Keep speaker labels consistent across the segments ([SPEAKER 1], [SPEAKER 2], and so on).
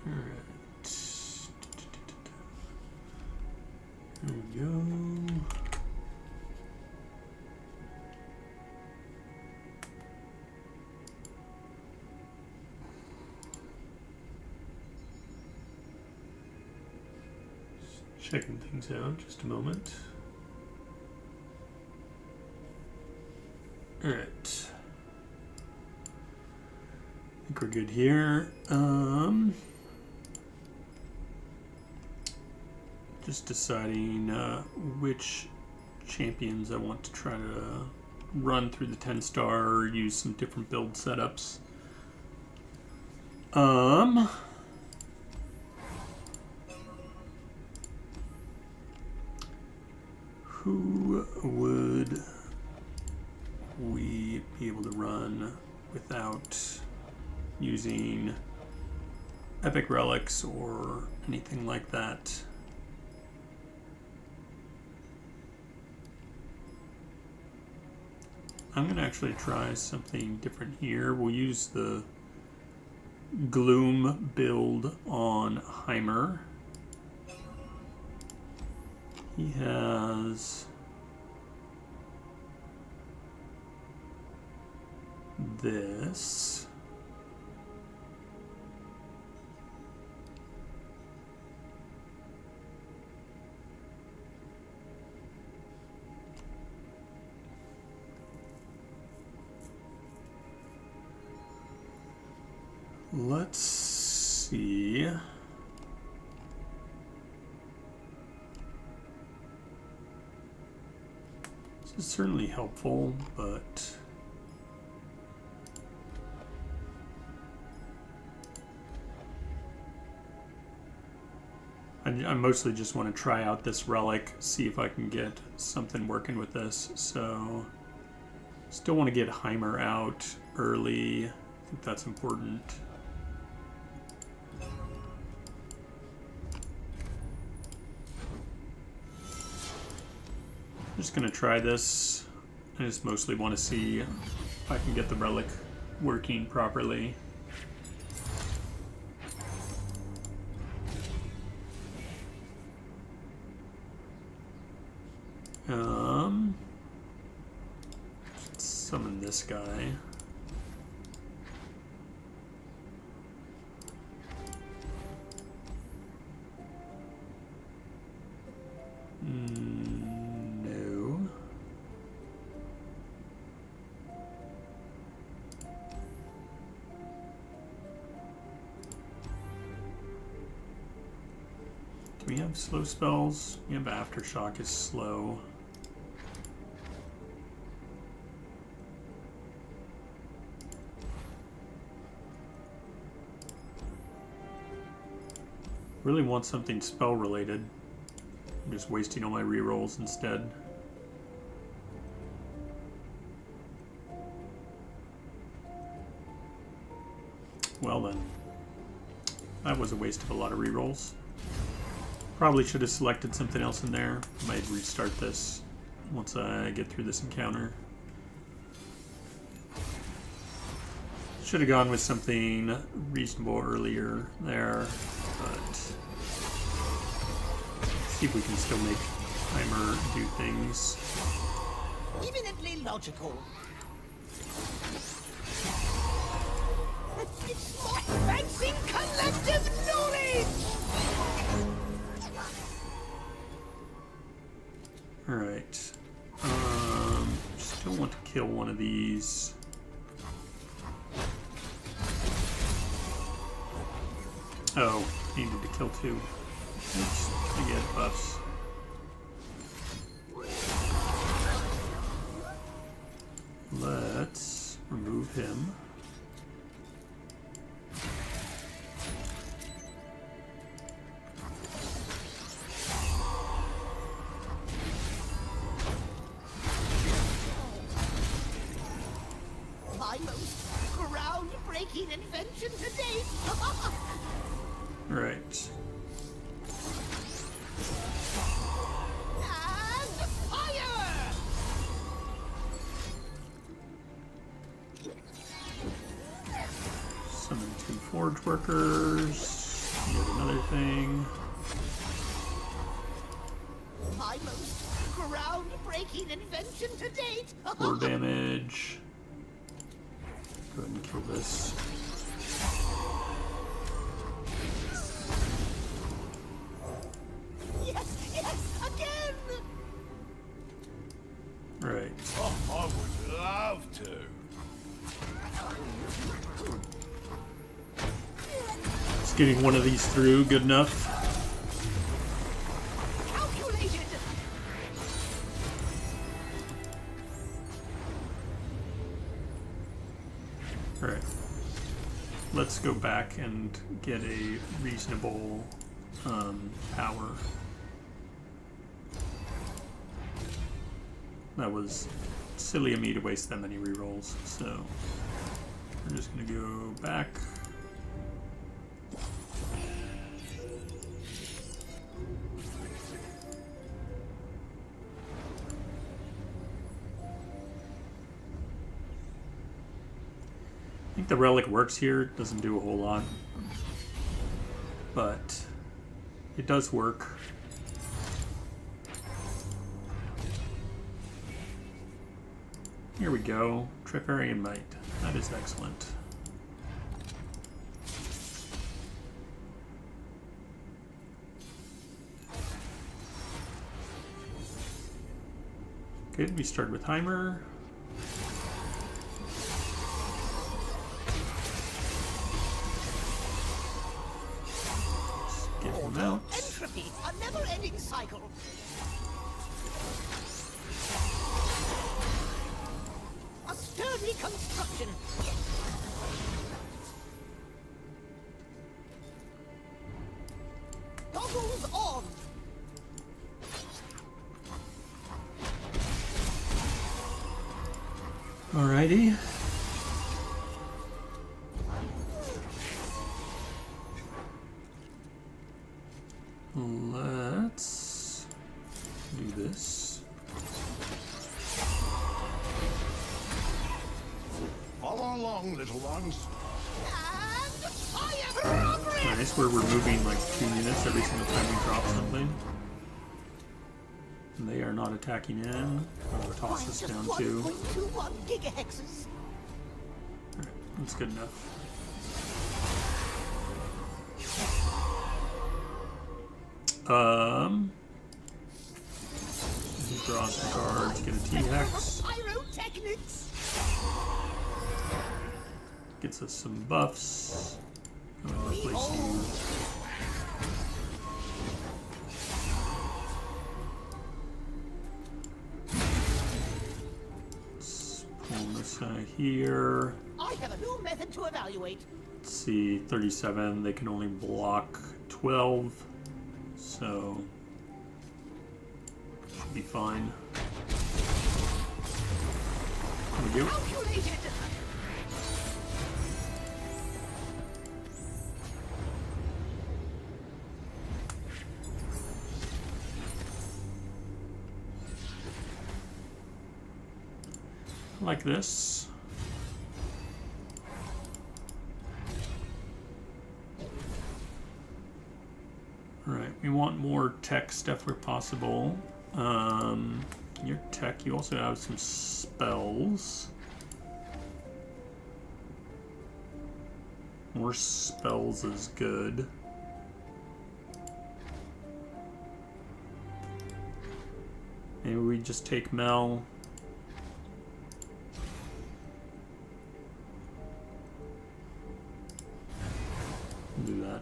[SPEAKER 1] Alright. Here we go. Just checking things out, just a moment. Alright. I think we're good here. Just deciding which champions I want to try to run through the 10-star or use some different build setups. Who would we be able to run without using epic relics or anything like that? I'm going to actually try something different here. We'll use the Gloom build on Heimer. He has this. Let's see. This is certainly helpful, but I mostly just want to try out this relic, see if I can get something working with this. So still want to get Heimer out early. I think that's important. I'm just going to try this. I just mostly want to see if I can get the relic working properly. Let's summon this guy. No. Do we have slow spells? We have Aftershock is slow. Really want something spell related. I'm just wasting all my rerolls instead. Well then, that was a waste of a lot of rerolls. Probably should have selected something else in there. Might restart this once I get through this encounter. Should have gone with something reasonable earlier there, but see if we can still make Heimer do things.
[SPEAKER 2] Eminently logical. It's my advancing collective knowledge!
[SPEAKER 1] Alright. Still want to kill one of these. Oh, needed to kill two. Oops, I get buffs. Let's remove him.
[SPEAKER 2] My most groundbreaking invention to date!
[SPEAKER 1] Right.
[SPEAKER 2] And fire!
[SPEAKER 1] Summon two forge workers. Get another thing.
[SPEAKER 2] My most groundbreaking invention to date.
[SPEAKER 1] 4 damage. Go ahead and kill this.
[SPEAKER 2] Yes, yes, again.
[SPEAKER 1] Right.
[SPEAKER 3] Oh, I would love to.
[SPEAKER 1] Just getting one of these through, good enough.
[SPEAKER 2] Calculated.
[SPEAKER 1] Alright. Let's go back and get a reasonable power. That was silly of me to waste that many rerolls, so we're just gonna go back. I think the relic works here, doesn't do a whole lot, but it does work. Here we go, Triparian Might. That is excellent. Good, we start with Heimer. Get him out.
[SPEAKER 2] Entropy, a never-ending cycle. A sturdy construction. Goggles on.
[SPEAKER 1] Alrighty. Let's do this.
[SPEAKER 3] Follow along, little ones.
[SPEAKER 2] And fire progress.
[SPEAKER 1] Nice, we're removing like 2 units every single time we drop something. And they are not attacking in. I'll toss this down too.
[SPEAKER 2] 1.21 gigahexes.
[SPEAKER 1] Alright, that's good enough. Draw some cards, get a T-Hex.
[SPEAKER 2] Pyrotechnics.
[SPEAKER 1] Gets us some buffs. I'm gonna replace you. Let's pull this here.
[SPEAKER 2] I have a new method to evaluate.
[SPEAKER 1] Let's see, 37. They can only block 12. So should be fine. There we go.
[SPEAKER 2] Calculated.
[SPEAKER 1] Like this. Alright, we want more tech stuff where possible. Your tech, you also have some spells. More spells is good. Maybe we just take Mel. Do that.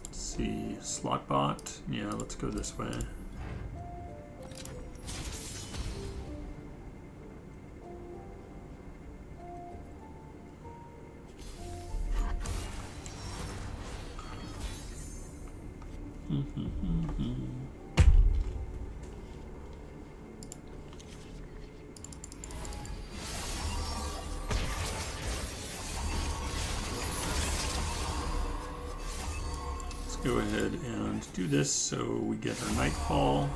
[SPEAKER 1] Let's see, slot bot. Yeah, let's go this way. Go ahead and do this so we get our Nightfall.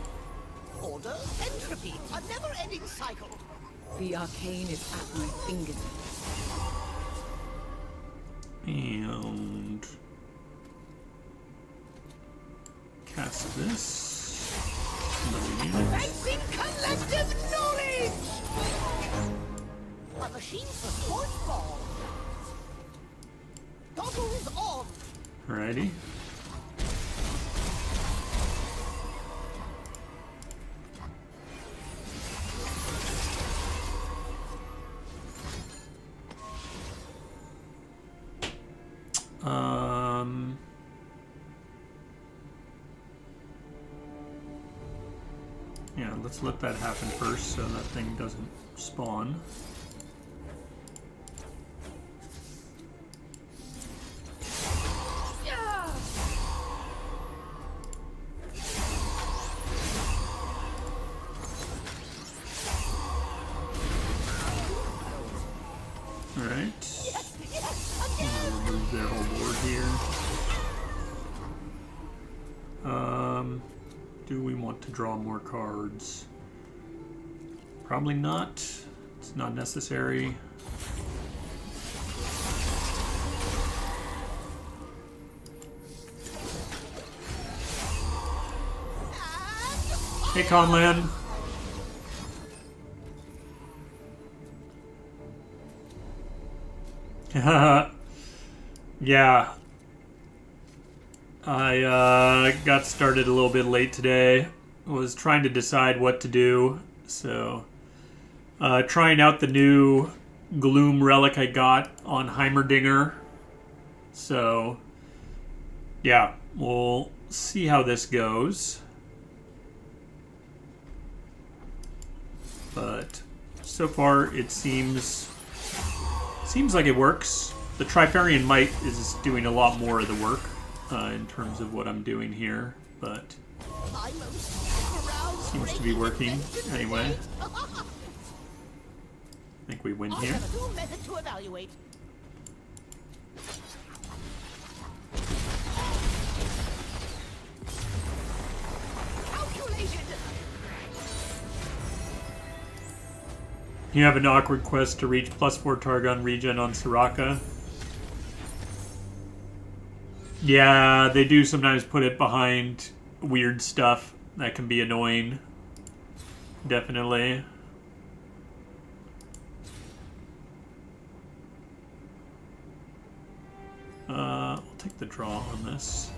[SPEAKER 2] Order, entropy, a never-ending cycle.
[SPEAKER 4] The arcane is at my fingertips.
[SPEAKER 1] And cast this.
[SPEAKER 2] Advancing collective knowledge! A machine for sports ball. Goggles on.
[SPEAKER 1] Alrighty. Yeah, let's let that happen first so that thing doesn't spawn. Alright. Remove their whole board here. Do we want to draw more cards? Probably not. It's not necessary. Hey, Conlan. Yeah. I got started a little bit late today. Was trying to decide what to do. So, trying out the new Gloom relic I got on Heimerdinger. So, yeah, we'll see how this goes. But so far it seems like it works. The Trifarian Might is doing a lot more of the work in terms of what I'm doing here, but seems to be working anyway. I think we win here. You have an awkward quest to reach +4 Targon regen on Soraka. Yeah, they do sometimes put it behind weird stuff that can be annoying. Definitely. I'll take the draw on this.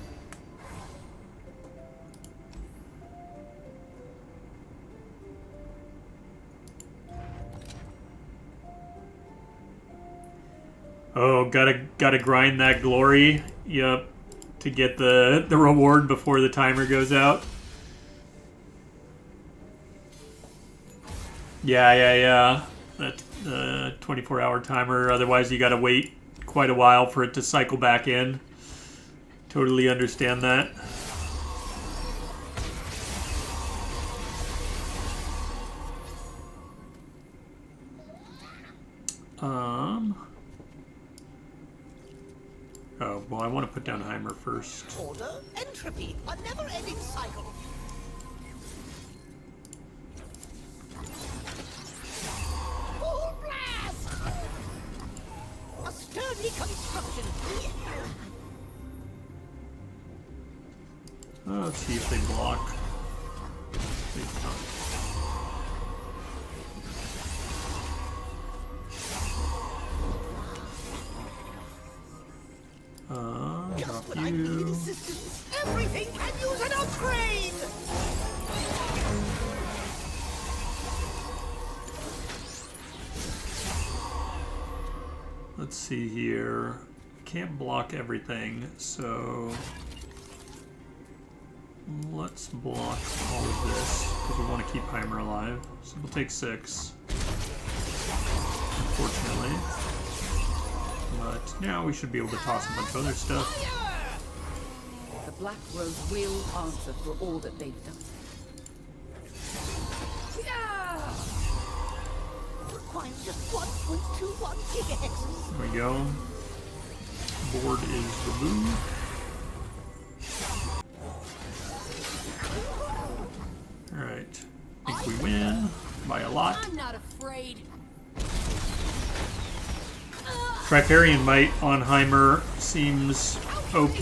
[SPEAKER 1] Oh, gotta grind that glory. Yep, to get the reward before the timer goes out. Yeah. That 24-hour timer. Otherwise, you gotta wait quite a while for it to cycle back in. Totally understand that. Oh, well, I want to put down Heimer first.
[SPEAKER 2] Order, entropy, a never-ending cycle. Full blast! A sturdy construction.
[SPEAKER 1] Let's see if they block. They don't.
[SPEAKER 2] Just when I need assistance, everything can use an upgrade!
[SPEAKER 1] Let's see here. Can't block everything, so let's block all of this because we want to keep Heimer alive. So we'll take 6, unfortunately. But now we should be able to toss a bunch of other stuff.
[SPEAKER 4] The Black Rose will answer for all that they've done.
[SPEAKER 2] Requires just 1.21 gigahertz.
[SPEAKER 1] There we go. Board is removed. Alright. I think we win by a lot.
[SPEAKER 4] I'm not afraid.
[SPEAKER 1] Trifarian Might on Heimer seems OP.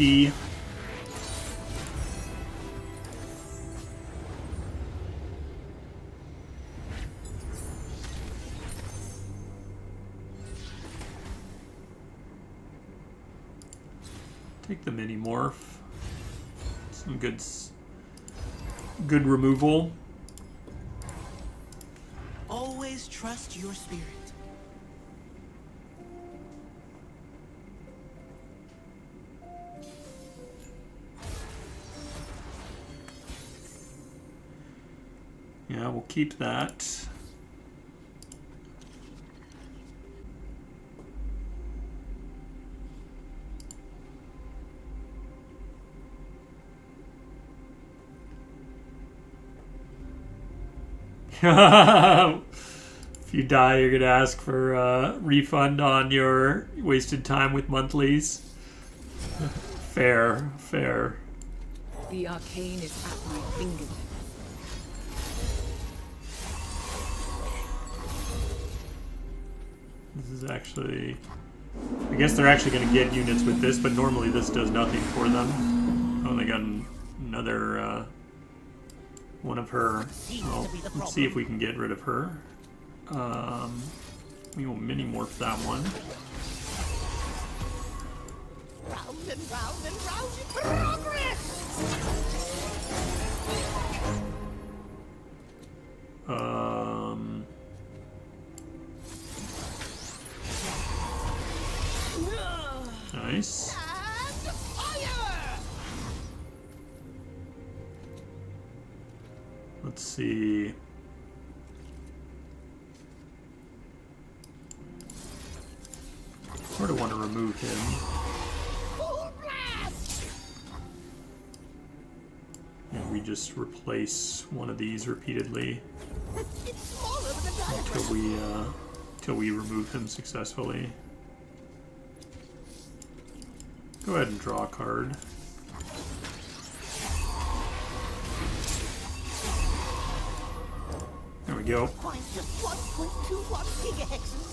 [SPEAKER 1] Take the mini morph. Some good removal.
[SPEAKER 2] Always trust your spirit.
[SPEAKER 1] Yeah, we'll keep that. If you die, you're gonna ask for a refund on your wasted time with monthlies. Fair, fair.
[SPEAKER 4] The arcane is at my fingertips.
[SPEAKER 1] This is actually... I guess they're actually going to get units with this, but normally this does nothing for them. Oh, they got another one of her. Well, let's see if we can get rid of her. We will mini-morph that one.
[SPEAKER 2] Round and round and round in progress!
[SPEAKER 1] Nice.
[SPEAKER 2] And fire!
[SPEAKER 1] Let's see. Sort of want to remove him.
[SPEAKER 2] Full blast!
[SPEAKER 1] And we just replace one of these repeatedly
[SPEAKER 2] It's smaller than a diamond.
[SPEAKER 1] until we remove him successfully. Go ahead and draw a card. There we go.
[SPEAKER 2] Requires just 1.21 gigahexes.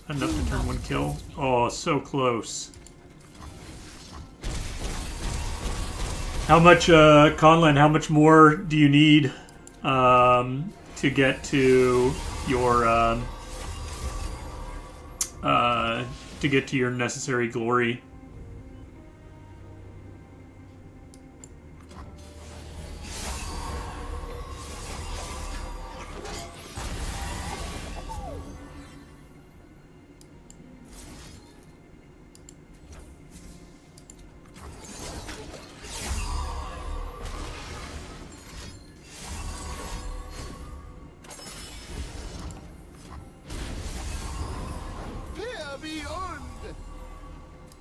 [SPEAKER 1] Enough to turn one kill. Oh, so close. How much, Conlan, how much more do you need to get to your necessary glory?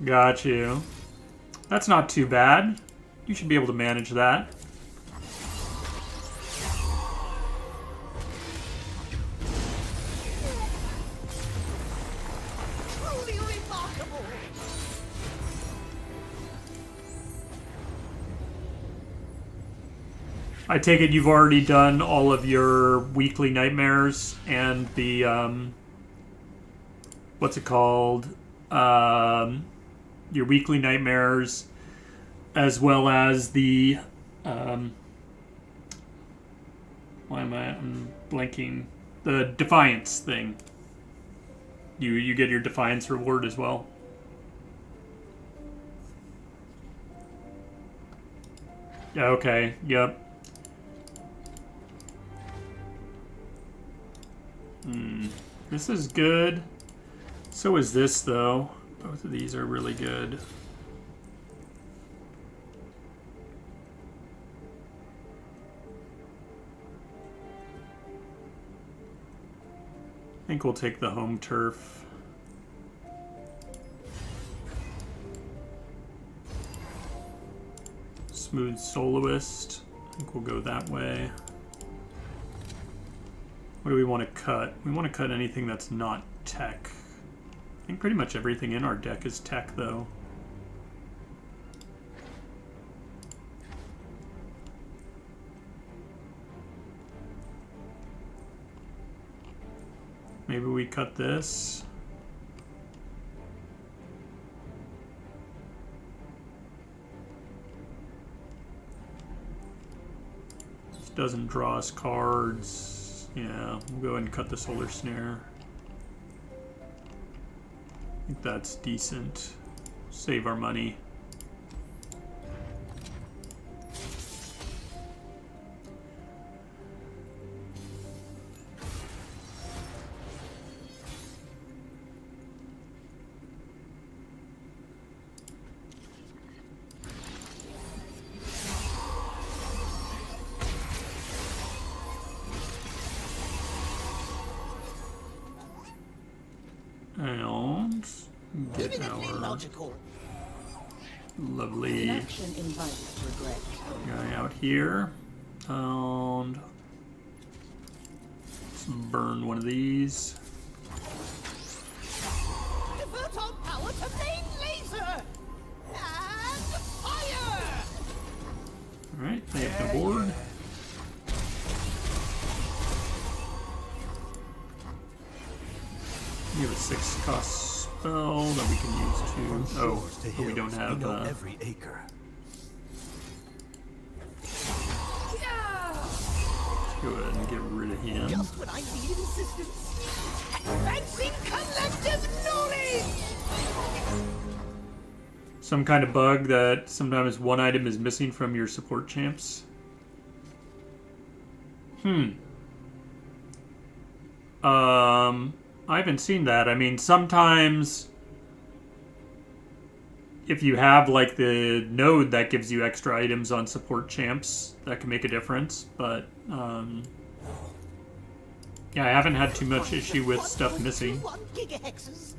[SPEAKER 1] Got you. That's not too bad. You should be able to manage that.
[SPEAKER 2] Truly remarkable.
[SPEAKER 1] I take it you've already done all of your weekly nightmares and the, what's it called? Your weekly nightmares, as well as the, I'm blanking. The Defiance thing. You get your Defiance reward as well. Yeah, okay, yep. This is good. So is this, though. Both of these are really good. I think we'll take the home turf. Smooth Soloist. I think we'll go that way. What do we want to cut? We want to cut anything that's not tech. I think pretty much everything in our deck is tech, though. Maybe we cut this. doesn't draw us cards. Yeah, we'll go ahead and cut the Solar Snare. I think that's decent. Save our money. And get
[SPEAKER 2] Eminently
[SPEAKER 1] our
[SPEAKER 2] logical.
[SPEAKER 1] lovely
[SPEAKER 4] Inaction invites regret.
[SPEAKER 1] guy out here. And let's burn one of these.
[SPEAKER 2] Divert our power to main laser! And fire!
[SPEAKER 1] Alright, they have the board. We have a 6-cost spell that we can use to. Oh, but we don't have.
[SPEAKER 5] Every acre.
[SPEAKER 1] Go ahead and get rid of him.
[SPEAKER 2] Just when I needed assistance. Advancing collective knowledge!
[SPEAKER 1] Some kind of bug that sometimes one item is missing from your support champs. I haven't seen that. I mean, sometimes if you have like the node that gives you extra items on support champs, that can make a difference. But yeah, I haven't had too much issue with stuff missing.
[SPEAKER 2] 1.21 gigahexes.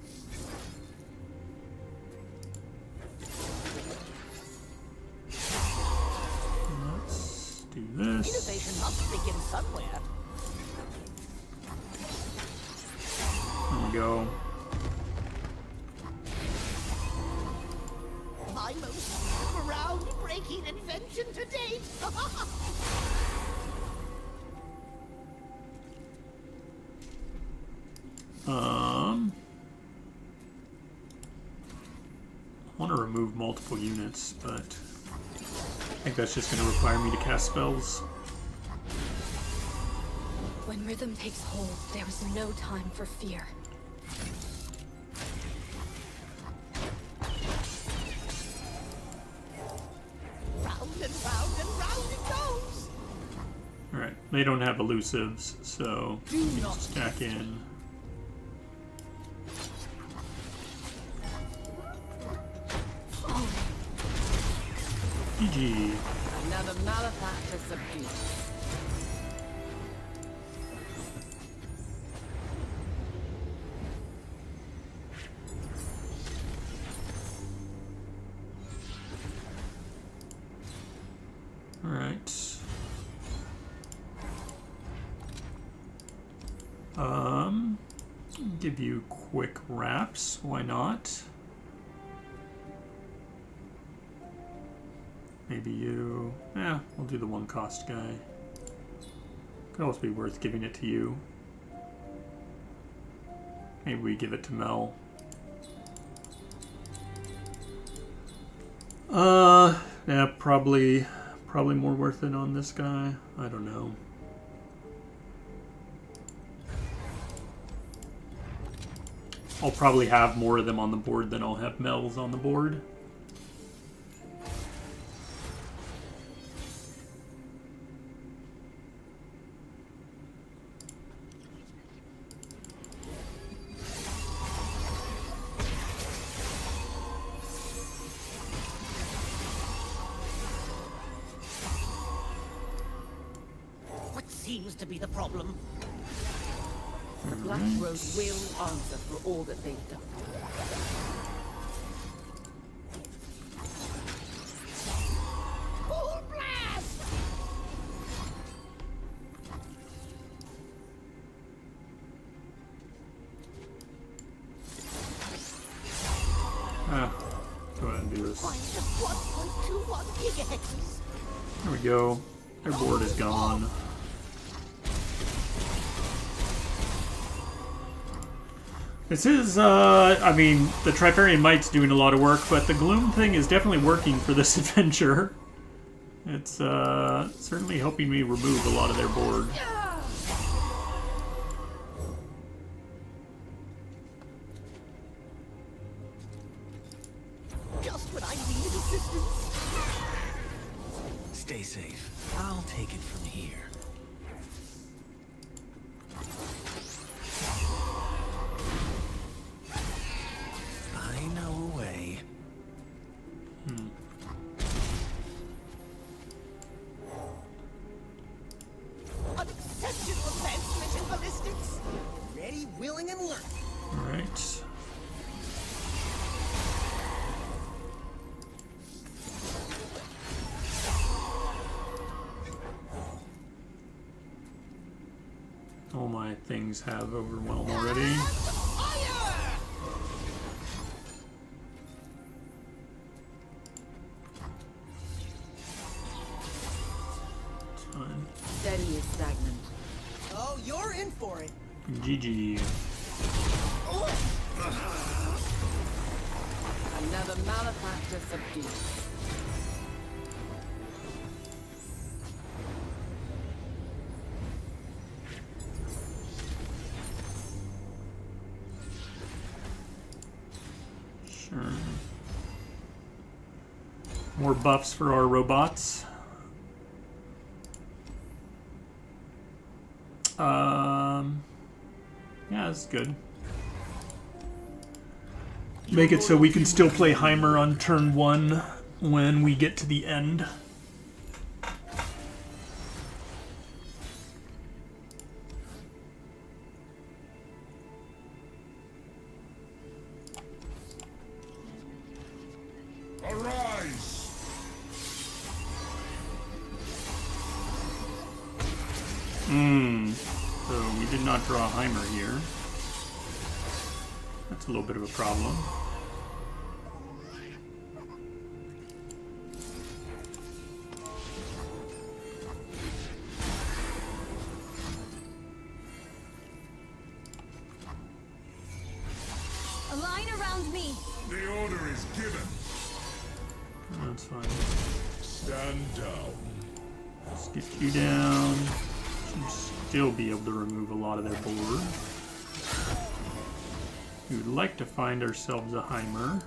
[SPEAKER 1] Let's do this.
[SPEAKER 2] Innovation must begin somewhere.
[SPEAKER 1] There we go.
[SPEAKER 2] My most groundbreaking invention to date.
[SPEAKER 1] I want to remove multiple units, but I think that's just going to require me to cast spells.
[SPEAKER 6] When rhythm takes hold, there is no time for fear.
[SPEAKER 2] Round and round and round it goes.
[SPEAKER 1] Alright, they don't have elusives, so
[SPEAKER 2] Do
[SPEAKER 1] let me
[SPEAKER 2] not
[SPEAKER 1] stack in. GG.
[SPEAKER 4] Another malefactor subdued.
[SPEAKER 1] Alright. Give you quick wraps, why not? Maybe you... yeah, we'll do the 1-cost guy. Could also be worth giving it to you. Maybe we give it to Mel. Yeah, probably more worth it on this guy. I don't know. I'll probably have more of them on the board than I'll have Mel's on the board.
[SPEAKER 2] What seems to be the problem?
[SPEAKER 4] The Black Rose will answer for all that they've done.
[SPEAKER 2] Full blast!
[SPEAKER 1] Go ahead and do this.
[SPEAKER 2] Find the 1.21 gigahexes.
[SPEAKER 1] There we go. Their board is gone. This is, I mean, the Trifarian Might's doing a lot of work, but the Gloom thing is definitely working for this adventure. It's certainly helping me remove a lot of their board.
[SPEAKER 2] Just when I needed assistance.
[SPEAKER 5] Stay safe. I'll take it from here. I know a way.
[SPEAKER 2] An exceptional advancement in ballistics. Ready, willing, and learning.
[SPEAKER 1] All right. All my things have overwhelm already.
[SPEAKER 2] Fire!
[SPEAKER 1] It's fine.
[SPEAKER 4] Steady is stagnant.
[SPEAKER 2] Oh, you're in for it.
[SPEAKER 1] GG.
[SPEAKER 4] Another malefactor subdued.
[SPEAKER 1] Sure. More buffs for our robots. Yeah, that's good. Make it so we can still play Heimer on turn 1 when we get to the end.
[SPEAKER 3] Arise!
[SPEAKER 1] So we did not draw Heimer here. That's a little bit of a problem.
[SPEAKER 6] A line around me.
[SPEAKER 3] The order is given.
[SPEAKER 1] That's fine.
[SPEAKER 3] Stand down.
[SPEAKER 1] Let's get you down. Should still be able to remove a lot of their board. We would like to find ourselves a Heimer.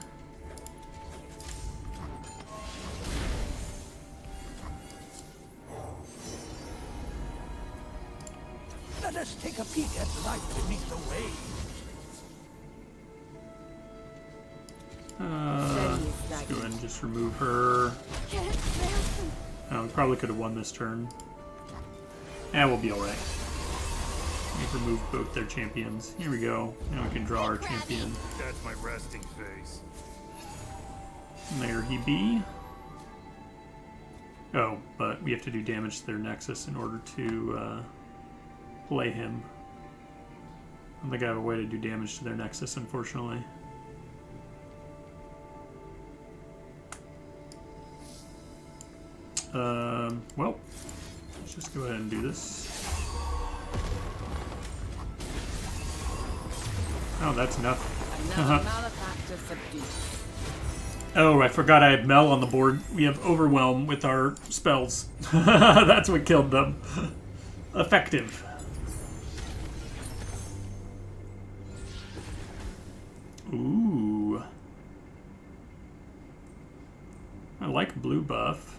[SPEAKER 2] Let us take a peek at life beneath the waves.
[SPEAKER 1] Let's go ahead and just remove her. We probably could have won this turn. We'll be alright. We've removed both their champions. Here we go. Now we can draw our champion.
[SPEAKER 7] That's my resting face.
[SPEAKER 1] And there he be. Oh, but we have to do damage to their Nexus in order to play him. I don't think I have a way to do damage to their Nexus, unfortunately. Well, let's just go ahead and do this. Oh, that's enough.
[SPEAKER 4] Another malefactor subdued.
[SPEAKER 1] Oh, I forgot I had Mel on the board. We have Overwhelm with our spells. That's what killed them. Effective. Ooh. I like blue buff.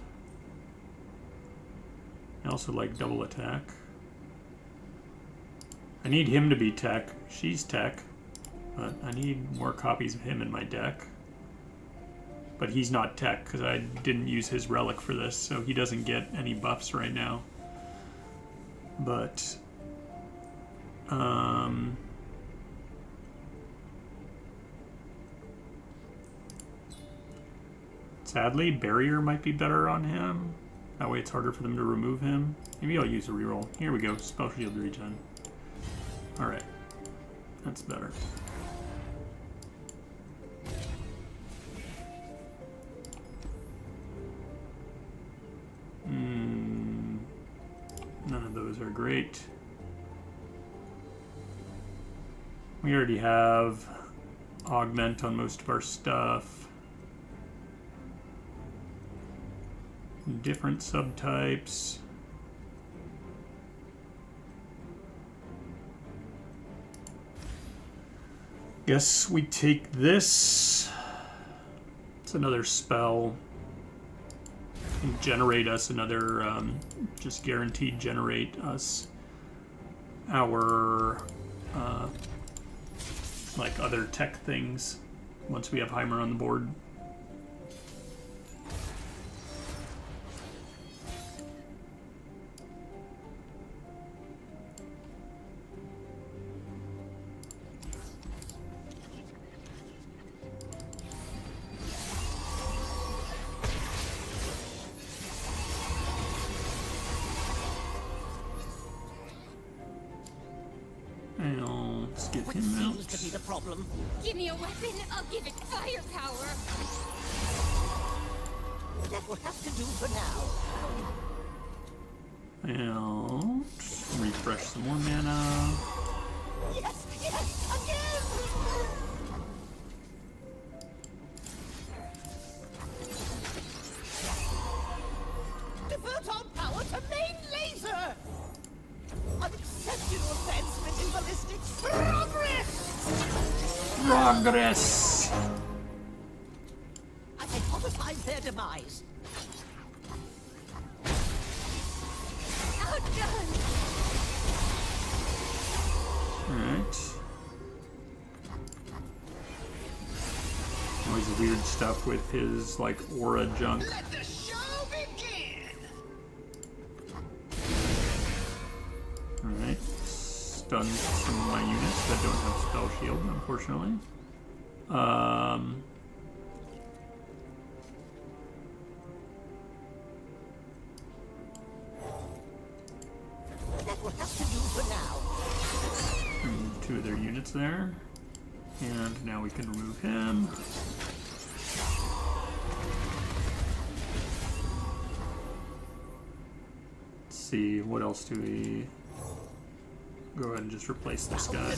[SPEAKER 1] I also like double attack. I need him to be tech. She's tech. But I need more copies of him in my deck. But he's not tech because I didn't use his relic for this, so he doesn't get any buffs right now. But sadly, barrier might be better on him. That way it's harder for them to remove him. Maybe I'll use a reroll. Here we go, spell shield regen. Alright. That's better. None of those are great. We already have augment on most of our stuff. Different subtypes. Guess we take this. It's another spell. Can generate us another, just guaranteed generate us our, like other tech things once we have Heimer on the board. Let's get
[SPEAKER 2] What
[SPEAKER 1] him
[SPEAKER 2] seems
[SPEAKER 1] out.
[SPEAKER 2] to be the problem?
[SPEAKER 6] Give me a weapon, I'll give it firepower.
[SPEAKER 2] That will have to do for now.
[SPEAKER 1] And refresh some more mana.
[SPEAKER 2] Yes, yes, again! Divert our power to main laser! Unexceptional advancement in ballistics. Progress!
[SPEAKER 1] Progress!
[SPEAKER 2] I hypothesize their demise.
[SPEAKER 6] Outdone!
[SPEAKER 1] Alright. Always weird stuff with his, like, aura junk.
[SPEAKER 2] Let the show begin!
[SPEAKER 1] Alright. Stunned some of my units that don't have spell shield, unfortunately.
[SPEAKER 2] That will have to do for now.
[SPEAKER 1] Remove 2 of their units there. And now we can remove him. Let's see, what else do we... Go ahead and just replace this guy.
[SPEAKER 2] Round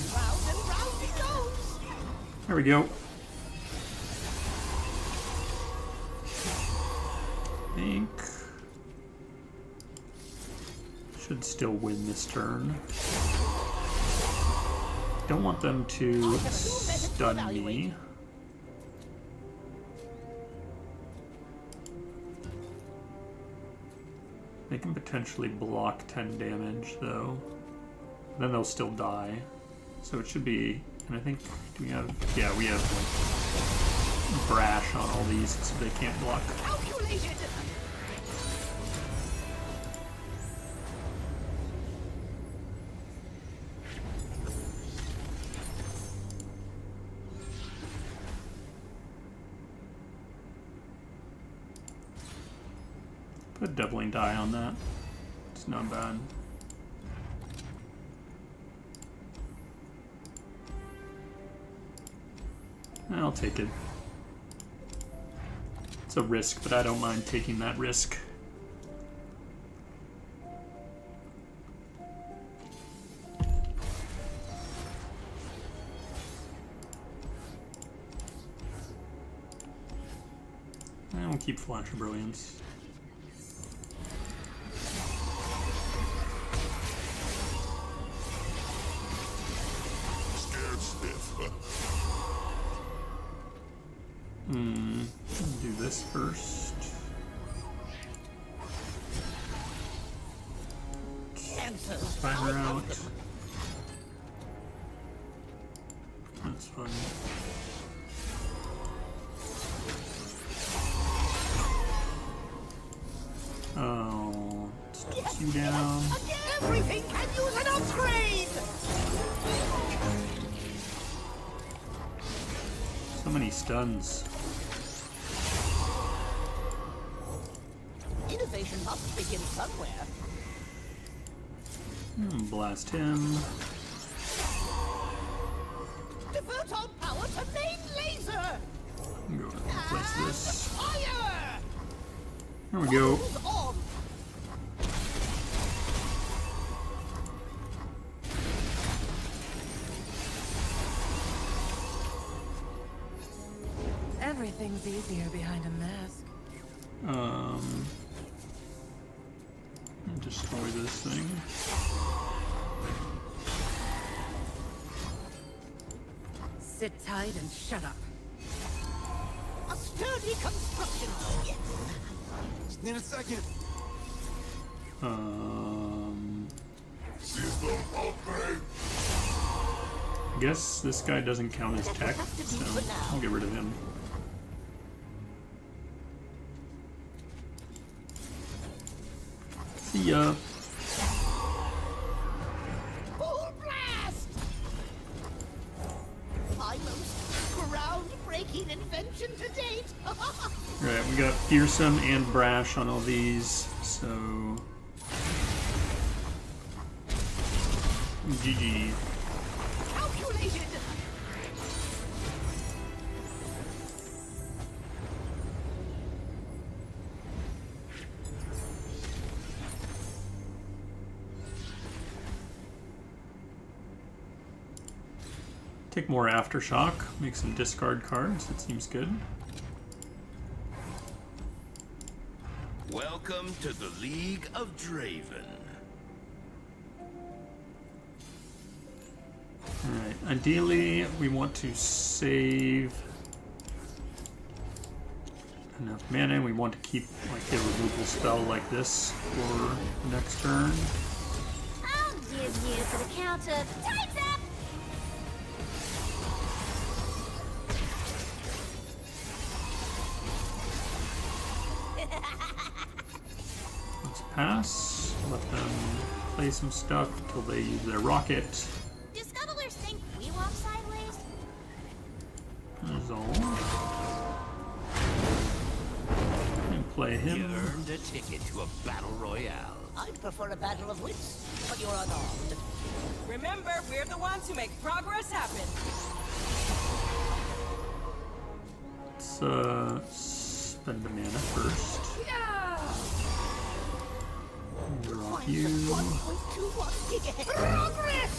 [SPEAKER 2] and round he goes!
[SPEAKER 1] There we go. Think should still win this turn. Don't want them to stun me. They can potentially block 10 damage though. Then they'll still die. So it should be, and I think, do we have, yeah, we have like brash on all these so they can't block.
[SPEAKER 2] Calculated!
[SPEAKER 1] Put Deviling Die on that. It's not bad. I'll take it. It's a risk, but I don't mind taking that risk. And we'll keep Flash of Brilliance.
[SPEAKER 3] Scared stiff.
[SPEAKER 1] Do this first.
[SPEAKER 2] Answers.
[SPEAKER 1] Find her out. That's fine. Oh, let's toss you down.
[SPEAKER 2] Everything can use an upgrade!
[SPEAKER 1] So many stuns.
[SPEAKER 2] Innovation must begin somewhere.
[SPEAKER 1] Blast him.
[SPEAKER 2] Divert our power to main laser!
[SPEAKER 1] Go ahead and replace this.
[SPEAKER 2] Fire!
[SPEAKER 1] There we go.
[SPEAKER 2] Hold on!
[SPEAKER 4] Everything's easier behind a mask.
[SPEAKER 1] Destroy this thing.
[SPEAKER 4] Sit tight and shut up.
[SPEAKER 2] A sturdy construction. Yes.
[SPEAKER 8] Just need a second.
[SPEAKER 3] System upgrade.
[SPEAKER 1] I guess this guy doesn't count as tech, so I'll get rid of him. See ya.
[SPEAKER 2] Full blast! My most groundbreaking invention to date.
[SPEAKER 1] Alright, we got fearsome and brash on all these, so GG.
[SPEAKER 2] Calculated.
[SPEAKER 1] Take more aftershock, make some discard cards, that seems good.
[SPEAKER 5] Welcome to the League of Draven.
[SPEAKER 1] Alright, ideally we want to save enough mana. We want to keep like a removal spell like this for next turn.
[SPEAKER 6] I'll give you for the count of time's up!
[SPEAKER 1] Let's pass, let them play some stuff until they use their rocket.
[SPEAKER 6] Do scuttlers think we walk sideways?
[SPEAKER 1] Resolve. And play
[SPEAKER 5] You
[SPEAKER 1] him.
[SPEAKER 5] earned a ticket to a battle royale.
[SPEAKER 2] I'd prefer a battle of wits, but you're unarmed.
[SPEAKER 9] Remember, we're the ones who make progress happen.
[SPEAKER 1] Let's spend a mana first. Drop you.
[SPEAKER 2] 1.21 gigahertz. Progress!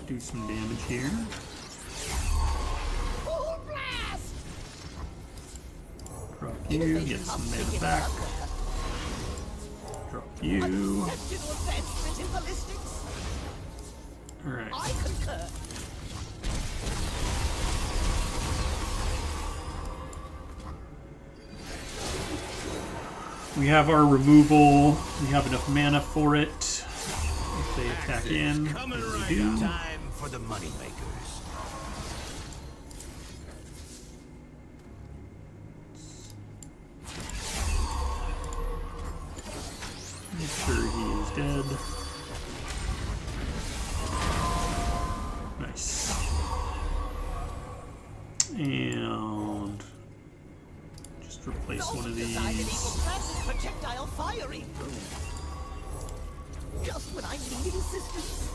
[SPEAKER 1] Do some damage here.
[SPEAKER 2] Full blast!
[SPEAKER 1] Drop you, get some mana back. Drop you.
[SPEAKER 2] Exceptional advancement in ballistics.
[SPEAKER 1] Alright.
[SPEAKER 2] I concur.
[SPEAKER 1] We have our removal. We have enough mana for it. If they attack in,
[SPEAKER 5] Coming
[SPEAKER 1] as
[SPEAKER 5] right
[SPEAKER 1] they do.
[SPEAKER 5] up. Time for the moneymakers.
[SPEAKER 1] Make sure he is dead. Nice. And just replace one of these.
[SPEAKER 2] Projectile firing. Just when I needed assistance.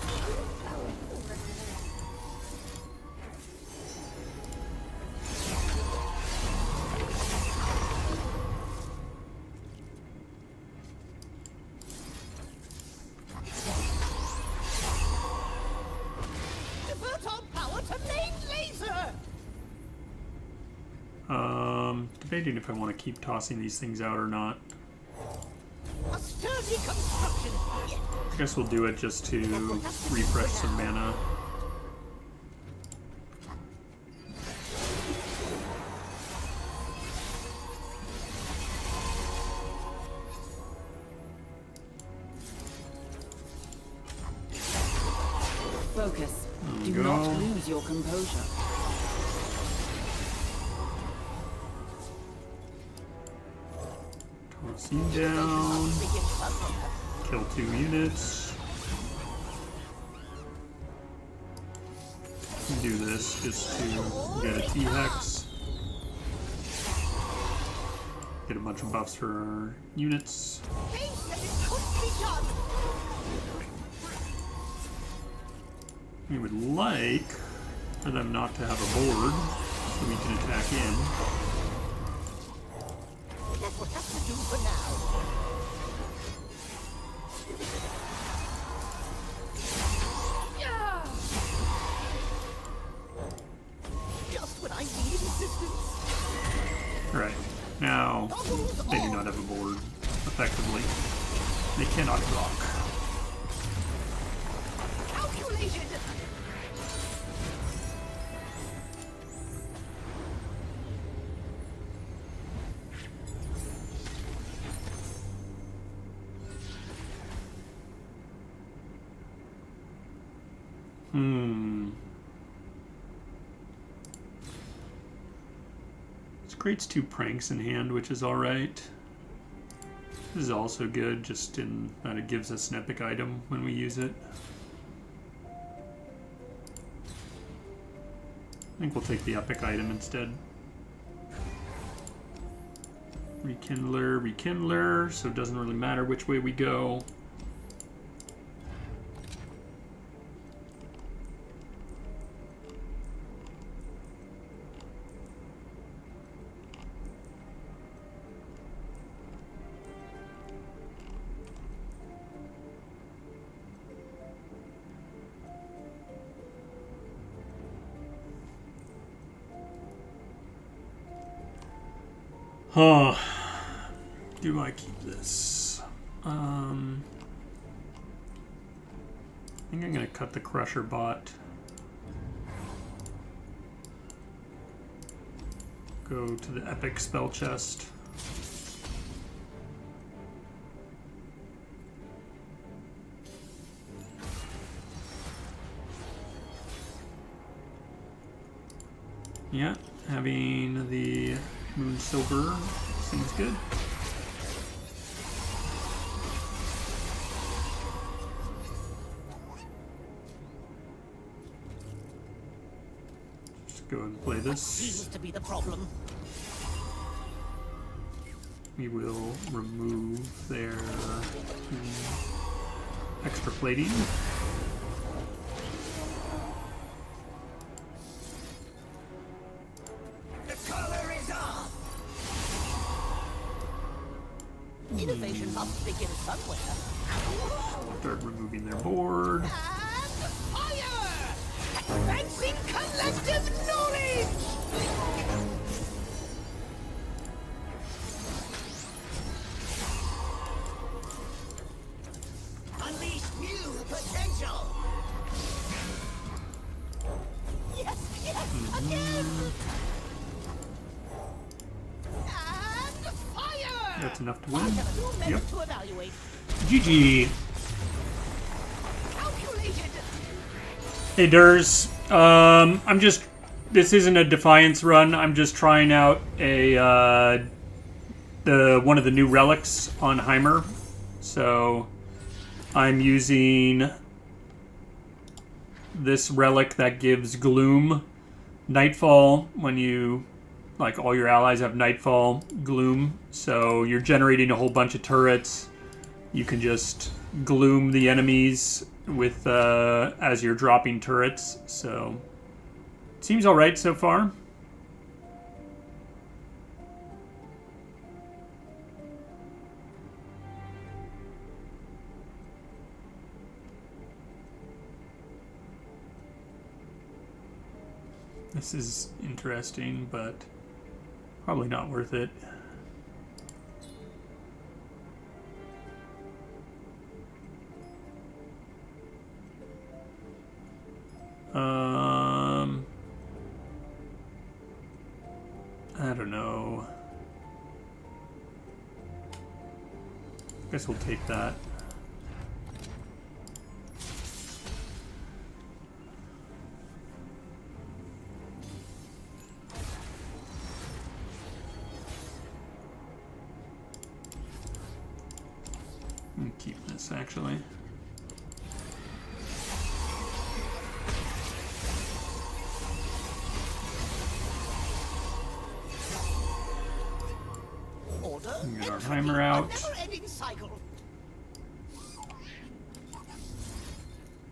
[SPEAKER 2] Divert our power to main laser.
[SPEAKER 1] Debating if I want to keep tossing these things out or not.
[SPEAKER 2] A sturdy construction.
[SPEAKER 1] I guess we'll do it just to refresh some mana.
[SPEAKER 4] Focus.
[SPEAKER 1] There
[SPEAKER 4] Do
[SPEAKER 1] we
[SPEAKER 4] not
[SPEAKER 1] go.
[SPEAKER 4] lose your composure.
[SPEAKER 1] Toss you down. Kill 2 units. Do this just to get a T-Hex. Get a bunch of buffs for our units.
[SPEAKER 2] They said it could be done.
[SPEAKER 1] We would like for them not to have a board so we can attack in.
[SPEAKER 2] That will have to do for now.
[SPEAKER 1] Alright, now they do not have a board, effectively. They cannot block.
[SPEAKER 2] Calculated.
[SPEAKER 1] This creates 2 pranks in hand, which is alright. This is also good, just in that it gives us an epic item when we use it. I think we'll take the epic item instead. Rekindler, Rekindler, so it doesn't really matter which way we go. Huh. Do I keep this? I think I'm gonna cut the Crusher bot. Go to the epic spell chest. Yeah, having the Moon Silver seems good. Just go and play this.
[SPEAKER 2] Seems to be the problem.
[SPEAKER 1] We will remove their extra plating.
[SPEAKER 2] Innovation must begin somewhere.
[SPEAKER 1] Start removing their board.
[SPEAKER 2] And fire! Advancing collective knowledge! Unleash new potential! Yes, yes, again! And fire!
[SPEAKER 1] That's enough to win.
[SPEAKER 2] I have a new method
[SPEAKER 1] Yep.
[SPEAKER 2] to evaluate.
[SPEAKER 1] GG.
[SPEAKER 2] Calculated.
[SPEAKER 1] Hey Durs, this isn't a Defiance run. I'm just trying out a one of the new relics on Heimer. So I'm using this relic that gives Gloom Nightfall when you, like, all your allies have Nightfall Gloom. So you're generating a whole bunch of turrets. You can just gloom the enemies with as you're dropping turrets. So it seems all right so far. This is interesting, but probably not worth it. I don't know. Guess we'll take that. I'm keep this actually.
[SPEAKER 2] Order.
[SPEAKER 1] Get our Heimer out.
[SPEAKER 2] Never-ending cycle.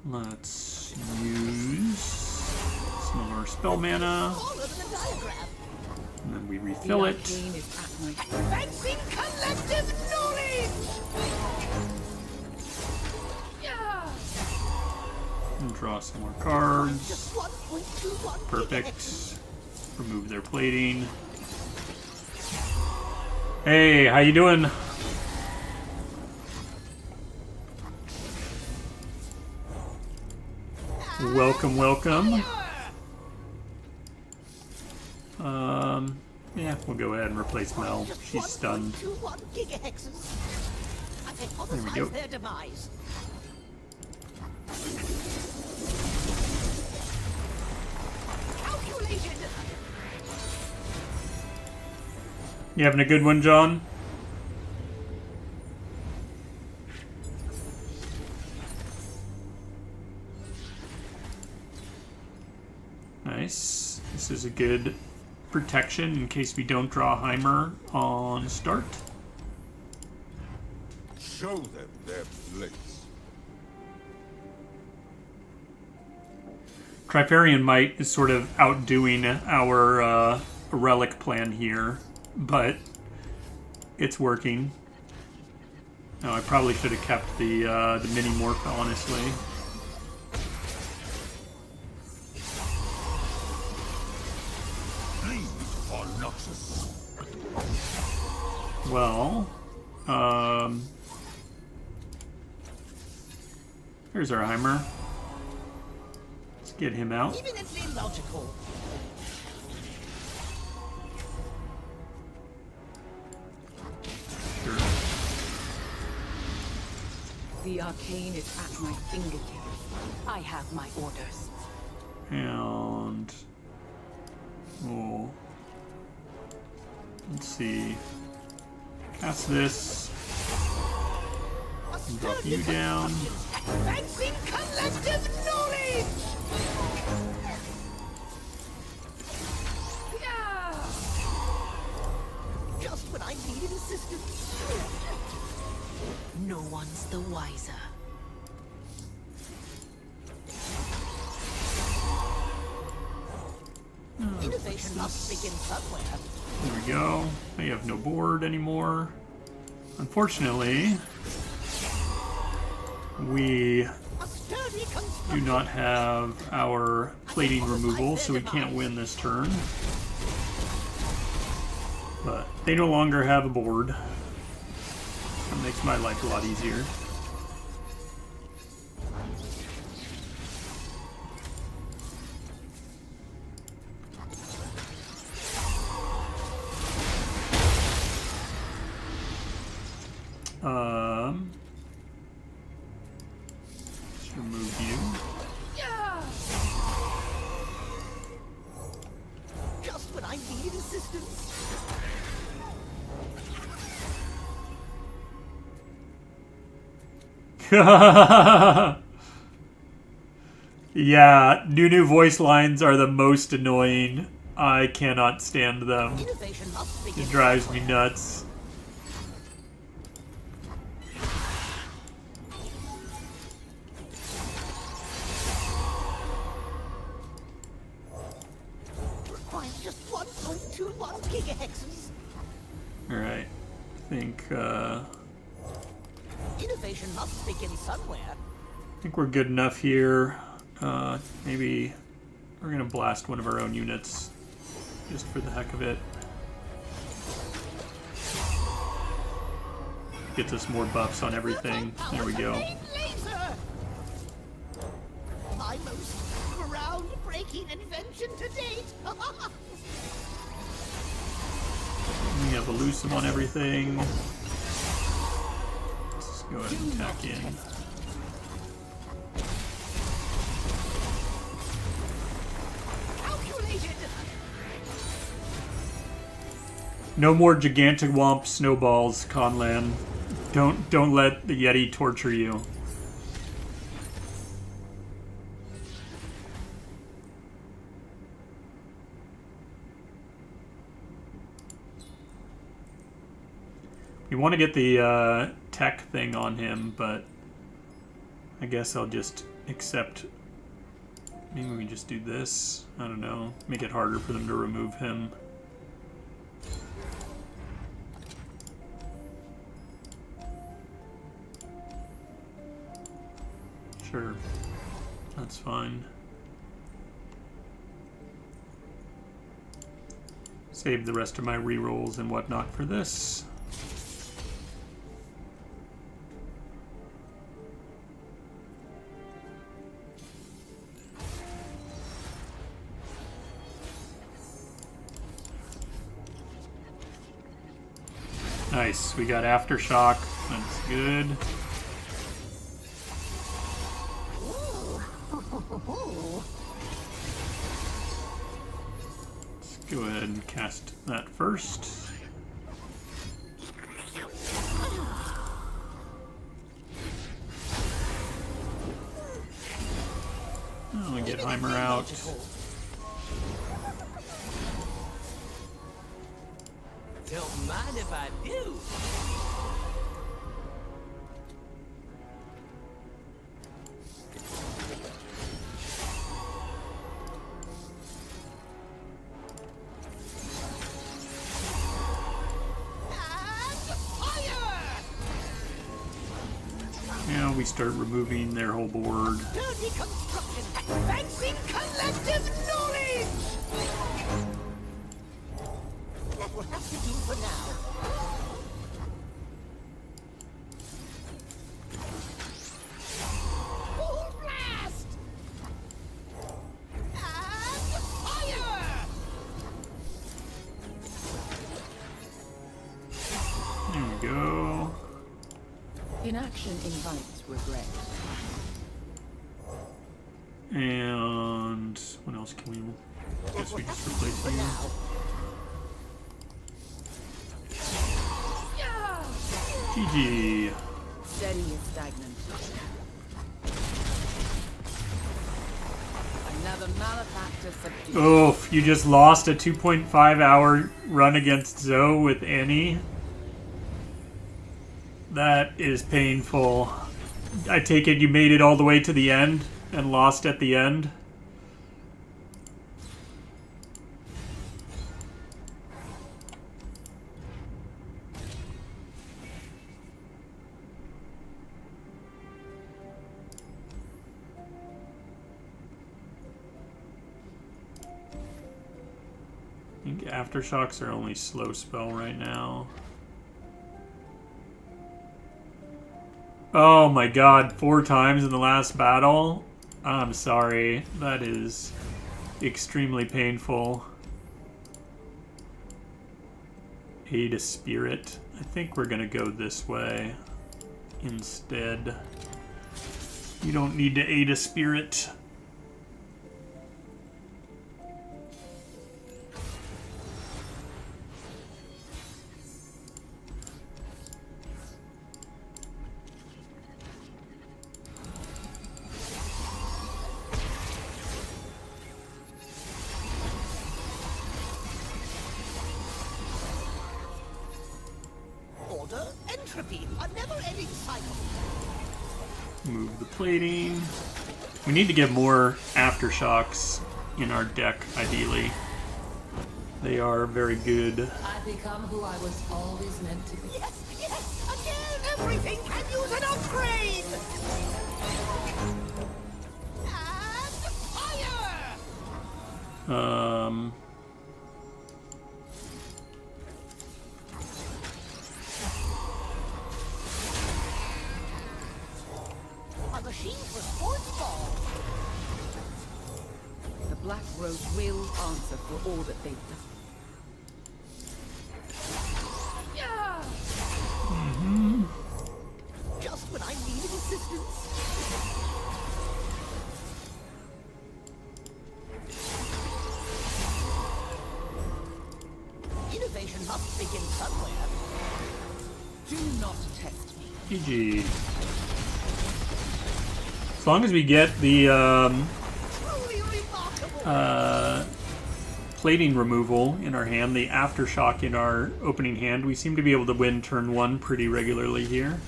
[SPEAKER 1] Let's use some more spell mana,
[SPEAKER 2] All over the diagram.
[SPEAKER 1] and then we
[SPEAKER 4] The
[SPEAKER 1] refill it.
[SPEAKER 4] arcane is at my
[SPEAKER 2] Advancing collective knowledge.
[SPEAKER 1] And draw some more cards.
[SPEAKER 2] Just 1.21.
[SPEAKER 1] Perfect. Remove their plating. Hey, how you doing? Welcome, welcome. Yeah, we'll go ahead and replace Mel. She's stunned.
[SPEAKER 2] 1.21 gigahexes. I
[SPEAKER 1] There we go.
[SPEAKER 2] hypothesize their demise. Calculated.
[SPEAKER 1] You having a good one, John? Nice. This is a good protection in case we don't draw Heimer on start.
[SPEAKER 8] Show them their place.
[SPEAKER 1] Trifarian Might is sort of outdoing our relic plan here, but it's working. Oh, I probably should have kept the mini morph, honestly. Well, here's our Heimer. Let's get him out.
[SPEAKER 2] Eminently logical.
[SPEAKER 1] Sure.
[SPEAKER 4] The arcane is at my fingertips. I have my orders.
[SPEAKER 1] And we'll, let's see, cast this, and drop you down.
[SPEAKER 2] Advancing collective knowledge. Just when I needed assistance.
[SPEAKER 6] No one's the wiser.
[SPEAKER 2] Innovation must begin somewhere.
[SPEAKER 1] There we go. I have no board anymore. Unfortunately, we
[SPEAKER 2] A sturdy
[SPEAKER 1] do
[SPEAKER 2] construction.
[SPEAKER 1] not have our plating removal, so we can't win this turn. But they no longer have a board. That makes my life a lot easier. Let's remove you.
[SPEAKER 2] Just when I needed assistance.
[SPEAKER 1] Yeah, new voice lines are the most annoying. I cannot stand them.
[SPEAKER 2] Innovation must begin
[SPEAKER 1] It drives me
[SPEAKER 2] somewhere.
[SPEAKER 1] nuts.
[SPEAKER 2] Requires just 1.21 gigahexes.
[SPEAKER 1] Alright.
[SPEAKER 2] Innovation must begin somewhere.
[SPEAKER 1] I think we're good enough here. Maybe we're gonna blast one of our own units just for the heck of it. Gets us more buffs on everything. There we go.
[SPEAKER 2] Laser! My most groundbreaking invention to date.
[SPEAKER 1] We have elusive on everything. Let's go ahead and attack in.
[SPEAKER 2] Calculated.
[SPEAKER 1] No more Gigantawomp snowballs, Conlan. Don't let the Yeti torture you. We want to get the tech thing on him, but I guess I'll just accept. Maybe we just do this. I don't know. Make it harder for them to remove him. Sure. That's fine. Save the rest of my rerolls and whatnot for this. Nice. We got Aftershock. That's good. Let's go ahead and cast that first. Oh, we get Heimer out.
[SPEAKER 2] Don't mind if I do.
[SPEAKER 1] Now we start removing their whole board.
[SPEAKER 2] Dirty construction, advancing collective knowledge. That will have to do for now. Full blast! And fire!
[SPEAKER 1] There we go.
[SPEAKER 4] Inaction invites regret.
[SPEAKER 1] And what else can we? I guess we just replace you. GG.
[SPEAKER 4] Steady is stagnant. Another malefactor subdued.
[SPEAKER 1] Oof, you just lost a 2.5 hour run against Zoe with Annie. That is painful. I take it you made it all the way to the end and lost at the end. I think Aftershocks are only slow spell right now. Oh my god, 4 times in the last battle? I'm sorry. That is extremely painful. Aid a Spirit. I think we're gonna go this way instead. You don't need to aid a Spirit.
[SPEAKER 2] Order, entropy, a never-ending cycle.
[SPEAKER 1] Move the plating. We need to get more Aftershocks in our deck, ideally. They are very good.
[SPEAKER 6] I become who I was always meant to be.
[SPEAKER 2] Yes, yes, again, everything can use an upgrade. And fire! A machine for sports ball.
[SPEAKER 4] The Black Rose will answer for all that they've done.
[SPEAKER 2] Just when I needed assistance. Innovation must begin somewhere.
[SPEAKER 4] Do not test me.
[SPEAKER 1] GG. As long as we get the
[SPEAKER 2] Truly remarkable.
[SPEAKER 1] plating removal in our hand, the Aftershock in our opening hand, we seem to be able to win turn 1 pretty regularly here.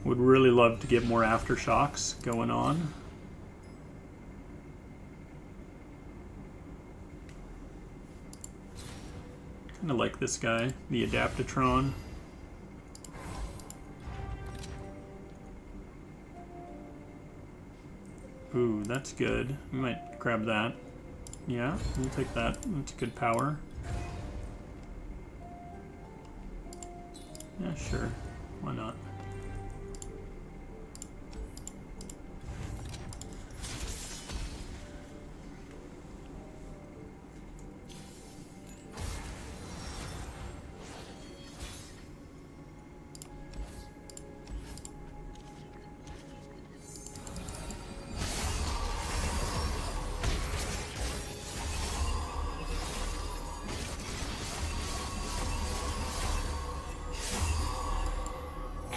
[SPEAKER 1] Would really love to get more Aftershocks going on. Kind of like this guy, the Adaptatron. Ooh, that's good. We might grab that. Yeah, we'll take that. That's good power. Yeah, sure. Why not?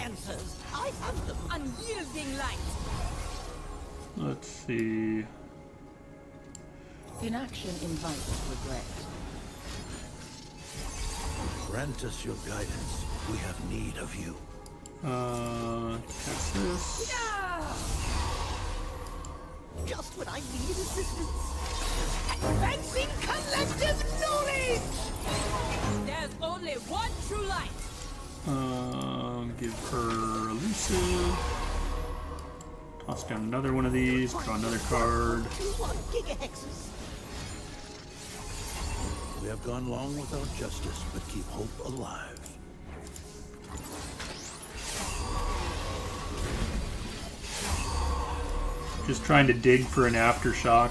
[SPEAKER 2] answers. I have them.
[SPEAKER 9] Unyielding light.
[SPEAKER 1] Let's see.
[SPEAKER 4] Inaction invites regret.
[SPEAKER 5] Grant us your guidance. We have need of you.
[SPEAKER 1] That's this.
[SPEAKER 2] Just when I needed assistance. Advancing collective knowledge!
[SPEAKER 9] There's only one true light.
[SPEAKER 1] Give her elusive. Toss down another one of these. Draw another card.
[SPEAKER 2] 1 gigahexes.
[SPEAKER 5] We have gone long without justice, but keep hope alive.
[SPEAKER 1] Just trying to dig for an aftershock.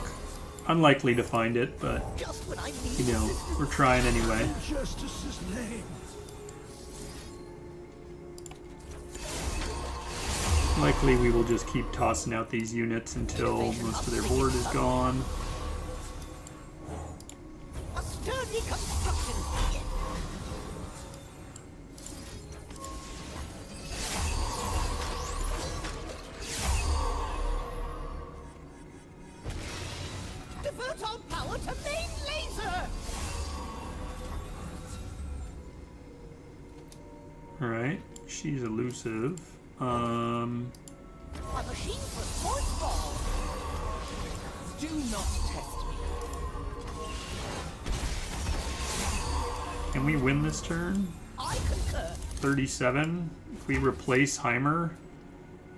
[SPEAKER 1] Unlikely to find it, but
[SPEAKER 2] Just when I needed
[SPEAKER 1] you know,
[SPEAKER 2] assistance.
[SPEAKER 1] we're trying anyway.
[SPEAKER 5] Justice's name.
[SPEAKER 1] Likely we will just keep tossing out these units until most of their board is gone.
[SPEAKER 2] A sturdy construction. Divert all power to main laser!
[SPEAKER 1] Alright, she's elusive.
[SPEAKER 2] A machine for sports ball.
[SPEAKER 4] Do not test me.
[SPEAKER 1] Can we win this turn?
[SPEAKER 2] I concur.
[SPEAKER 1] 37. If we replace Heimer,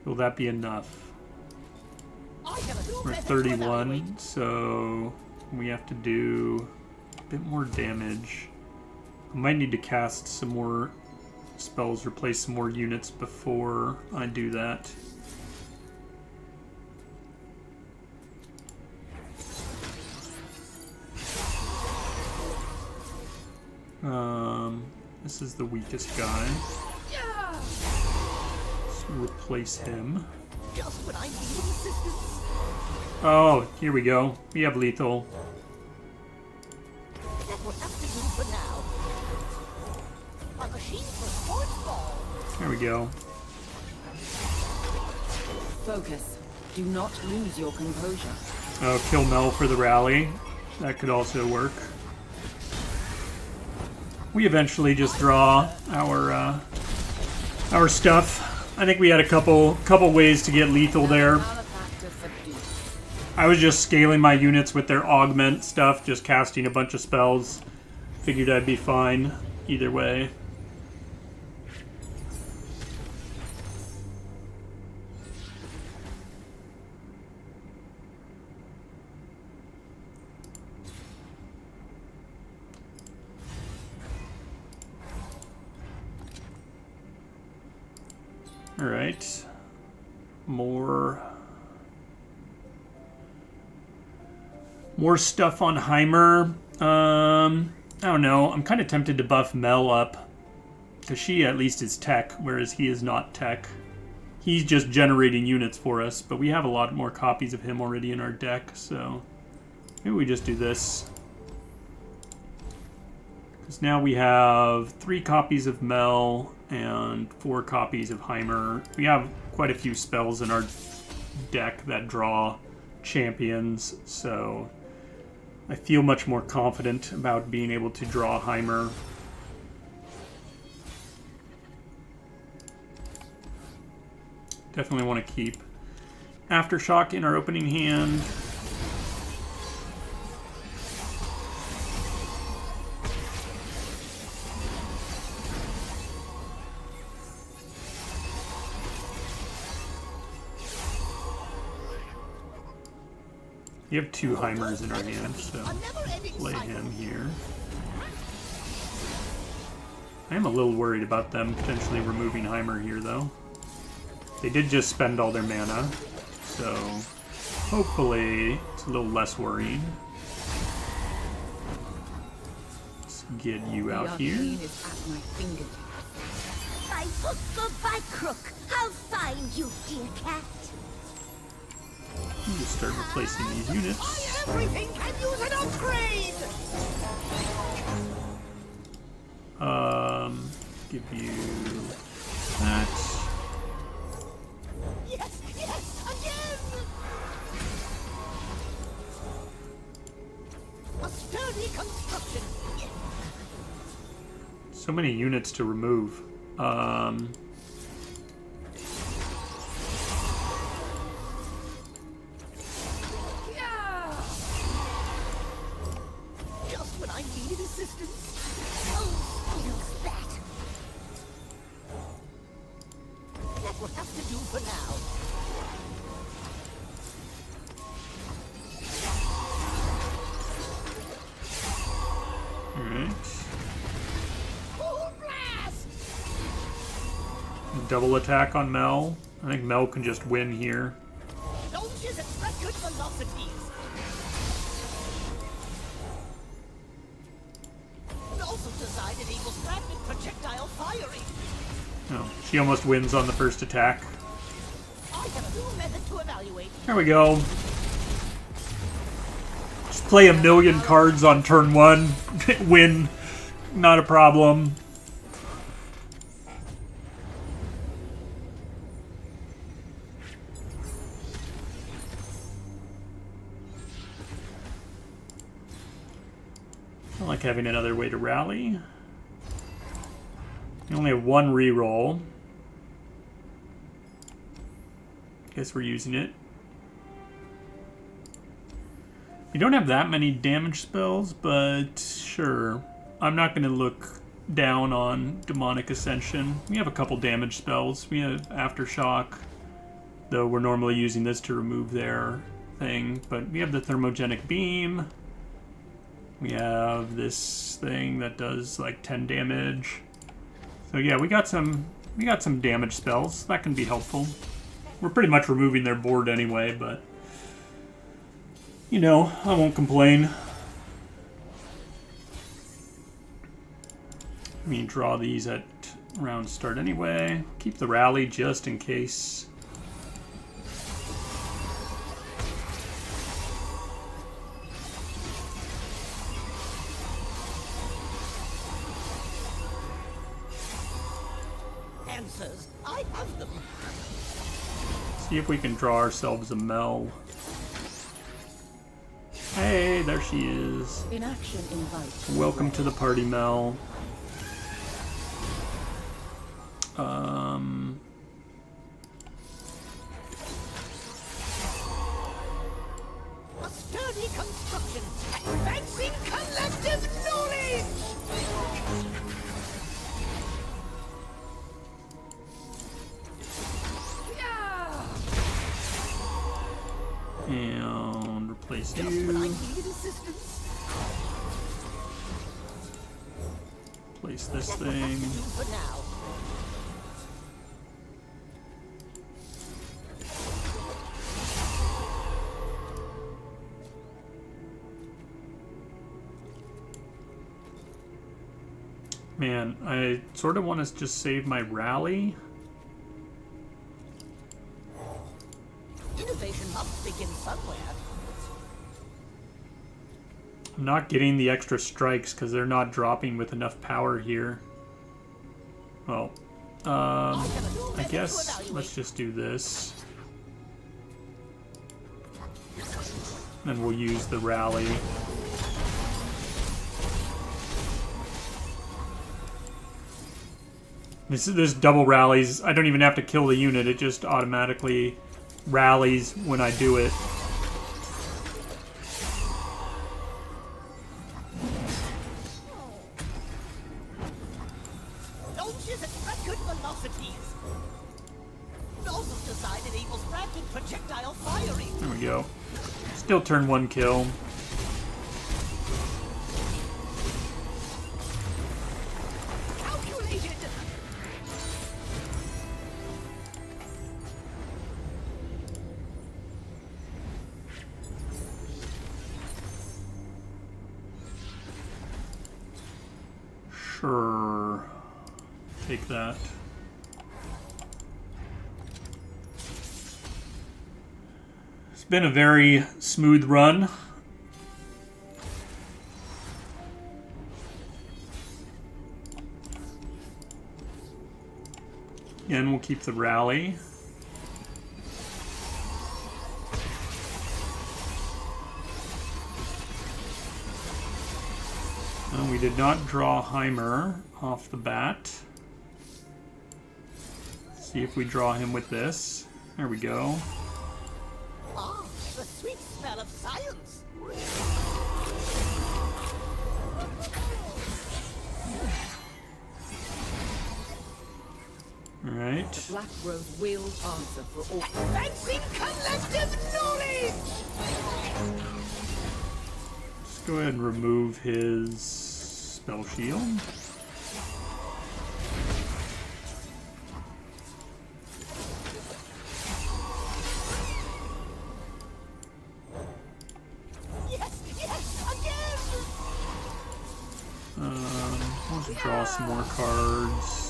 [SPEAKER 1] will that be enough?
[SPEAKER 2] I have a new
[SPEAKER 1] We're at
[SPEAKER 2] method to evaluate.
[SPEAKER 1] 31, so we have to do a bit more damage. I might need to cast some more spells, replace some more units before I do that. This is the weakest guy. Let's replace him.
[SPEAKER 2] Just when I needed assistance.
[SPEAKER 1] Oh, here we go. We have lethal.
[SPEAKER 2] That will have to do for now. A machine for sports ball.
[SPEAKER 1] There we go.
[SPEAKER 4] Focus. Do not lose your composure.
[SPEAKER 1] Oh, kill Mel for the rally. That could also work. We eventually just draw our stuff. I think we had a couple ways to get lethal there.
[SPEAKER 4] Malefactor subdued.
[SPEAKER 1] I was just scaling my units with their augment stuff, just casting a bunch of spells. Figured I'd be fine either way. All right, more stuff on Heimer. I don't know. I'm kind of tempted to buff Mel up because she at least is tech, whereas he is not tech. He's just generating units for us, but we have a lot more copies of him already in our deck, so maybe we just do this. Because now we have 3 copies of Mel and 4 copies of Heimer. We have quite a few spells in our deck that draw champions, so I feel much more confident about being able to draw Heimer. Definitely want to keep Aftershock in our opening hand. We have 2 Heimers in our hand, so play him here. I am a little worried about them potentially removing Heimer here, though. They did just spend all their mana, so hopefully it's a little less worrying. Let's get you out here.
[SPEAKER 4] Arcane is at my fingertips.
[SPEAKER 10] By hook or by crook, I'll find you, dear cat.
[SPEAKER 1] Just start replacing these units.
[SPEAKER 2] Everything can use an upgrade!
[SPEAKER 1] Give you that. So many units to remove.
[SPEAKER 2] Just when I needed assistance. Oh, use that. That will have to do for now.
[SPEAKER 1] Alright.
[SPEAKER 2] Full blast!
[SPEAKER 1] Double attack on Mel. I think Mel can just win here.
[SPEAKER 2] Launches at record velocities. Also design enables rapid projectile firing.
[SPEAKER 1] Oh, she almost wins on the first attack.
[SPEAKER 2] I have a new method to evaluate.
[SPEAKER 1] There we go. Just play a million cards on turn 1. Win. Not a problem. I like having another way to rally. You only have one reroll. Guess we're using it. We don't have that many damage spells, but sure. I'm not going to look down on Demonic Ascension. We have a couple damage spells. We have Aftershock, though we're normally using this to remove their thing. But we have the Thermogenic Beam. We have this thing that does like 10 damage. So yeah, we got some damage spells. That can be helpful. We're pretty much removing their board anyway, but you know, I won't complain. I mean, draw these at round start anyway. Keep the rally just in case.
[SPEAKER 2] Answers. I have them.
[SPEAKER 1] See if we can draw ourselves a Mel. Hey, there she is.
[SPEAKER 4] Inaction invite.
[SPEAKER 1] Welcome to the party, Mel.
[SPEAKER 2] A sturdy construction, advancing collective knowledge!
[SPEAKER 1] And replace
[SPEAKER 2] Just when I
[SPEAKER 1] you.
[SPEAKER 2] needed assistance.
[SPEAKER 1] Place this
[SPEAKER 2] That will have
[SPEAKER 1] thing.
[SPEAKER 2] to do for now.
[SPEAKER 1] Man, I sort of want to just save my rally.
[SPEAKER 2] Innovation must begin somewhere.
[SPEAKER 1] I'm not getting the extra strikes because they're not dropping with enough power here. Well, I guess let's just do this. Then we'll use the rally. This double rallies. I don't even have to kill the unit. It just automatically rallies when I do it.
[SPEAKER 2] Launches at record velocities. Nozzle design enables rapid projectile firing.
[SPEAKER 1] There we go. Still turn 1 kill.
[SPEAKER 2] Calculated.
[SPEAKER 1] Sure. Take that. It's been a very smooth run. Again, we'll keep the rally. We did not draw Heimer. off the bat. See if we draw him with this. There we go.
[SPEAKER 2] Ah, the sweet smell of science.
[SPEAKER 1] Alright.
[SPEAKER 4] The Black Rose will answer for all.
[SPEAKER 2] Advancing collective knowledge!
[SPEAKER 1] Let's go ahead and remove his spell shield.
[SPEAKER 2] Yes, yes, again!
[SPEAKER 1] Let's draw some more cards.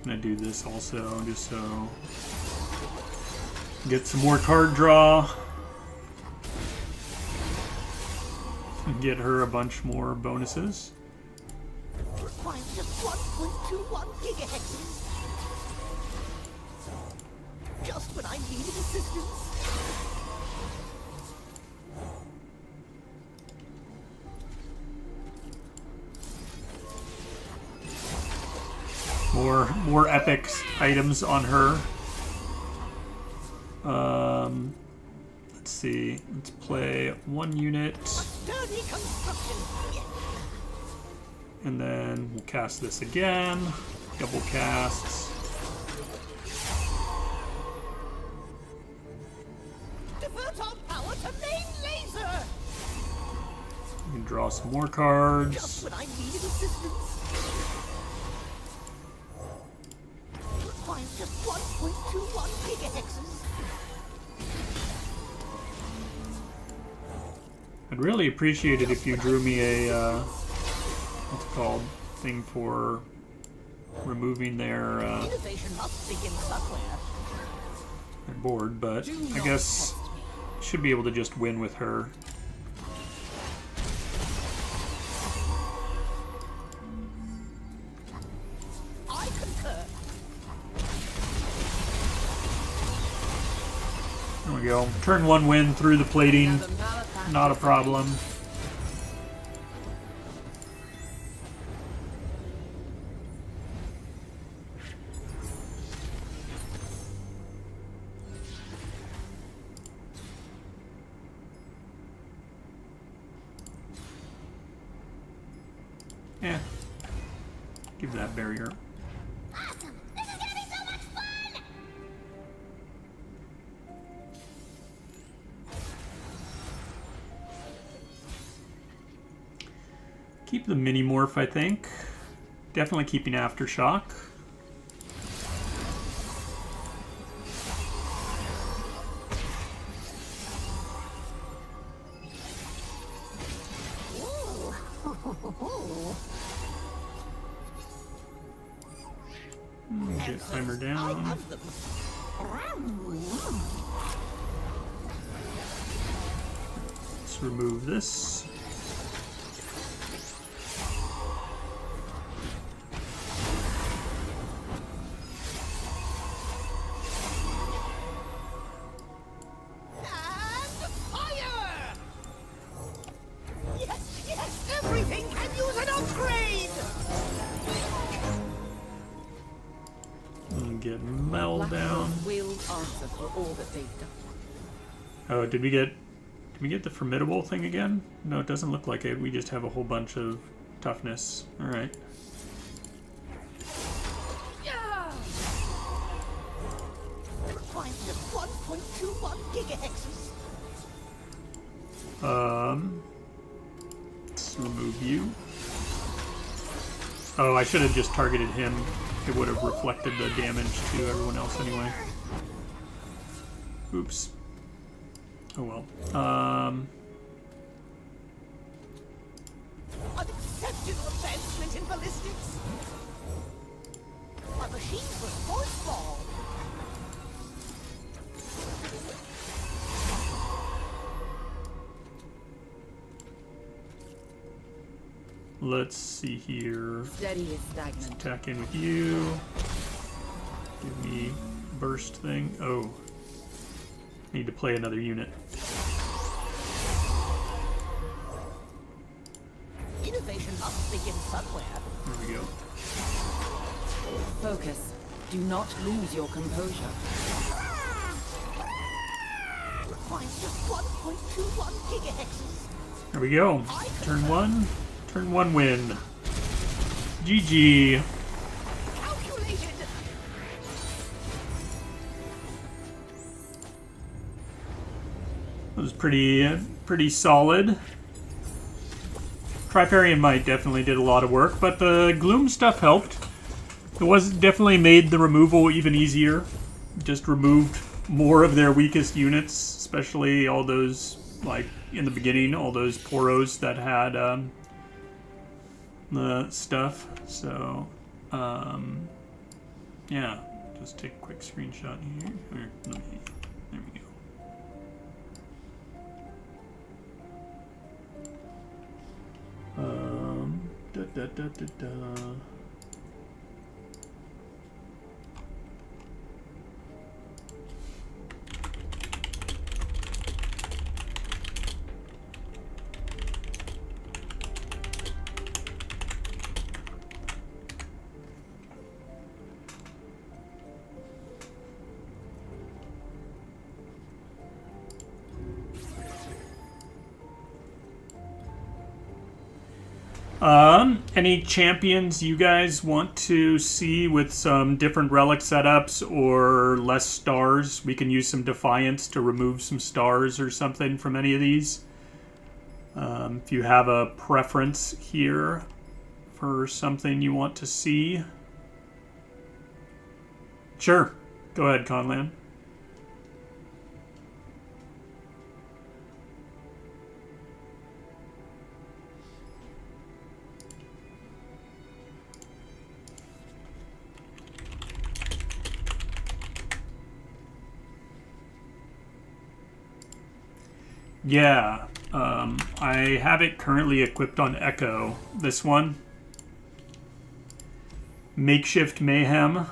[SPEAKER 1] I'm gonna do this also, just so get some more card draw. And get her a bunch more bonuses.
[SPEAKER 2] Requires just 1.21 gigahexes. Just when I needed assistance.
[SPEAKER 1] More epic items on her. Let's see. Let's play one unit,
[SPEAKER 2] Sturdy construction.
[SPEAKER 1] and then we'll cast this again. Double casts.
[SPEAKER 2] Divert our power to main laser.
[SPEAKER 1] We can draw some more cards.
[SPEAKER 2] Just when I needed assistance. Requires just 1.21 gigahexes.
[SPEAKER 1] I'd really appreciate it if you drew me a what's it called, thing for removing their
[SPEAKER 2] Innovation must begin somewhere.
[SPEAKER 1] board, but I guess should be able to just win with her.
[SPEAKER 2] I concur.
[SPEAKER 1] There we go. Turn one win through the plating. Not a problem. Yeah. Give that barrier.
[SPEAKER 10] Awesome! This is gonna be so much fun!
[SPEAKER 1] Keep the mini morph, I think. Definitely keeping Aftershock. Get timer
[SPEAKER 2] I
[SPEAKER 1] down.
[SPEAKER 2] love them.
[SPEAKER 1] Let's remove this.
[SPEAKER 2] And fire! Yes, yes, everything can use an upgrade!
[SPEAKER 1] And get Mel
[SPEAKER 4] Black
[SPEAKER 1] down.
[SPEAKER 4] Rose will answer for all that they've done.
[SPEAKER 1] Oh, did we get the formidable thing again? No, it doesn't look like it. We just have a whole bunch of toughness. All right.
[SPEAKER 2] Requires just 1.21 gigahexes.
[SPEAKER 1] Let's remove you. Oh, I should have just targeted him. It would have reflected the damage to everyone else anyway. Oops. Oh well.
[SPEAKER 2] Unexceptional advancement in ballistics. My machines were force ball.
[SPEAKER 1] Let's see here.
[SPEAKER 4] Steady is stagnant.
[SPEAKER 1] Attack in with you. Give me burst thing. Oh. Need to play another unit.
[SPEAKER 2] Innovation must begin somewhere.
[SPEAKER 4] focus. Do not lose your composure.
[SPEAKER 2] Requires just 1.21 gigahexes.
[SPEAKER 1] There we go. Turn one. Turn one win. GG.
[SPEAKER 2] Calculated.
[SPEAKER 1] That was pretty solid. Triparian Might definitely did a lot of work, but the Gloom stuff helped. It was definitely made the removal even easier. Just removed more of their weakest units, especially all those, like, in the beginning, all those Poros that had the stuff. So, yeah, just take a quick screenshot here. Here, there we go. Da, da, da, da, da. Any champions you guys want to see with some different relic setups or less stars? We can use some Defiance to remove some stars or something from any of these. If you have a preference here for something you want to see. Sure. Go ahead, Conlan. Yeah, I have it currently equipped on Echo. This one. Makeshift Mayhem.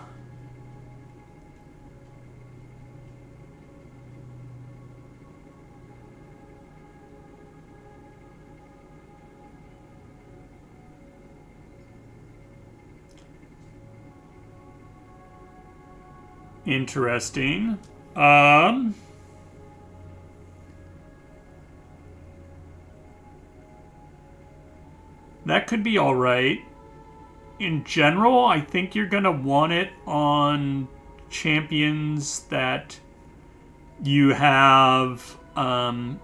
[SPEAKER 1] Interesting. That could be alright. In general, I think you're going to want it on champions that you have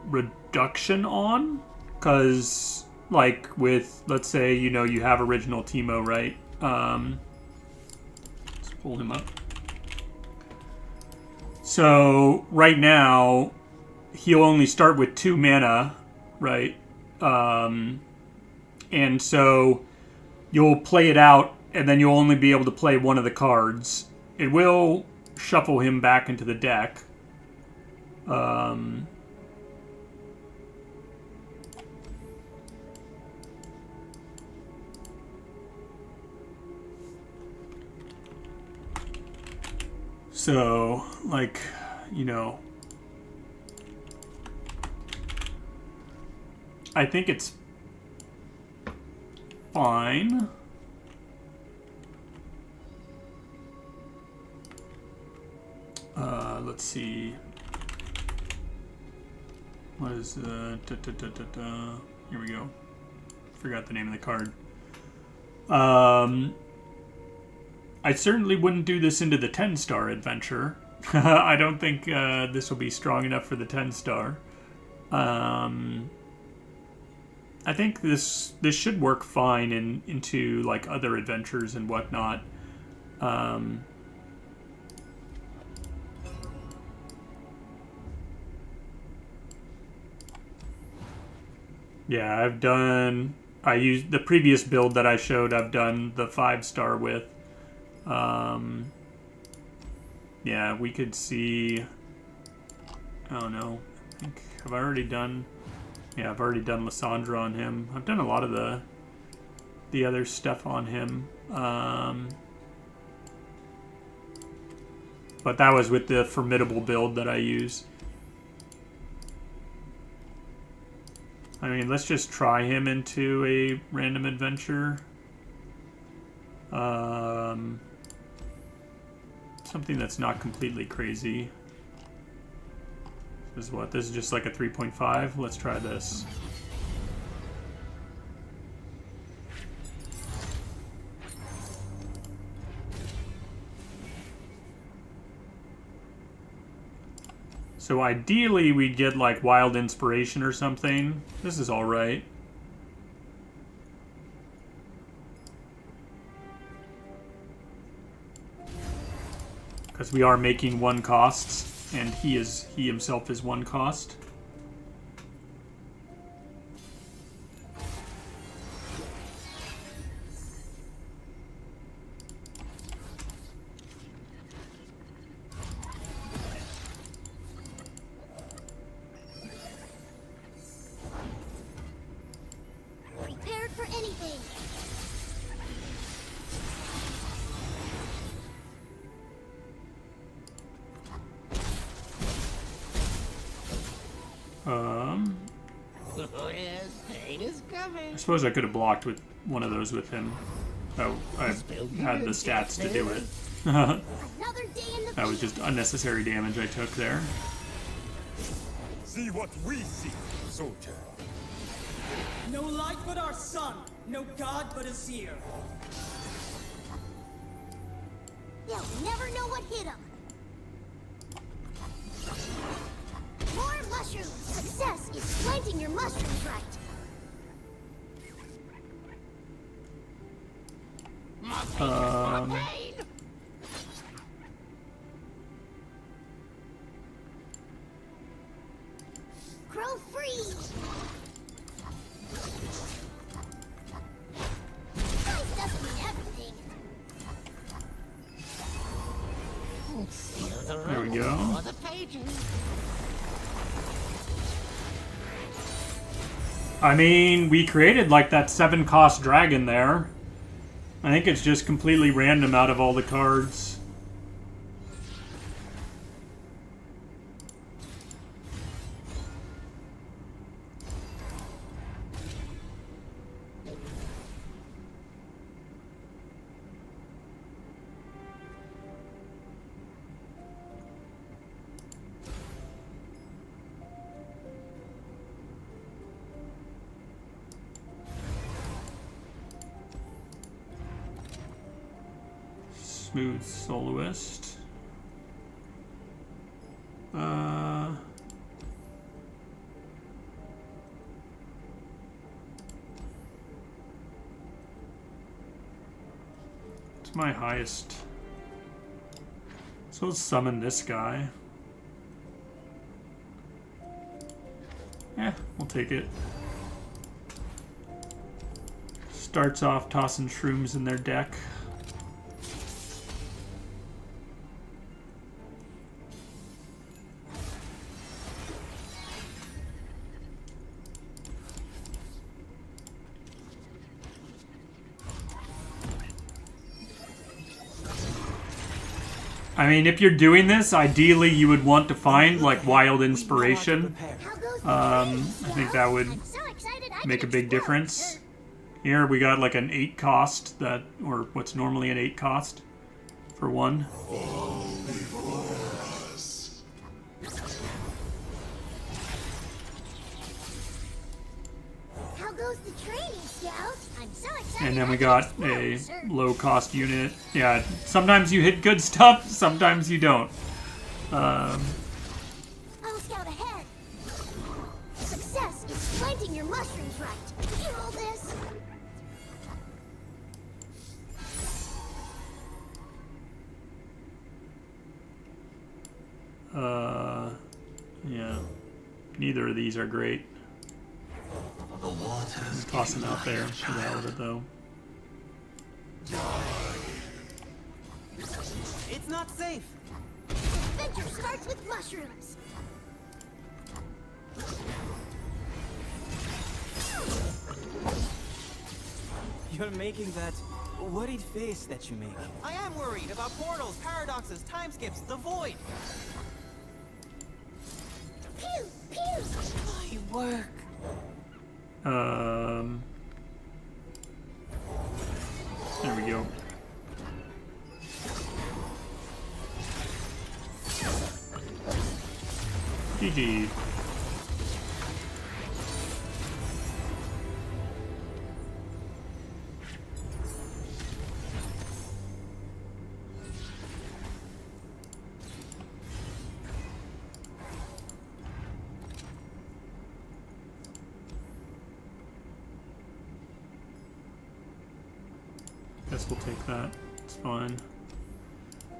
[SPEAKER 1] reduction on. Because, like, with, let's say, you know, you have original Teemo, right? Let's pull him up. So, right now, he'll only start with 2 mana, right? And so you'll play it out, and then you'll only be able to play one of the cards. It will shuffle him back into the deck. So, like, you know, I think it's fine. Let's see. What is here we go. Forgot the name of the card. I certainly wouldn't do this into the 10-star adventure. I don't think this will be strong enough for the 10-star. I think this should work fine into like other adventures and whatnot. Yeah, I used the previous build that I showed. I've done the 5-star with. Yeah, we could see. I don't know. I think have I already done? Yeah, I've already done Lysandra on him. I've done a lot of the other stuff on him. But that was with the formidable build that I use. I mean, let's just try him into a random adventure. something that's not completely crazy. This is what? This is just like a 3.5. Let's try this. So ideally we'd get like Wild Inspiration or something. This is alright. Because we are making 1 costs, and he himself is 1 cost.
[SPEAKER 10] Prepared for anything.
[SPEAKER 2] Yes, pain is coming.
[SPEAKER 1] I suppose I could have blocked with one of those with him. Oh, I had the stats to do it.
[SPEAKER 10] Another day in the
[SPEAKER 1] That was just unnecessary damage I took there.
[SPEAKER 8] See what we see, soldier.
[SPEAKER 2] No light but our sun, no god but a seer.
[SPEAKER 10] They'll never know what hit them. More mushrooms. Success is planting your mushrooms right. Pain. Grow free. Size doesn't mean everything.
[SPEAKER 1] There we go.
[SPEAKER 2] The pages.
[SPEAKER 1] I mean, we created like that 7-cost dragon there. I think it's just completely random out of all the cards. Smooth Soloist. It's my highest. So let's summon this guy. Yeah, we'll take it. Starts off tossing shrooms in their deck. I mean, if you're doing this, ideally you would want to find like Wild Inspiration. I think that would make a big difference. Here we got like an 8 cost that, or what's normally an 8 cost for 1.
[SPEAKER 10] How goes the training, Scout? I'm so excited.
[SPEAKER 1] And then we got a low cost unit. Yeah, sometimes you hit good stuff, sometimes you don't.
[SPEAKER 10] I'll scout ahead. Success is planting your mushrooms right. Did you roll this?
[SPEAKER 1] Yeah. Neither of these are great.
[SPEAKER 5] The waters
[SPEAKER 1] Toss them out there for the hell of it, though.
[SPEAKER 2] It's not safe.
[SPEAKER 10] Adventure starts with mushrooms.
[SPEAKER 2] You're making that worried face that you make. I am worried about portals, paradoxes, time skips, the void.
[SPEAKER 10] Pew, pew.
[SPEAKER 2] My work.
[SPEAKER 1] There we go. GG. Guess we'll take that. It's fine.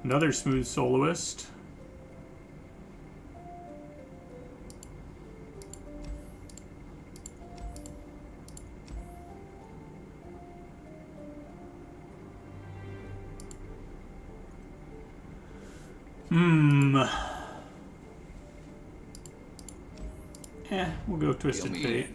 [SPEAKER 1] Another smooth soloist. We'll go Twisted Fate.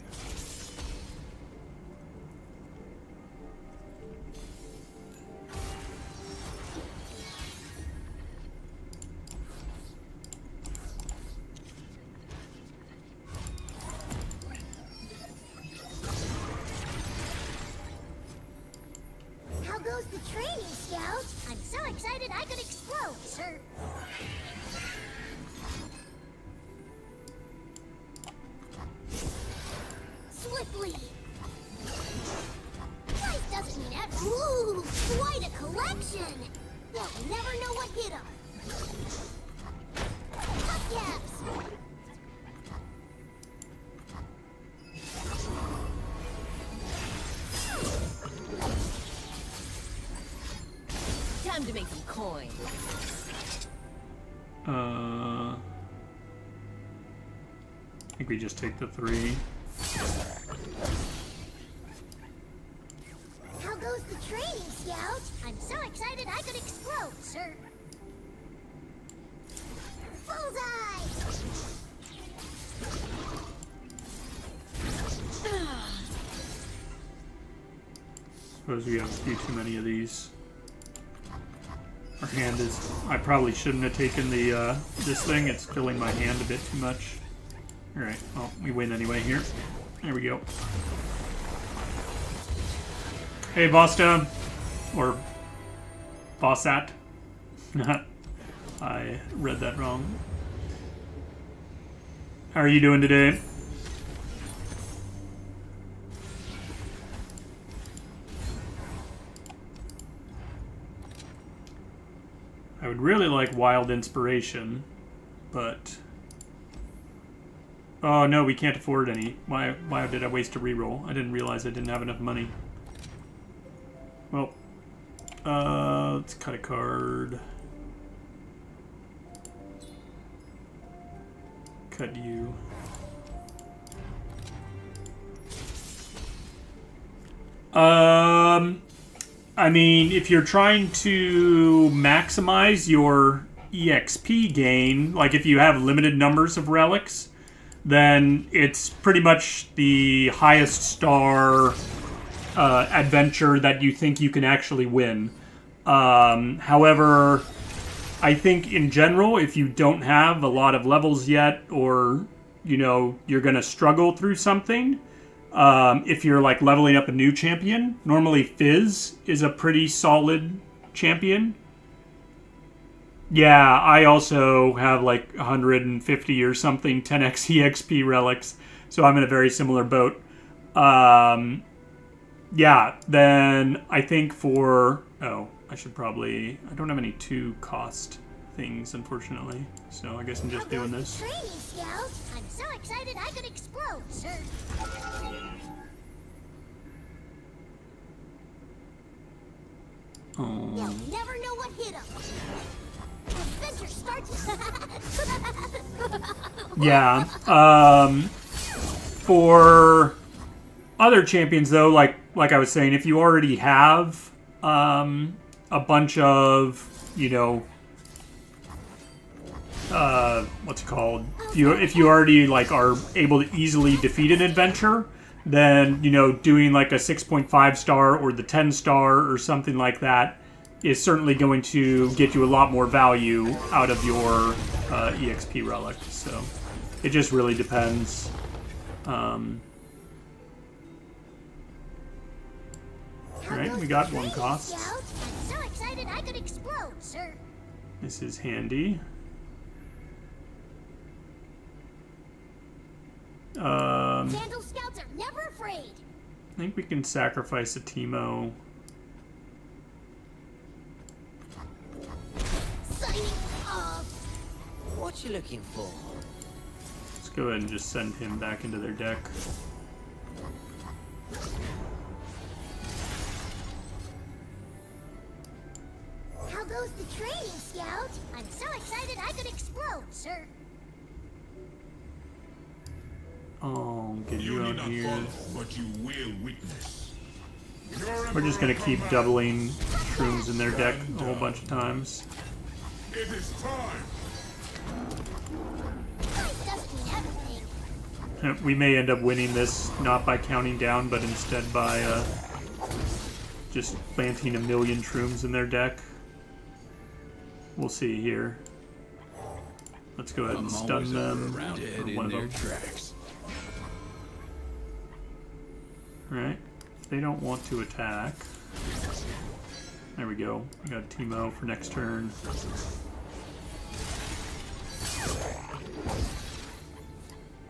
[SPEAKER 10] How goes the training, Scout? I'm so excited I could explode, sir. Swiftly. Price doesn't mean ever. Ooh, quite a collection. They'll never know what hit them. Top caps.
[SPEAKER 4] Time to make some coin.
[SPEAKER 1] I think we just take the 3.
[SPEAKER 10] How goes the training, Scout? I'm so excited I could explode, sir. Bullseye!
[SPEAKER 1] Suppose we have a few too many of these. Our hand is... I probably shouldn't have taken the this thing. It's filling my hand a bit too much. Alright, well, we win anyway here. There we go. Hey, Bostown. Or... Bossat. I read that wrong. How are you doing today? I would really like Wild Inspiration, but... Oh no, we can't afford any. Why did I waste a reroll? I didn't realize I didn't have enough money. Well, let's cut a card. Cut you. I mean, if you're trying to maximize your EXP gain, like if you have limited numbers of relics, then it's pretty much the highest star adventure that you think you can actually win. However, I think in general, if you don't have a lot of levels yet, or, you know, you're going to struggle through something, if you're like leveling up a new champion, normally Fizz is a pretty solid champion. Yeah, I also have like 150 or something 10x EXP relics, so I'm in a very similar boat. Yeah, then I think for... Oh, I should probably... I don't have any 2 cost things, unfortunately, so I guess I'm just doing this.
[SPEAKER 10] Training, Scout. I'm so excited I could explode, sir.
[SPEAKER 1] Oh.
[SPEAKER 10] They'll never know what hit them. Adventure starts.
[SPEAKER 1] Yeah. For other champions, though, like I was saying, if you already have a bunch of, you know, what's it called? If you already like are able to easily defeat an adventure, then, you know, doing like a 6.5 star or the 10 star or something like that is certainly going to get you a lot more value out of your EXP relic. So it just really depends. Alright, we got 1 cost.
[SPEAKER 10] I'm so excited I could explode, sir.
[SPEAKER 1] This is handy.
[SPEAKER 10] Candle scouts are never afraid.
[SPEAKER 1] I think we can sacrifice a Teemo.
[SPEAKER 10] Signing off.
[SPEAKER 2] What you looking for?
[SPEAKER 1] Let's go ahead and just send him back into their deck.
[SPEAKER 10] How goes the training, Scout? I'm so excited I could explode, sir.
[SPEAKER 1] Oh, get
[SPEAKER 3] You
[SPEAKER 1] you
[SPEAKER 3] need
[SPEAKER 1] out
[SPEAKER 3] not
[SPEAKER 1] here.
[SPEAKER 3] follow, but you will witness. Your
[SPEAKER 1] We're just gonna
[SPEAKER 3] Emperor
[SPEAKER 1] keep
[SPEAKER 3] commands.
[SPEAKER 1] doubling shrooms in their deck a whole bunch of times.
[SPEAKER 3] It is time.
[SPEAKER 10] Price doesn't mean everything.
[SPEAKER 1] We may end up winning this not by counting down, but instead by just planting a million shrooms in their deck. We'll see here. Let's go ahead and stun them. Or one of them. Alright. If they don't want to attack. There we go. We got Teemo for next turn.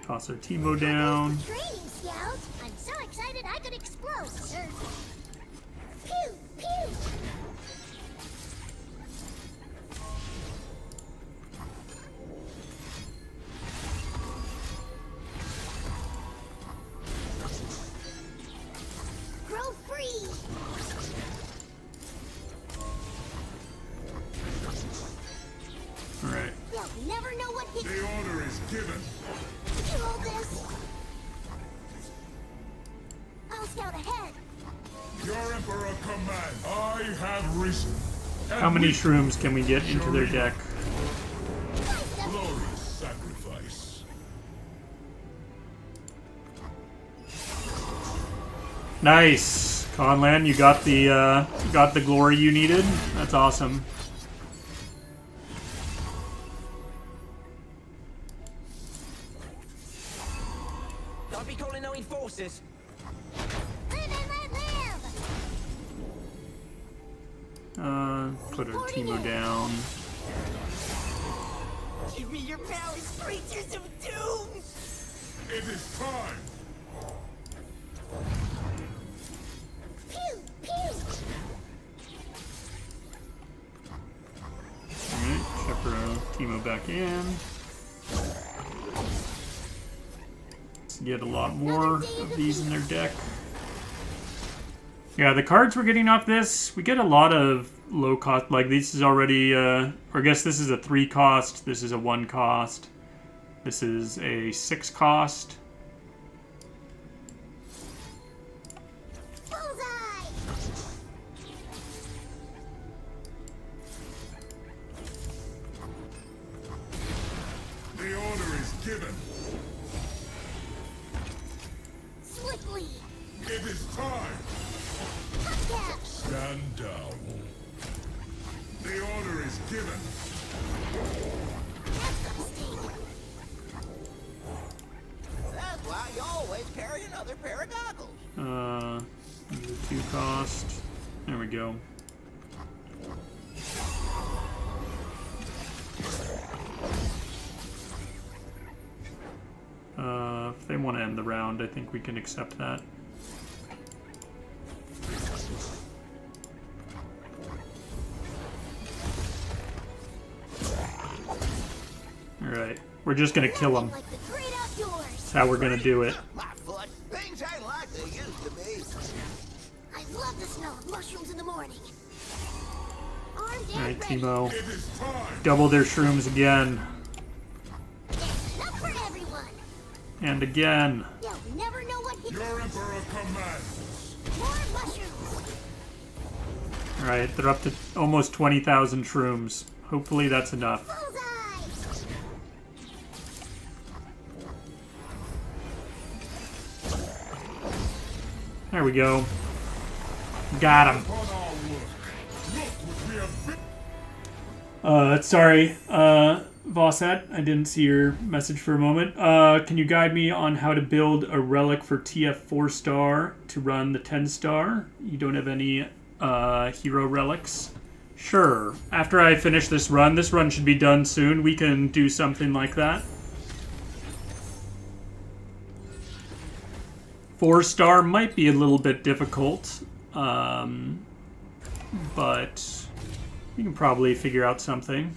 [SPEAKER 1] Toss our Teemo down.
[SPEAKER 10] Training, Scout. I'm so excited I could explode, sir. Pew, pew. Grow free.
[SPEAKER 1] Alright.
[SPEAKER 10] They'll never know what hit
[SPEAKER 3] The order is given.
[SPEAKER 10] you all this. I'll scout ahead.
[SPEAKER 3] Your Emperor commands. I have risen. And
[SPEAKER 1] How many
[SPEAKER 3] with
[SPEAKER 1] shrooms can we get into their deck?
[SPEAKER 10] Price doesn't
[SPEAKER 3] glorious sacrifice.
[SPEAKER 1] Nice, Conlan. You got the glory you needed. That's awesome.
[SPEAKER 2] Don't be calling no enforcers.
[SPEAKER 10] live and let live.
[SPEAKER 1] Put our Teemo down.
[SPEAKER 2] Give me your powers, creatures of doom!
[SPEAKER 3] It is time.
[SPEAKER 10] Pew, pew.
[SPEAKER 1] Alright, check our Teemo back in. Let's get a lot more of these in their deck. Yeah, the cards we're getting off this, we get a lot of low cost. Like, this is already, or I guess this is a 3 cost. This is a 1 cost. This is a 6 cost.
[SPEAKER 10] Bullseye.
[SPEAKER 3] The order is given.
[SPEAKER 10] Swiftly.
[SPEAKER 3] It is time.
[SPEAKER 10] Hotcap.
[SPEAKER 3] Stand down. The order is given.
[SPEAKER 10] That's gonna sting.
[SPEAKER 2] That's why you always carry another pair of goggles.
[SPEAKER 1] This is a 2 cost. There we go. If they want to end the round, I think we can accept that. Alright, we're just gonna kill them.
[SPEAKER 10] Like the great outdoors.
[SPEAKER 1] That's how we're gonna do it.
[SPEAKER 2] My foot. Things ain't like they used to be.
[SPEAKER 10] I love the smell of mushrooms in the morning. Armed and
[SPEAKER 1] Alright,
[SPEAKER 10] ready.
[SPEAKER 1] Teemo.
[SPEAKER 3] It is time.
[SPEAKER 1] Double their shrooms again.
[SPEAKER 10] There's enough for everyone.
[SPEAKER 1] And again.
[SPEAKER 10] You'll never know what hit
[SPEAKER 3] Your Emperor commands.
[SPEAKER 10] more mushrooms.
[SPEAKER 1] Alright, they're up to almost 20,000 shrooms. Hopefully that's enough.
[SPEAKER 10] Bullseye.
[SPEAKER 1] There we go. Got him.
[SPEAKER 3] On our work. Look what we have built.
[SPEAKER 1] Sorry, Vossat, I didn't see your message for a moment. Can you guide me on how to build a relic for TF 4-star to run the 10-star? You don't have any hero relics? Sure. After I finish this run should be done soon, we can do something like that. 4-star might be a little bit difficult, but you can probably figure out something.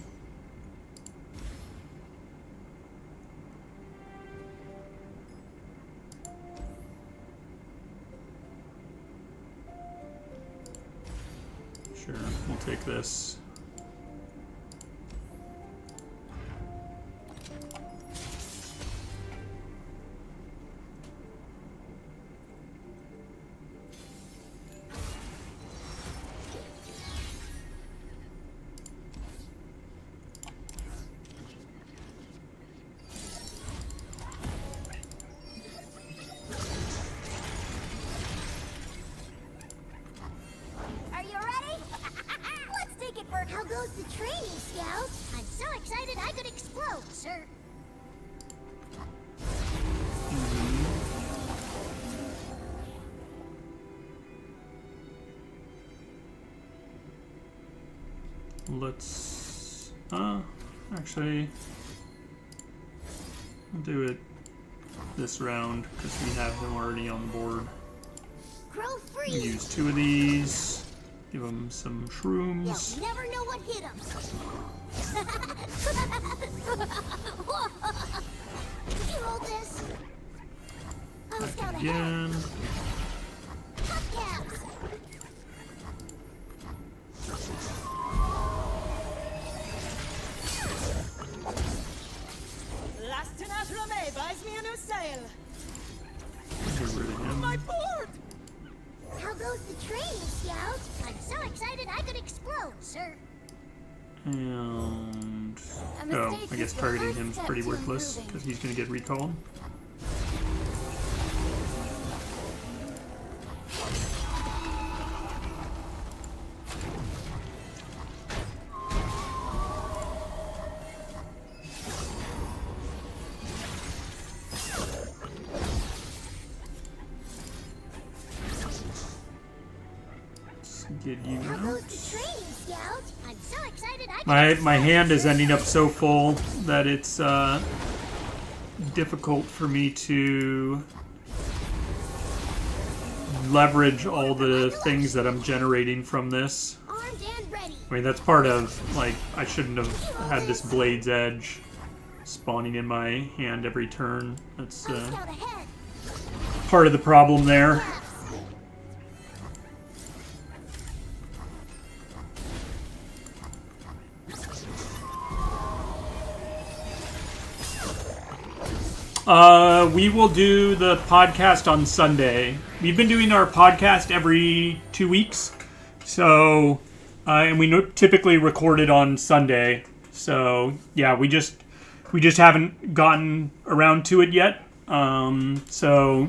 [SPEAKER 1] Sure, we'll take this.
[SPEAKER 10] Are you ready? Let's take it for how goes the training, Scout? I'm so excited I could explode, sir.
[SPEAKER 1] Let's actually I'll do it this round because we have them already on the board.
[SPEAKER 10] Grow free.
[SPEAKER 1] Use 2 of these. Give them some
[SPEAKER 10] You'll
[SPEAKER 1] shrooms.
[SPEAKER 10] never know what hit 'em. You roll this. I'll scout ahead.
[SPEAKER 1] Again.
[SPEAKER 10] Hubcaps.
[SPEAKER 9] Lastinat Rome buys me a new sail.
[SPEAKER 1] Get rid of him.
[SPEAKER 9] My board!
[SPEAKER 10] How goes the training, Scout? I'm so excited I could explode, sir.
[SPEAKER 1] And
[SPEAKER 6] A
[SPEAKER 1] oh,
[SPEAKER 6] mistake
[SPEAKER 1] I guess
[SPEAKER 6] is the
[SPEAKER 1] targeting
[SPEAKER 6] first
[SPEAKER 1] him's
[SPEAKER 6] step
[SPEAKER 1] pretty
[SPEAKER 6] to
[SPEAKER 1] worthless
[SPEAKER 6] improving.
[SPEAKER 1] because he's going to get recalled. Let's get you
[SPEAKER 10] How
[SPEAKER 1] out.
[SPEAKER 10] goes the training, Scout? I'm so excited I could
[SPEAKER 1] My hand is ending up so full that it's difficult for me to leverage all the things that I'm generating from this.
[SPEAKER 10] armed and ready.
[SPEAKER 1] I mean, that's part of, like, I shouldn't have had this Blade's Edge spawning in my hand every turn. That's
[SPEAKER 10] I'll scout ahead.
[SPEAKER 1] part of the problem there.
[SPEAKER 10] Yes.
[SPEAKER 1] We will do the podcast on Sunday. We've been doing our podcast every 2 weeks, so and we typically record it on Sunday. So yeah, we just haven't gotten around to it yet. So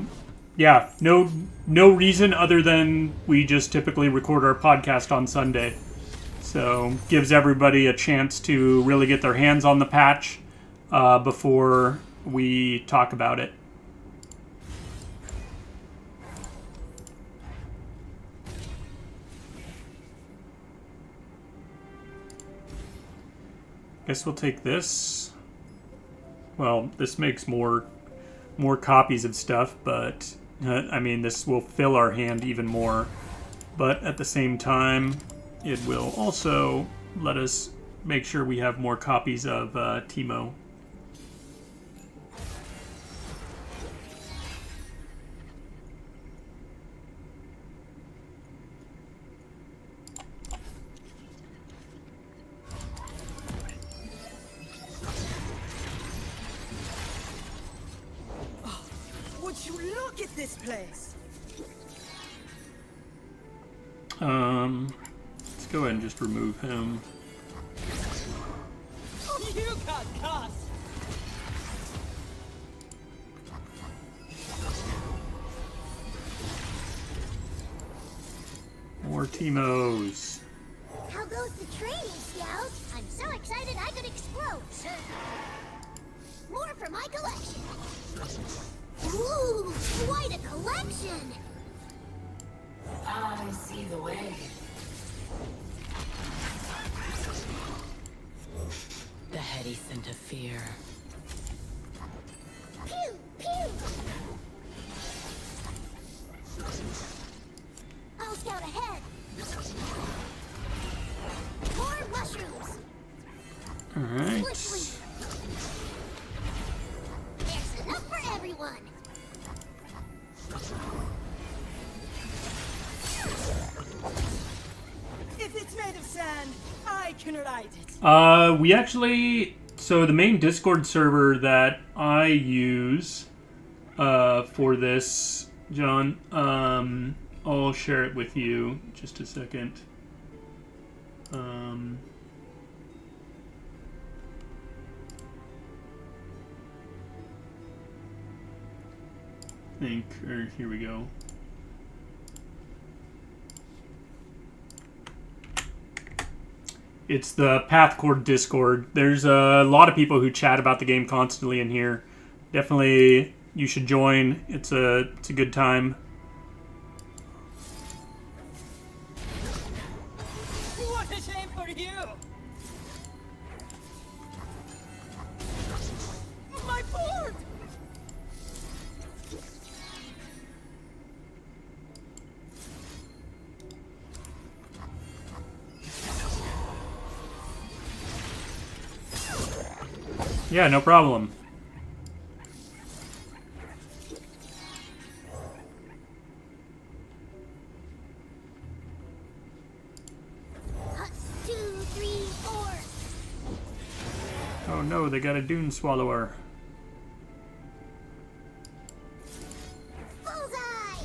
[SPEAKER 1] yeah, no reason other than we just typically record our podcast on Sunday. So gives everybody a chance to really get their hands on the patch before we talk about it. Guess we'll take this. Well, this makes more copies of stuff, but I mean, this will fill our hand even more. But at the same time, it will also let us make sure we have more copies of Teemo.
[SPEAKER 9] Would you look at this place?
[SPEAKER 1] Let's go ahead and just remove him.
[SPEAKER 9] You got caught!
[SPEAKER 1] More Teemos.
[SPEAKER 10] How goes the training, Scout? I'm so excited I could explode, sir. More for my collection. Ooh, quite a collection.
[SPEAKER 4] I see the way. The heady scent of fear.
[SPEAKER 10] Pew, pew.
[SPEAKER 1] Alright.
[SPEAKER 10] There's enough for everyone.
[SPEAKER 9] If it's made of sand, I can ride it.
[SPEAKER 1] We actually... So the main Discord server that I use for this, John, I'll share it with you. Just a second. Here we go. It's the Pathcord Discord. There's a lot of people who chat about the game constantly in here. Definitely, you should join. It's a good time.
[SPEAKER 9] What a shame for you! My board!
[SPEAKER 1] Yeah, no problem.
[SPEAKER 10] Two, three, four.
[SPEAKER 1] Oh no, they got a Dune Swallower.
[SPEAKER 10] Bullseye!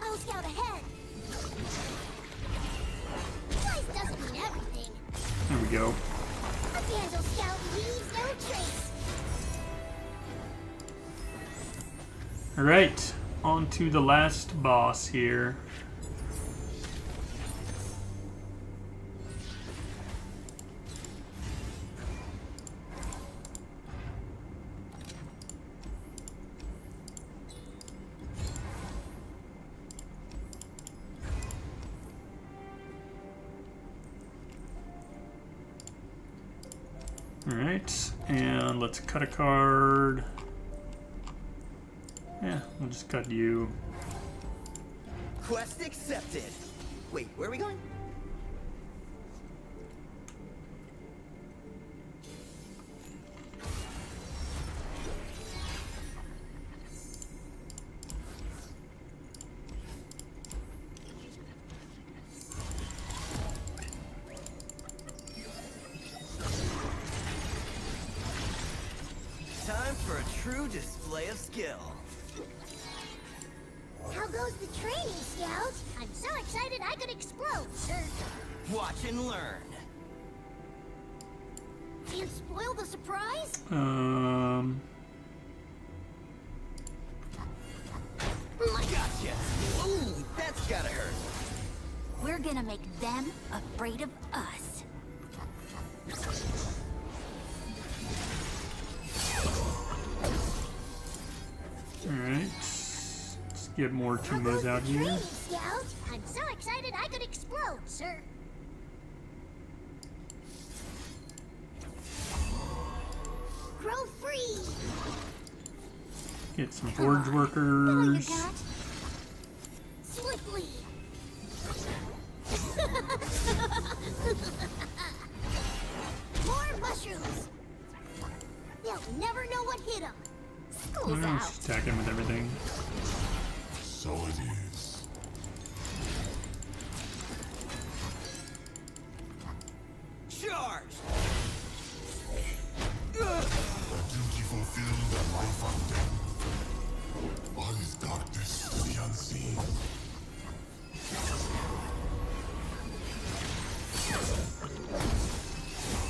[SPEAKER 10] I'll scout ahead. Size doesn't mean everything.
[SPEAKER 1] There we go.
[SPEAKER 10] A Vandal scout leaves no trace.
[SPEAKER 1] Alright, on to the last boss here. Alright, and let's cut a card. Yeah, we'll just cut you.
[SPEAKER 2] Quest accepted. Wait, where are we going? Time for a true display of skill.
[SPEAKER 10] How goes the training, Scout? I'm so excited I could explode, sir.
[SPEAKER 2] Watch and learn.
[SPEAKER 10] And spoil the surprise?
[SPEAKER 2] Gotcha. Ooh, that's gotta hurt.
[SPEAKER 10] We're gonna make them afraid of us.
[SPEAKER 1] Alright. Let's get more
[SPEAKER 10] How
[SPEAKER 1] Tumbos
[SPEAKER 10] goes
[SPEAKER 1] out
[SPEAKER 10] the
[SPEAKER 1] here.
[SPEAKER 10] training, Scout? I'm so excited I could explode, sir. Grow free.
[SPEAKER 1] Get some forge
[SPEAKER 10] All you
[SPEAKER 1] workers.
[SPEAKER 10] got. Swiftly. More mushrooms. They'll never know what hit them. School's
[SPEAKER 1] Oh,
[SPEAKER 10] out.
[SPEAKER 1] just attack him with everything.
[SPEAKER 3] So it is.
[SPEAKER 2] Charge!
[SPEAKER 3] A duty fulfilled and life undone. What is darkness to the unseen?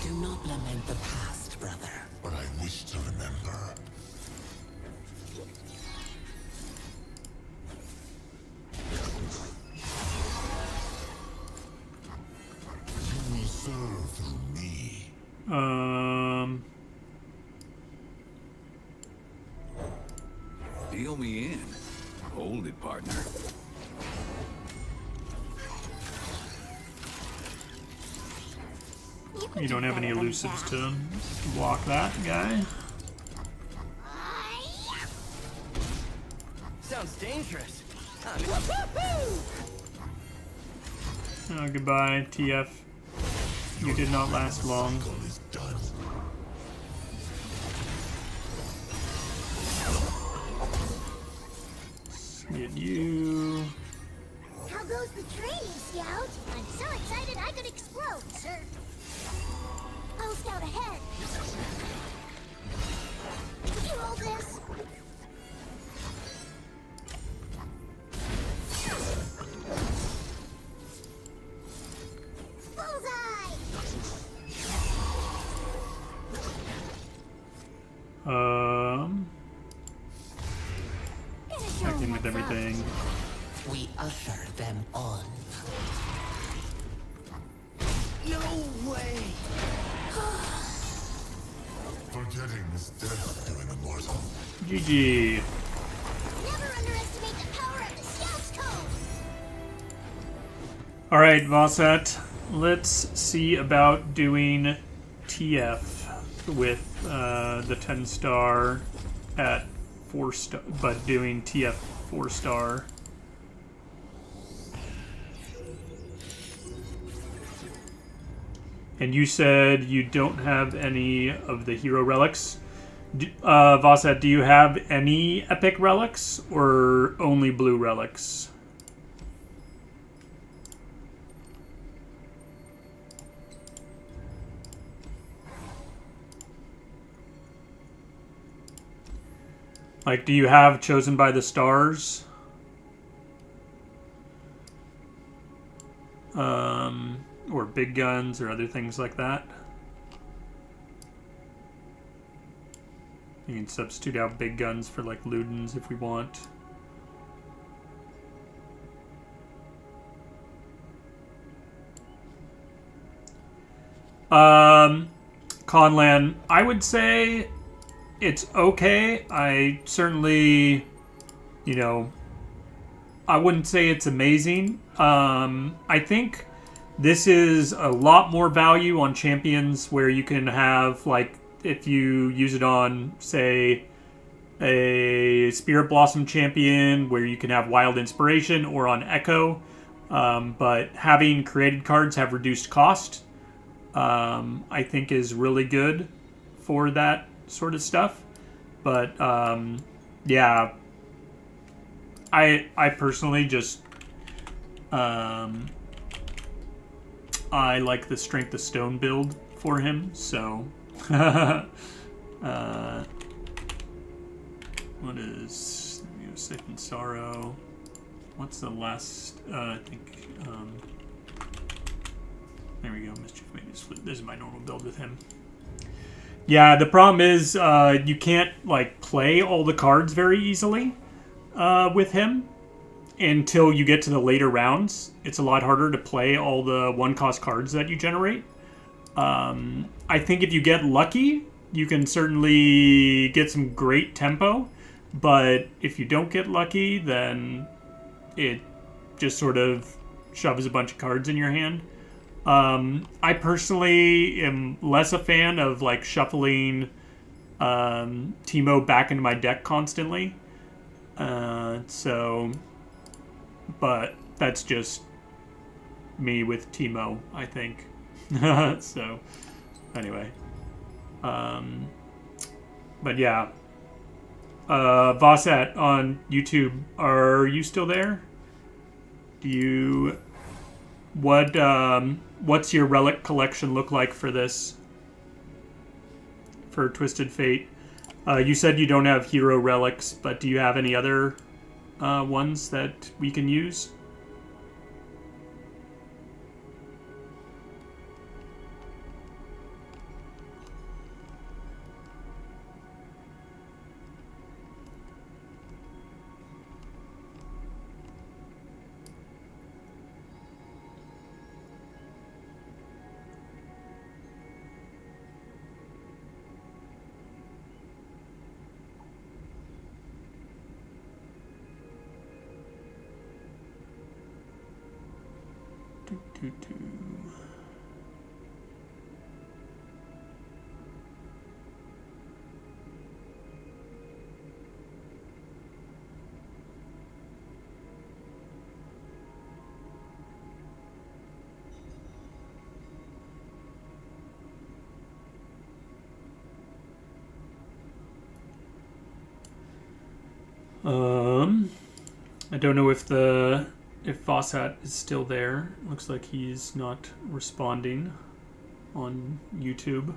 [SPEAKER 11] Do not lament the past, brother.
[SPEAKER 3] But I wish to remember. You will serve through me.
[SPEAKER 8] Deal me in. Hold it, partner.
[SPEAKER 1] You don't have any elusives to block that guy.
[SPEAKER 2] Sounds dangerous.
[SPEAKER 1] Oh, goodbye, TF. You did not last long.
[SPEAKER 3] Cycle is done.
[SPEAKER 1] Get you.
[SPEAKER 10] How goes the training, Scout? I'm so excited I could explode, sir. I'll scout ahead. You hold this. Bullseye!
[SPEAKER 1] Checking with everything.
[SPEAKER 11] We usher them on.
[SPEAKER 2] No way!
[SPEAKER 3] Forgetting is death to an immortal.
[SPEAKER 1] GG.
[SPEAKER 10] Never underestimate the power of the Scout's code!
[SPEAKER 1] Alright, Vosset. Let's see about doing TF with the 10-star at 4-star, but doing TF 4-star. And you said you don't have any of the hero relics. Vosset, do you have any epic relics or only blue relics? Like, do you have Chosen by the Stars? Or big guns or other things like that? You can substitute out big guns for like Ludens if we want. Conlan, I would say it's okay. I certainly, you know, I wouldn't say it's amazing. I think this is a lot more value on champions where you can have, like, if you use it on, say, a Spirit Blossom champion where you can have Wild Inspiration, or on Echo. But having created cards have reduced cost, I think is really good for that sort of stuff. But yeah, I personally just I like the Strength of Stone build for him, so what is Sick and Sorrow? What's the last I think there we go, Mischief Magus. This is my normal build with him. Yeah, the problem is you can't like play all the cards very easily with him until you get to the later rounds. It's a lot harder to play all the one-cost cards that you generate. I think if you get lucky, you can certainly get some great tempo, but if you don't get lucky, then it just sort of shoves a bunch of cards in your hand. I personally am less a fan of like shuffling Teemo back into my deck constantly. But that's just me with Teemo, I think. So, anyway. But yeah. Vosset on YouTube, are you still there? Do you... What's your relic collection look like for this? For Twisted Fate? You said you don't have hero relics, but do you have any other ones that we can use? I don't know if Fossat is still there. Looks like he's not responding on YouTube.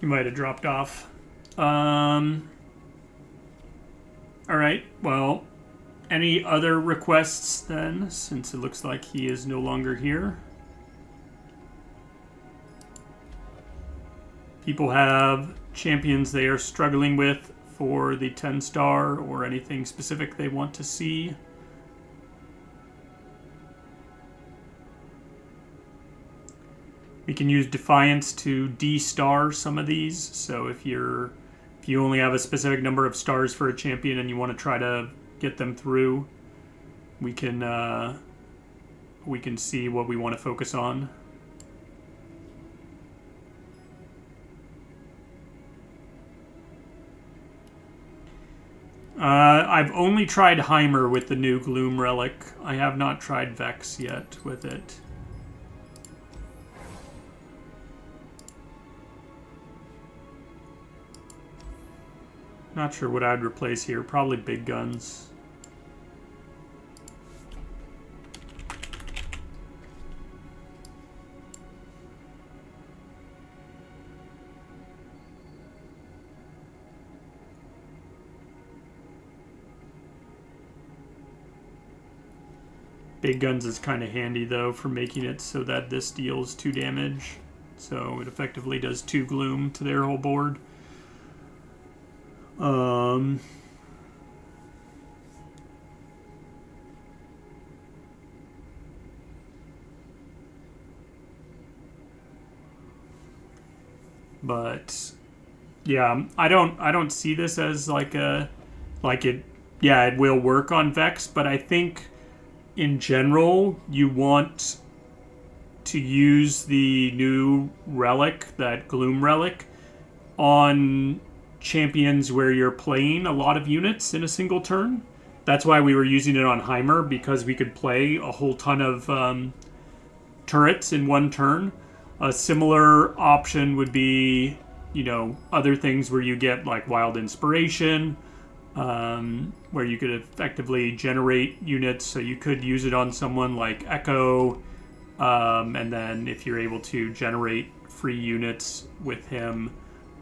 [SPEAKER 1] You might have dropped off. Alright, well, any other requests then, since it looks like he is no longer here? People have champions they are struggling with for the 10-star or anything specific they want to see. We can use Defiance to D-star some of these. So if you only have a specific number of stars for a champion and you want to try to get them through, we can see what we want to focus on. I've only tried Heimer with the new Gloom Relic. I have not tried Vex yet with it. Not sure what I'd replace here. Probably big guns. Big guns is kind of handy though for making it so that this deals 2 damage. So it effectively does 2 gloom to their whole board. But yeah, I don't see this as like it will work on Vex, but I think in general you want to use the new relic, that Gloom Relic, on champions where you're playing a lot of units in a single turn. That's why we were using it on Heimer, because we could play a whole ton of turrets in one turn. A similar option would be, other things where you get like Wild Inspiration, where you could effectively generate units. So you could use it on someone like Echo, and then if you're able to generate free units with him,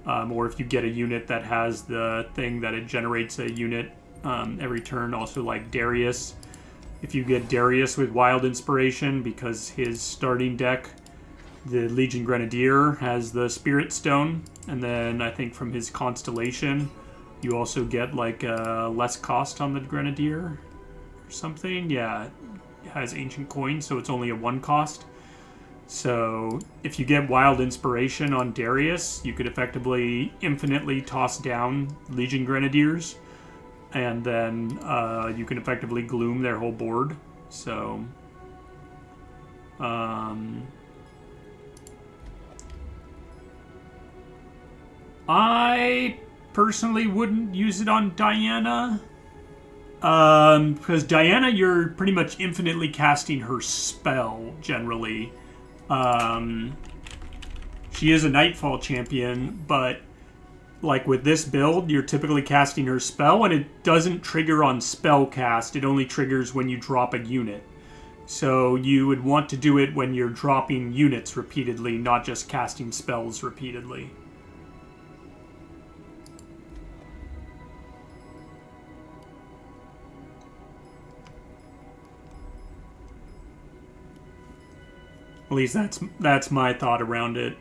[SPEAKER 1] or if you get a unit that has the thing that it generates a unit every turn, also like Darius. If you get Darius with Wild Inspiration, because his starting deck, the Legion Grenadier, has the Spirit Stone, and then I think from his Constellation, you also get like less cost on the Grenadier or something. Yeah, it has Ancient Coin, so it's only a 1 cost. So if you get Wild Inspiration on Darius, you could effectively infinitely toss down Legion Grenadiers, and then you can effectively gloom their whole board. So I personally wouldn't use it on Diana, because Diana, you're pretty much infinitely casting her spell generally. She is a Nightfall champion, but like with this build, you're typically casting her spell, and it doesn't trigger on spell cast. It only triggers when you drop a unit. So you would want to do it when you're dropping units repeatedly, not just casting spells repeatedly. At least that's my thought around it.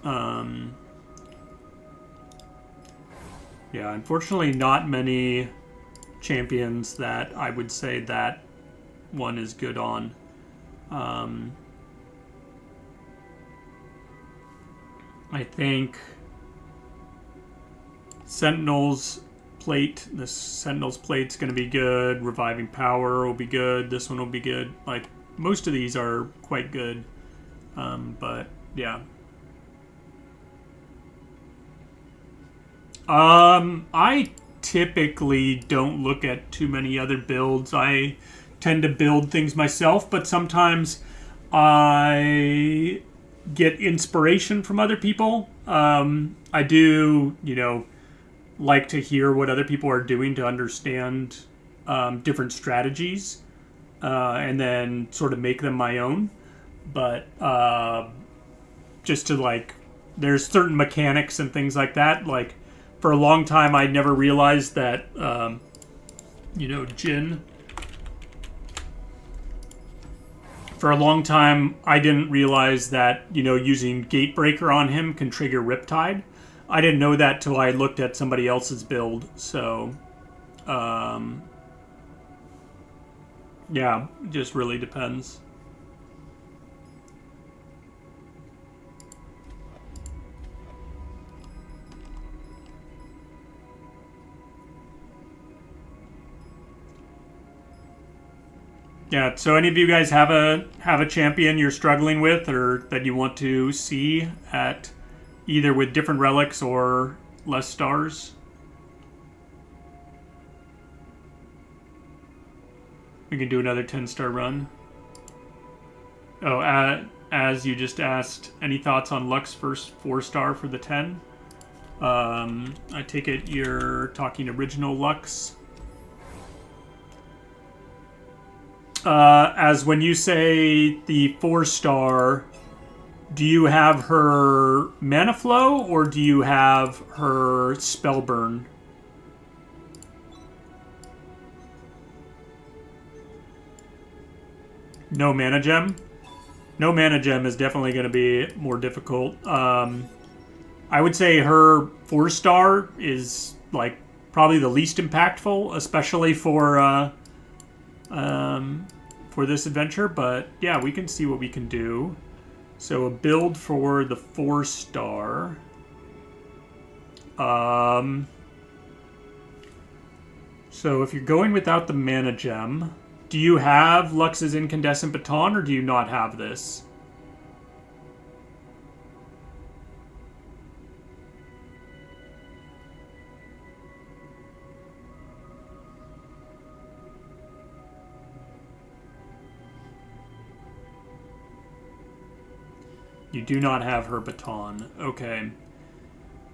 [SPEAKER 1] Yeah, unfortunately not many champions that I would say that one is good on. I think Sentinel's Plate, this Sentinel's Plate's going to be good. Reviving Power will be good. This one will be good. Like, most of these are quite good. But, yeah. I typically don't look at too many other builds. I tend to build things myself, but sometimes I get inspiration from other people. I do, you know, like to hear what other people are doing to understand different strategies and then sort of make them my own. But just to, like, there's certain mechanics and things like that. Like, for a long time, I never realized that, you know, Jin. For a long time, I didn't realize that, you know, using Gatebreaker on him can trigger Riptide. I didn't know that till I looked at somebody else's build. So, yeah, it just really depends. Yeah, so any of you guys have a champion you're struggling with or that you want to see at either with different relics or less stars? We can do another 10-star run. Oh, as you just asked, any thoughts on Luck's first 4-star for the 10? I take it you're talking original Lux. As when you say the 4-star, do you have her mana flow or do you have her spell burn? No mana gem? No mana gem is definitely going to be more difficult. I would say her 4-star is like probably the least impactful, especially for this adventure, but yeah, we can see what we can do. So a build for the 4-star. So if you're going without the mana gem, do you have Lux's Incandescent Baton or do you not have this? You do not have her baton. Okay.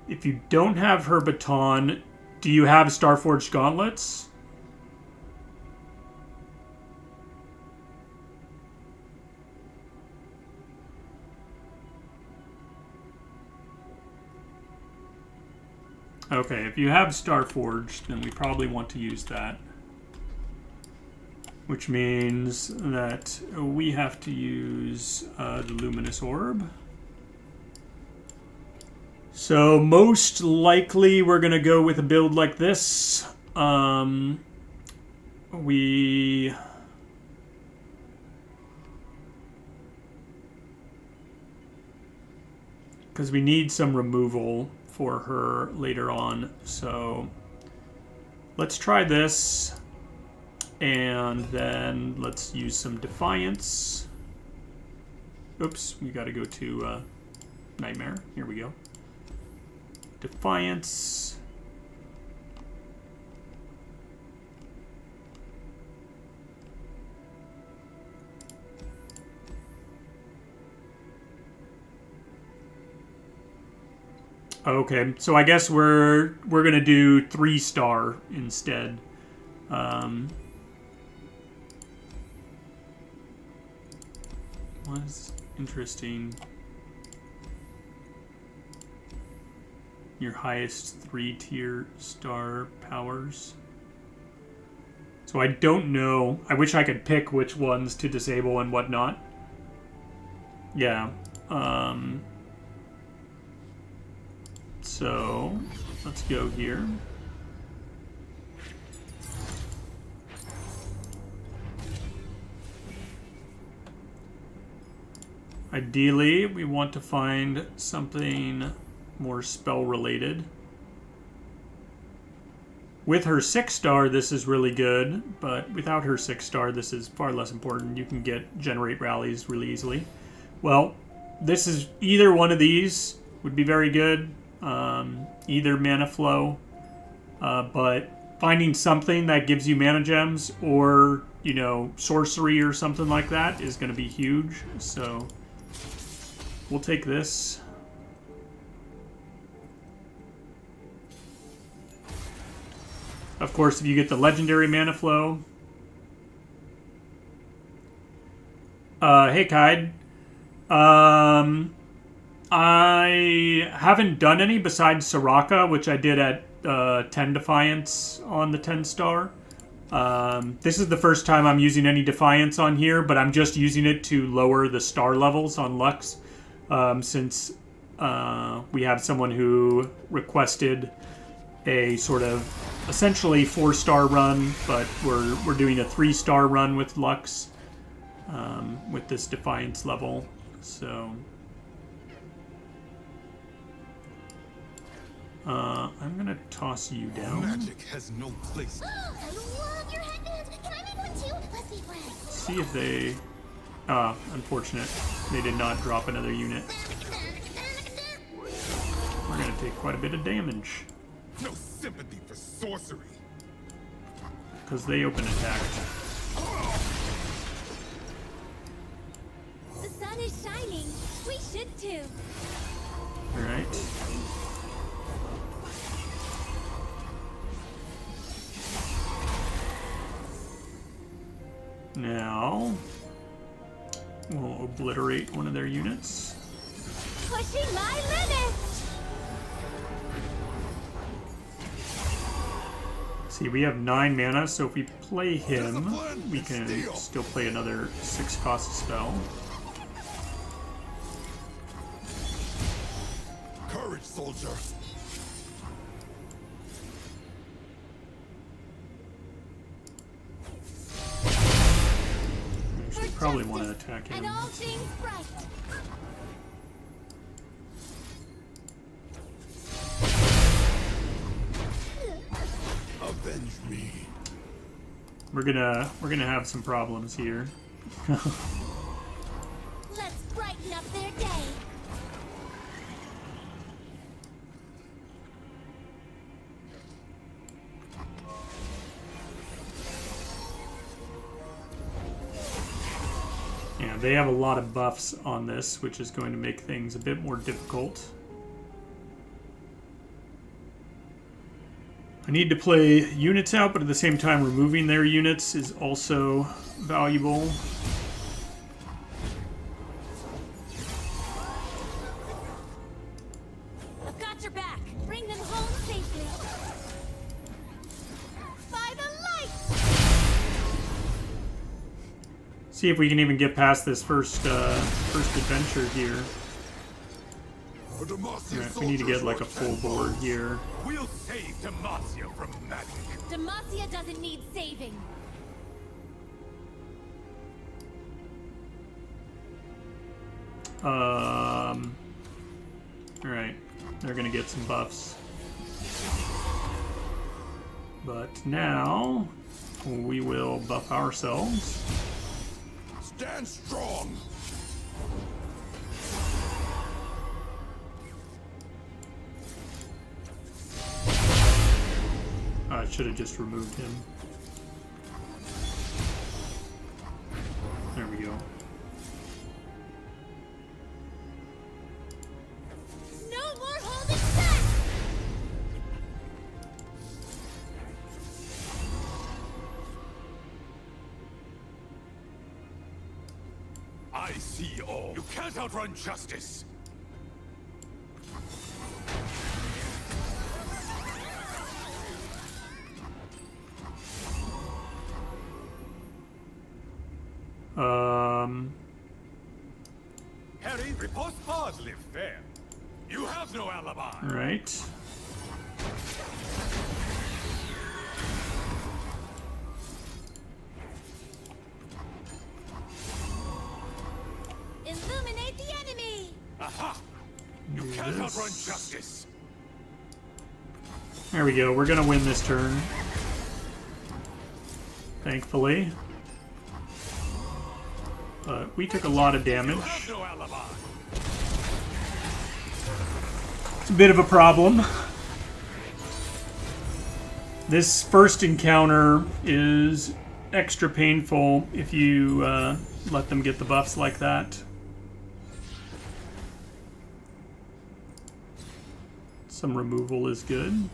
[SPEAKER 1] If you don't have her baton, do you have Starforged Gauntlets? Okay, if you have Starforged, then we probably want to use that. Which means that we have to use the Luminous Orb. So most likely we're going to go with a build like this. Because we need some removal for her later on. So let's try this. And then let's use some Defiance. Oops, we got to go to Nightmare. Here we go. Defiance. Okay, so I guess we're gonna do 3-star instead. Was interesting. Your highest 3-tier star powers. So I don't know. I wish I could pick which ones to disable and what not. Yeah. So let's go here. Ideally, we want to find something more spell related. With her 6-star, this is really good, but without her 6-star, this is far less important. You can generate rallies really easily. Well, this is either one of these would be very good. Either mana flow, but finding something that gives you mana gems or, you know, sorcery or something like that is going to be huge. So we'll take this. Of course, if you get the legendary mana flow. Hey, Kaid. I haven't done any besides Soraka, which I did at 10 Defiance on the 10-star. This is the first time I'm using any Defiance on here, but I'm just using it to lower the star levels on Lux, since we have someone who requested a sort of essentially 4-star run, but we're doing a 3-star run with Lux with this Defiance level. So I'm gonna toss you down.
[SPEAKER 3] Magic has no place.
[SPEAKER 10] I love your headbands. Can I make one too? Let's be friends.
[SPEAKER 1] See if they... unfortunate. They did not drop another unit. We're gonna take quite a bit of damage.
[SPEAKER 3] No sympathy for sorcery.
[SPEAKER 1] Because they open attacked.
[SPEAKER 10] The sun is shining. We should too.
[SPEAKER 1] Alright. Now, we'll obliterate one of their units.
[SPEAKER 10] Pushing my limits.
[SPEAKER 1] See, we have 9 mana, so if we play him, we can still play another 6-cost spell.
[SPEAKER 3] Courage, soldier.
[SPEAKER 1] We probably want to attack him.
[SPEAKER 10] And all things bright.
[SPEAKER 3] Avenge me.
[SPEAKER 1] We're gonna have some problems here.
[SPEAKER 10] Let's brighten up their day.
[SPEAKER 1] Yeah, they have a lot of buffs on this, which is going to make things a bit more difficult. I need to play units out, but at the same time removing their units is also valuable.
[SPEAKER 10] I've got your back. Bring them home safely. By the light.
[SPEAKER 1] See if we can even get past this first adventure here. Alright, we need to get like a full board here.
[SPEAKER 7] We'll save Demacia from magic.
[SPEAKER 10] Demacia doesn't need saving.
[SPEAKER 1] Alright, they're gonna get some buffs. But now, we will buff ourselves.
[SPEAKER 3] Stand strong.
[SPEAKER 1] I should have just removed him. There we go.
[SPEAKER 10] No more holding back.
[SPEAKER 7] I see all. You can't outrun justice. Repose hardly fair. You have no alibi.
[SPEAKER 1] All right.
[SPEAKER 10] Illuminate the enemy!
[SPEAKER 7] Aha! You
[SPEAKER 1] Do
[SPEAKER 7] can't
[SPEAKER 1] this.
[SPEAKER 7] outrun justice.
[SPEAKER 1] There we go. We're gonna win this turn. Thankfully. But we took a lot of damage.
[SPEAKER 7] You have no alibi.
[SPEAKER 1] It's a bit of a problem. This first encounter is extra painful if you let them get the buffs like that. Some removal is good.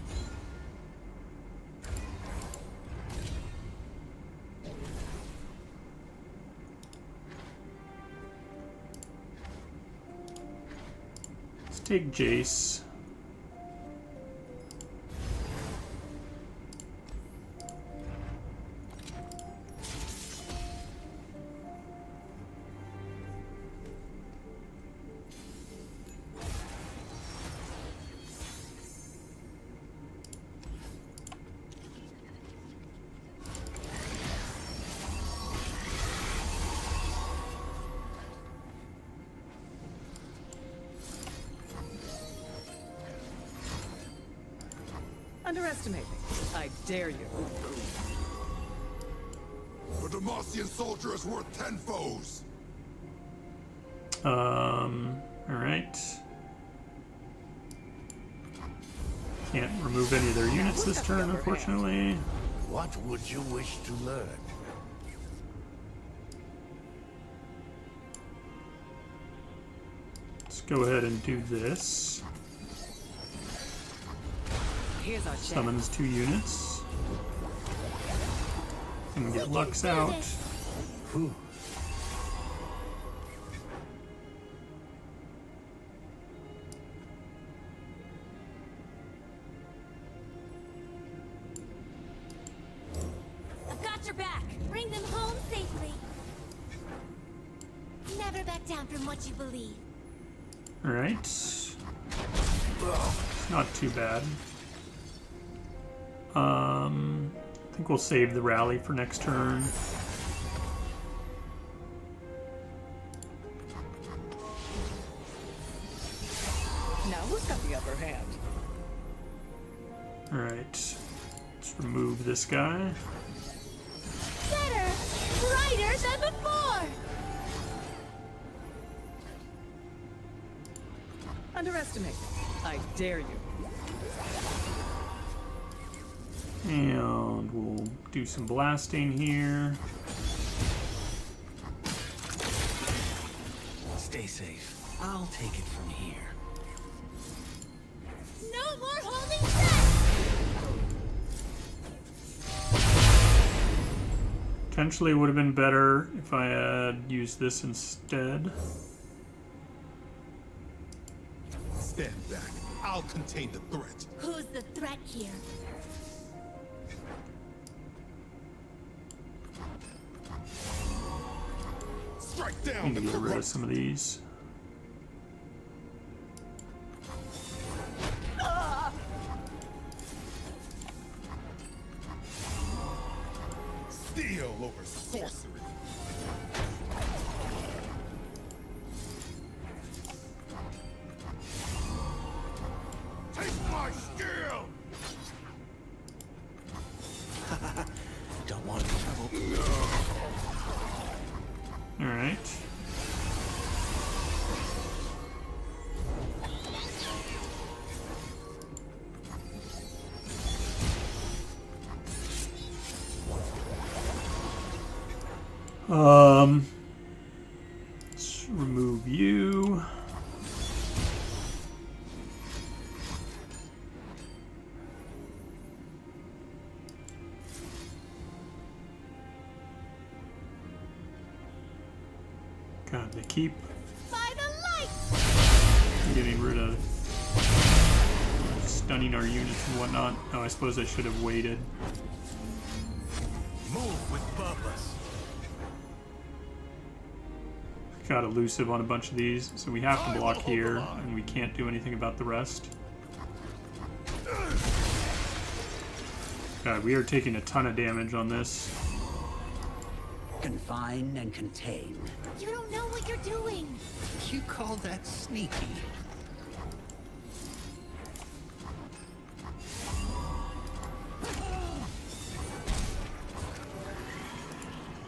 [SPEAKER 1] Let's take Jace.
[SPEAKER 9] Underestimate me. I dare you.
[SPEAKER 3] A Demacian soldier is worth 10 foes.
[SPEAKER 1] Alright. Can't remove any of their units this turn, unfortunately.
[SPEAKER 5] What would you wish to learn?
[SPEAKER 1] Let's go ahead and do this.
[SPEAKER 9] Here's our chance.
[SPEAKER 1] Summons 2 units. And get Lux out.
[SPEAKER 5] Whew.
[SPEAKER 10] I've got your back. Bring them home safely. Never back down from what you believe.
[SPEAKER 1] Alright. Not too bad. I think we'll save the rally for next turn.
[SPEAKER 9] Now who's got the upper hand?
[SPEAKER 1] Alright. Let's remove this guy.
[SPEAKER 10] Better! Brighter than before!
[SPEAKER 9] Underestimate me. I dare you.
[SPEAKER 1] And we'll do some blasting here.
[SPEAKER 5] Stay safe. I'll take it from here.
[SPEAKER 10] No more holding back!
[SPEAKER 1] Potentially would have been better if I had used this instead.
[SPEAKER 7] Stand back. I'll contain the threat.
[SPEAKER 10] Who's the threat here?
[SPEAKER 7] Strike down
[SPEAKER 1] Need
[SPEAKER 7] the
[SPEAKER 1] to get rid of
[SPEAKER 7] corrupt.
[SPEAKER 1] some of these.
[SPEAKER 7] Steel over sorcery. Take my steel!
[SPEAKER 5] Don't want trouble.
[SPEAKER 1] Alright. Let's remove you. God, they keep
[SPEAKER 10] By the light!
[SPEAKER 1] getting rid of stunning our units and whatnot. Oh, I suppose I should have waited.
[SPEAKER 5] Move with purpose.
[SPEAKER 1] got elusive on a bunch of these, so we have to block here, and we can't do anything about the rest. God, we are taking a ton of damage on this.
[SPEAKER 5] Confine and contain.
[SPEAKER 10] You don't know what you're doing.
[SPEAKER 5] You call that sneaky?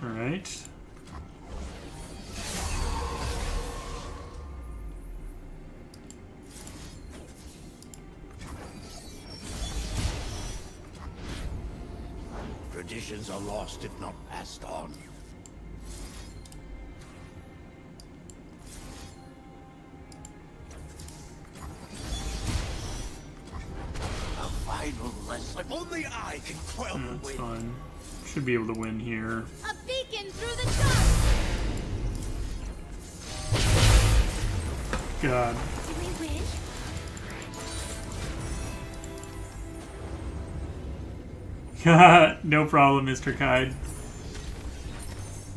[SPEAKER 1] All right.
[SPEAKER 5] Traditions are lost if not passed on. A final lesson. Only I can quell the
[SPEAKER 1] That's
[SPEAKER 5] wind.
[SPEAKER 1] fine. Should be able to win here.
[SPEAKER 10] A beacon through the dark.
[SPEAKER 1] God.
[SPEAKER 10] Did we win?
[SPEAKER 1] No problem, Mr. Kide.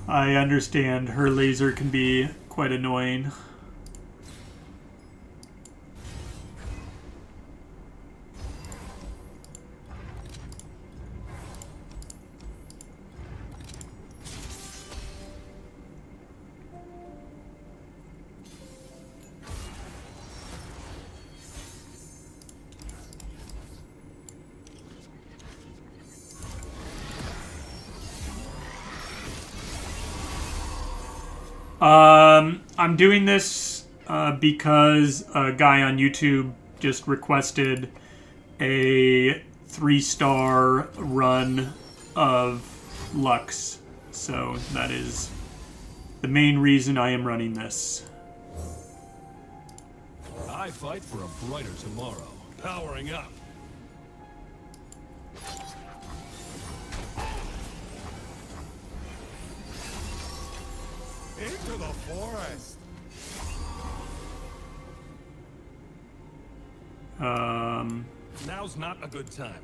[SPEAKER 1] I understand her laser can be quite annoying. I'm doing this because a guy on YouTube just requested a 3-star run of Lux. So that is the main reason I am running this.
[SPEAKER 7] I fight for a brighter tomorrow. Powering up. Into the forest. Now's not a good time.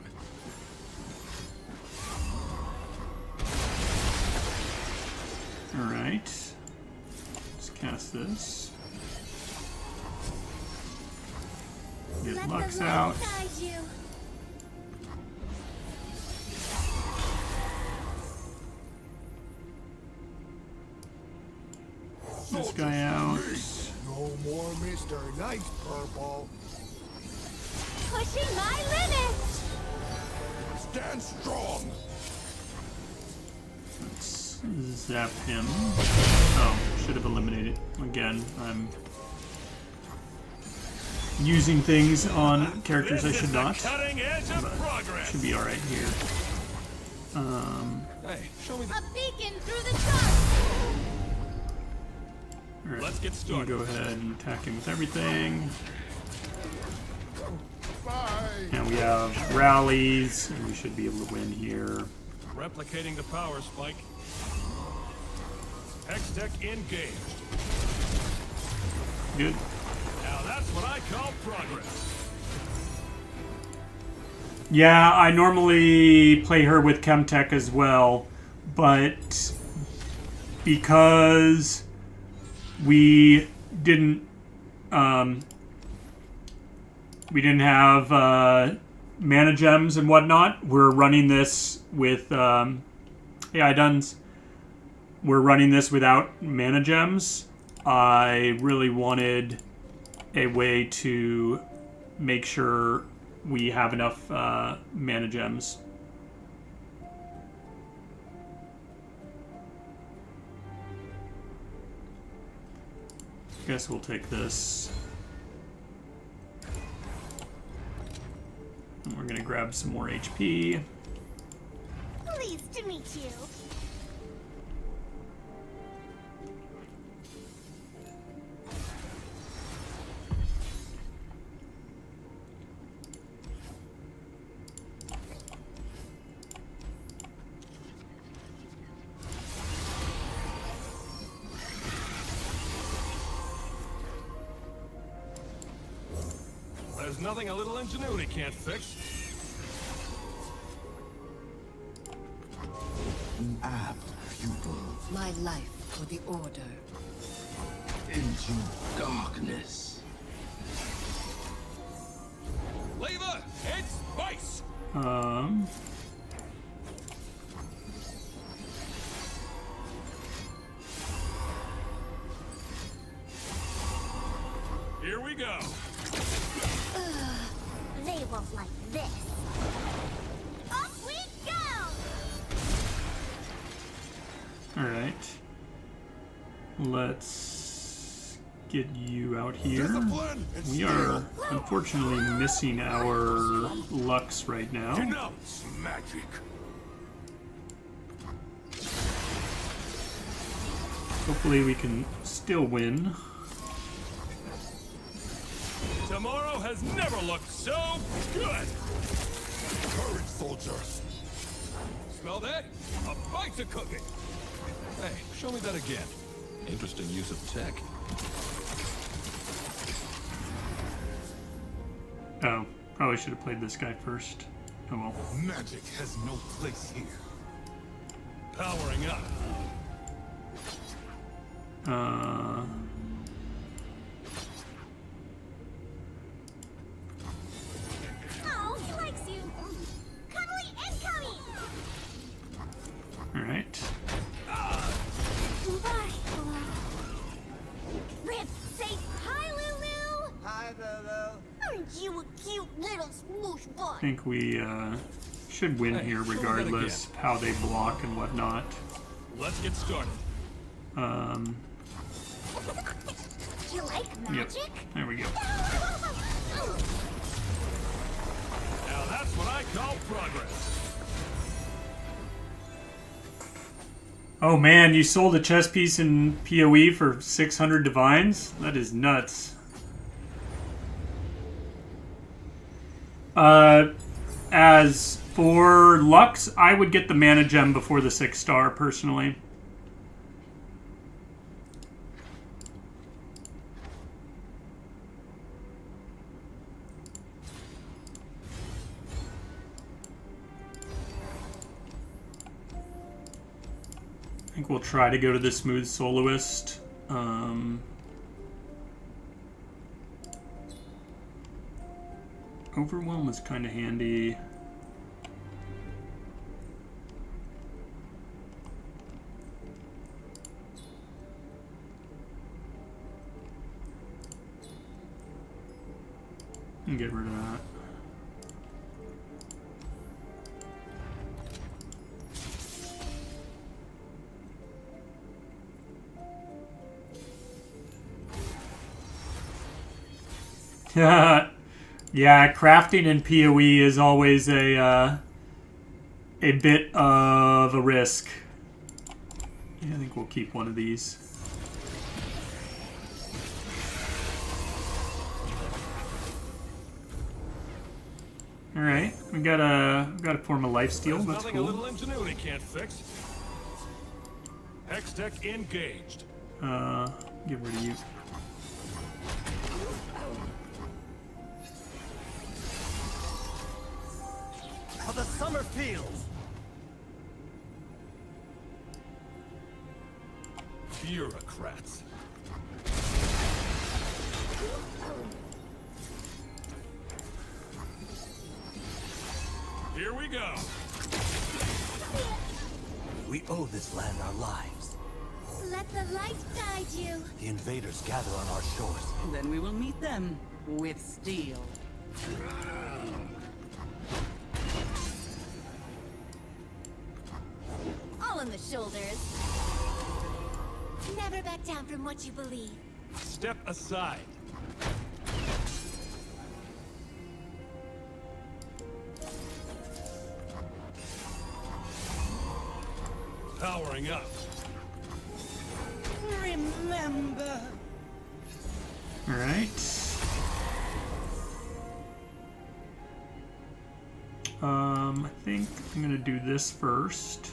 [SPEAKER 1] Alright. Let's cast this. Get
[SPEAKER 10] Let
[SPEAKER 1] Lux
[SPEAKER 10] the light
[SPEAKER 1] out.
[SPEAKER 10] guide you.
[SPEAKER 1] This guy out.
[SPEAKER 3] No more Mr. Nice Purple.
[SPEAKER 10] Pushing my limits.
[SPEAKER 3] Stand strong.
[SPEAKER 1] Let's zap him. Oh, should have eliminated. Again, I'm using things on characters I should not.
[SPEAKER 7] Cutting edge of progress.
[SPEAKER 1] Should be alright here.
[SPEAKER 7] Hey, show me the...
[SPEAKER 10] A beacon through the dark.
[SPEAKER 1] Alright,
[SPEAKER 7] Let's get
[SPEAKER 1] you
[SPEAKER 7] started.
[SPEAKER 1] go ahead and attack him with everything.
[SPEAKER 3] Bye.
[SPEAKER 1] And we have rallies, and we should be able to win here.
[SPEAKER 7] Replicating the power spike. Hextech engaged.
[SPEAKER 1] Good.
[SPEAKER 7] Now that's what I call progress.
[SPEAKER 1] Yeah, I normally play her with Chemtech as well, but because we didn't have mana gems and whatnot, we're running this with AI Duns. We're running this without mana gems. I really wanted a way to make sure we have enough mana gems. Guess we'll take this. And we're gonna grab some more HP.
[SPEAKER 10] Pleased to meet you.
[SPEAKER 7] There's nothing a little ingenuity can't fix.
[SPEAKER 3] An apt pupil.
[SPEAKER 4] My life for the Order.
[SPEAKER 8] into darkness.
[SPEAKER 7] Flavor and spice. Here we go.
[SPEAKER 10] They won't like this. Off we go!
[SPEAKER 1] Alright. Let's get you out here. We are unfortunately missing our Lux right now.
[SPEAKER 7] Denounce magic.
[SPEAKER 1] Hopefully we can still win.
[SPEAKER 7] Tomorrow has never looked so good.
[SPEAKER 3] Courage, soldiers.
[SPEAKER 7] Smell that? A bite's a cooking.
[SPEAKER 8] Hey, show me that again. Interesting use of tech.
[SPEAKER 1] Oh, probably should have played this guy first. Oh well.
[SPEAKER 3] Magic has no place here.
[SPEAKER 7] Powering up.
[SPEAKER 10] Oh, he likes you. Cuddly incoming!
[SPEAKER 1] Alright.
[SPEAKER 10] Bye. Rip, say hi, Lulu!
[SPEAKER 2] Hi, Lulu.
[SPEAKER 10] Aren't you a cute little smoosh
[SPEAKER 1] I
[SPEAKER 10] boy?
[SPEAKER 1] think we should win here
[SPEAKER 8] show me that
[SPEAKER 1] regardless of how they block and whatnot.
[SPEAKER 7] Let's get started.
[SPEAKER 10] You like
[SPEAKER 1] Yep.
[SPEAKER 10] magic?
[SPEAKER 1] There we go.
[SPEAKER 7] Now that's what I call progress.
[SPEAKER 1] Oh man, you sold a chess piece in PoE for 600 divines? That is nuts. As for Lux, I would get the mana gem before the 6-star personally. I think we'll try to go to the smooth soloist. Overwhelm is kind of handy. And get rid of that. Yeah, crafting in PoE is always a bit of a risk. Yeah, I think we'll keep one of these. All right, we got a form of lifesteal.
[SPEAKER 7] There's
[SPEAKER 1] That's
[SPEAKER 7] nothing a little
[SPEAKER 1] cool.
[SPEAKER 7] ingenuity can't fix. Hextech engaged.
[SPEAKER 1] Get rid of you.
[SPEAKER 2] How the summer feels.
[SPEAKER 7] Bureaucrats. Here we go.
[SPEAKER 2] We owe this land our lives.
[SPEAKER 10] Let the light guide you.
[SPEAKER 2] The invaders gather on our shores.
[SPEAKER 4] Then we will meet them with steel.
[SPEAKER 10] All on the shoulders. Never back down from what you believe.
[SPEAKER 7] Step aside. Powering up.
[SPEAKER 2] Remember.
[SPEAKER 1] All right. I think I'm gonna do this first.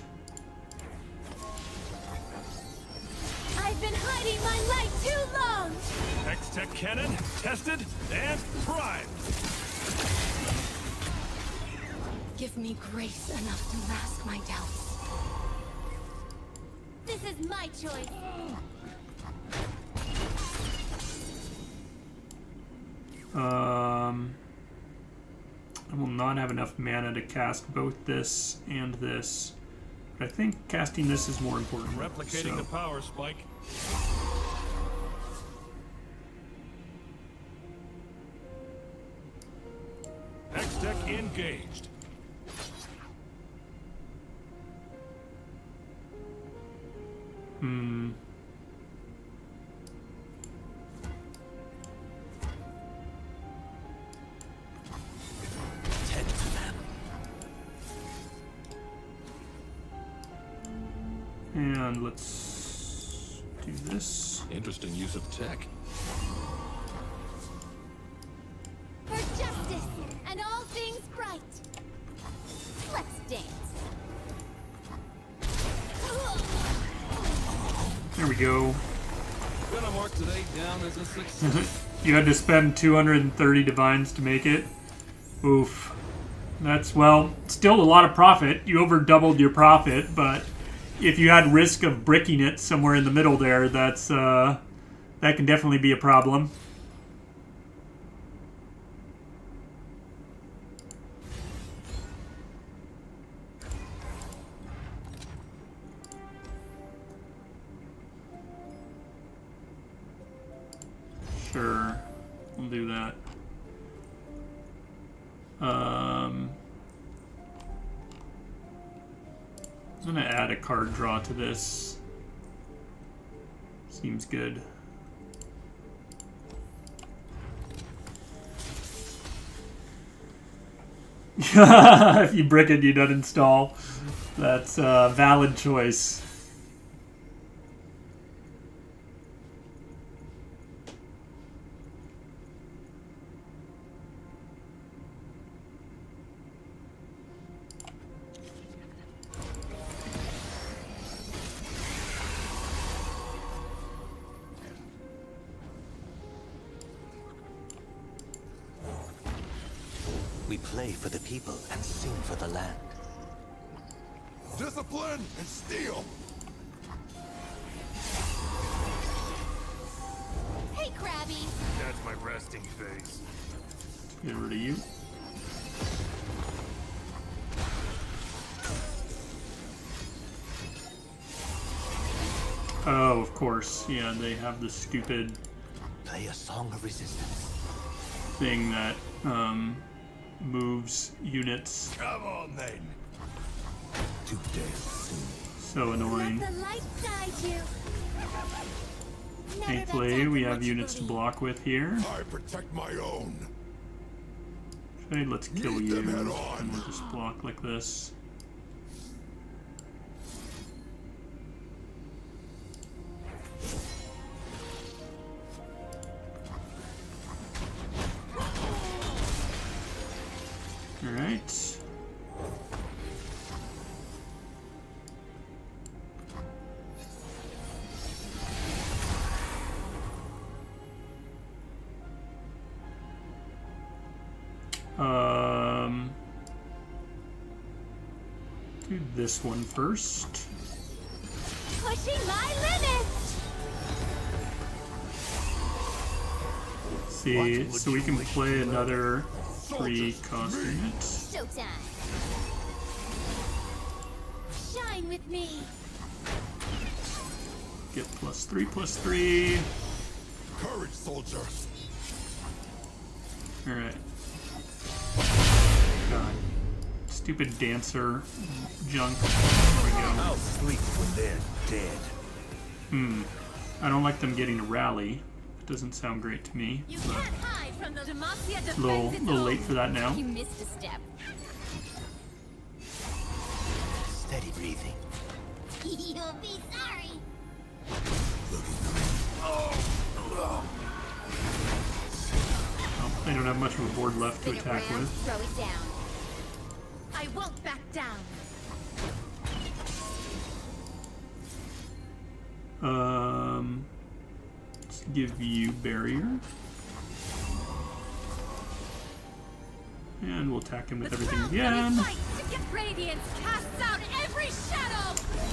[SPEAKER 10] I've been hiding my light too long.
[SPEAKER 7] Hextech cannon tested and primed.
[SPEAKER 6] Give me grace enough to mask my doubts.
[SPEAKER 10] This is my choice.
[SPEAKER 1] I will not have enough mana to cast both this and this. But I think casting this is more important.
[SPEAKER 8] Replicating the power spike. Next deck engaged.
[SPEAKER 5] Tend to them.
[SPEAKER 1] And let's do this.
[SPEAKER 8] Interesting use of tech.
[SPEAKER 10] For justice and all things bright. Let's dance.
[SPEAKER 1] There we go.
[SPEAKER 8] Gonna mark today down as a success.
[SPEAKER 1] You had to spend 230 divines to make it. Oof. That's, well, still a lot of profit. You over doubled your profit, but if you had risk of bricking it somewhere in the middle there, that's that can definitely be a problem. Sure, we'll do that. I'm gonna add a card draw to this. Seems good. If you brick it, you don't install. That's a valid choice.
[SPEAKER 5] We play for the people and sing for the land.
[SPEAKER 3] Discipline and steel.
[SPEAKER 10] Hey, Krabby.
[SPEAKER 7] That's my resting face.
[SPEAKER 1] Get rid of you. Oh, of course. Yeah, they have the stupid
[SPEAKER 5] Play a song of resistance.
[SPEAKER 1] thing that moves units.
[SPEAKER 7] Come on then.
[SPEAKER 5] To death soon.
[SPEAKER 1] So annoying.
[SPEAKER 10] Let the light guide you. Never back
[SPEAKER 1] Thankfully,
[SPEAKER 10] down
[SPEAKER 1] we
[SPEAKER 10] from
[SPEAKER 1] have
[SPEAKER 10] what you
[SPEAKER 1] units to
[SPEAKER 10] believe.
[SPEAKER 1] block with here.
[SPEAKER 3] I protect my own.
[SPEAKER 1] Okay, let's kill
[SPEAKER 3] Meet
[SPEAKER 1] you,
[SPEAKER 3] them head
[SPEAKER 1] and
[SPEAKER 3] on.
[SPEAKER 1] we'll just block like this. Alright. Do this one first.
[SPEAKER 10] Pushing my limits.
[SPEAKER 1] See, so we can play another 3-cost unit.
[SPEAKER 10] Showtime. Shine with me.
[SPEAKER 1] Get +3/+3.
[SPEAKER 3] Courage, soldier.
[SPEAKER 1] Alright. God. Stupid dancer junk. There we go.
[SPEAKER 5] I'll sleep when they're dead.
[SPEAKER 1] I don't like them getting a rally. It doesn't sound great to me.
[SPEAKER 10] You can't hide from the Demacia defense.
[SPEAKER 1] A little late for that now.
[SPEAKER 10] You missed a step.
[SPEAKER 5] Steady breathing.
[SPEAKER 10] You'll be sorry.
[SPEAKER 1] Oh, they don't have much of a board left to
[SPEAKER 10] Spin it
[SPEAKER 1] attack
[SPEAKER 10] round,
[SPEAKER 1] with.
[SPEAKER 10] throw it down. I won't back down.
[SPEAKER 1] Let's give you barrier. And we'll attack him with everything again.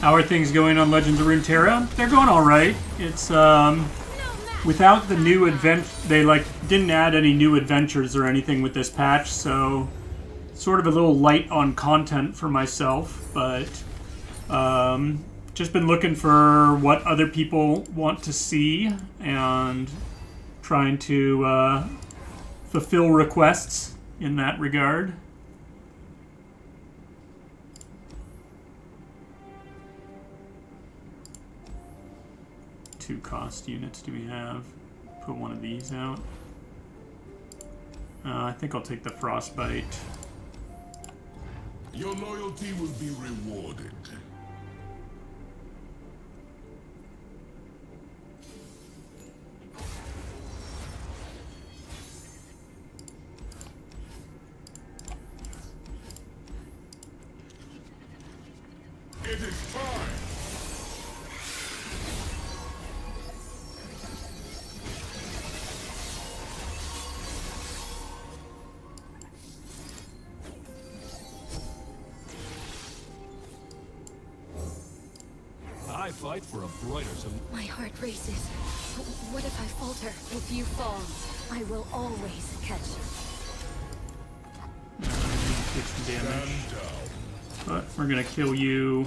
[SPEAKER 1] How are things going on Legends of Runeterra? They're going alright. It's without the new they like didn't add any new adventures or anything with this patch, so sort of a little light on content for myself, but just been looking for what other people want to see and trying to fulfill requests in that regard. Two cost units do we have? Put one of these out. I think I'll take the frostbite.
[SPEAKER 3] Your loyalty will be rewarded. It is time!
[SPEAKER 8] I fight for a brighter tomorrow.
[SPEAKER 6] My heart races. What if I falter? If you fall, I will always catch you.
[SPEAKER 1] Take some damage. But we're gonna kill you.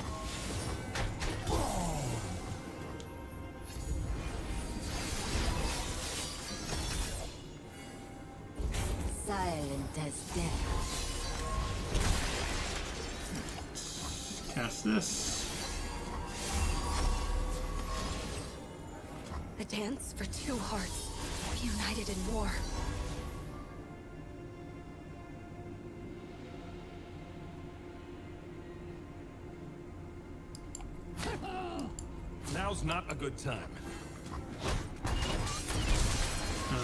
[SPEAKER 4] Silent as death.
[SPEAKER 1] Cast this.
[SPEAKER 6] A dance for two hearts, united in war.
[SPEAKER 8] Now's not a good time.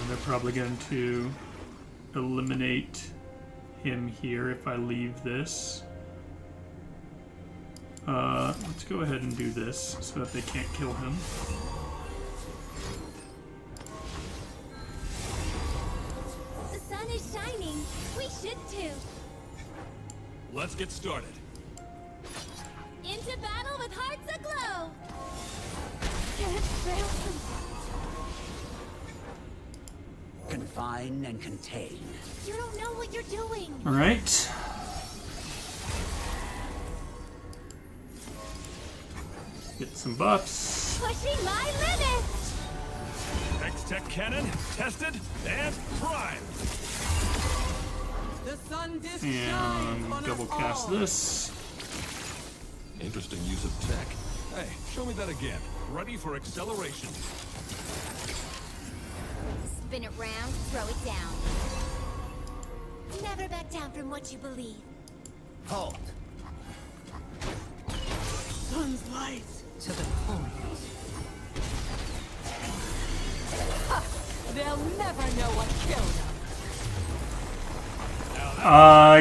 [SPEAKER 1] They're probably going to eliminate him here if I leave this. Let's go ahead and do this so that they can't kill him.
[SPEAKER 10] The sun is shining. We should too.
[SPEAKER 8] Let's get started.
[SPEAKER 10] Into battle with hearts aglow. Can't fail them.
[SPEAKER 2] Confine and contain.
[SPEAKER 10] You don't know what you're doing.
[SPEAKER 1] All right. Get some buffs.
[SPEAKER 10] Pushing my limits.
[SPEAKER 8] X-Tech cannon, tested and primed.
[SPEAKER 2] The sun disk
[SPEAKER 1] And
[SPEAKER 2] shines on
[SPEAKER 1] double
[SPEAKER 2] us
[SPEAKER 1] cast
[SPEAKER 2] all.
[SPEAKER 1] this.
[SPEAKER 8] Interesting use of tech. Hey, show me that again. Ready for acceleration.
[SPEAKER 10] Spin it round, throw it down. Never back down from what you believe.
[SPEAKER 2] Halt. Sun's light.
[SPEAKER 4] To the point.
[SPEAKER 9] They'll never know what killed them.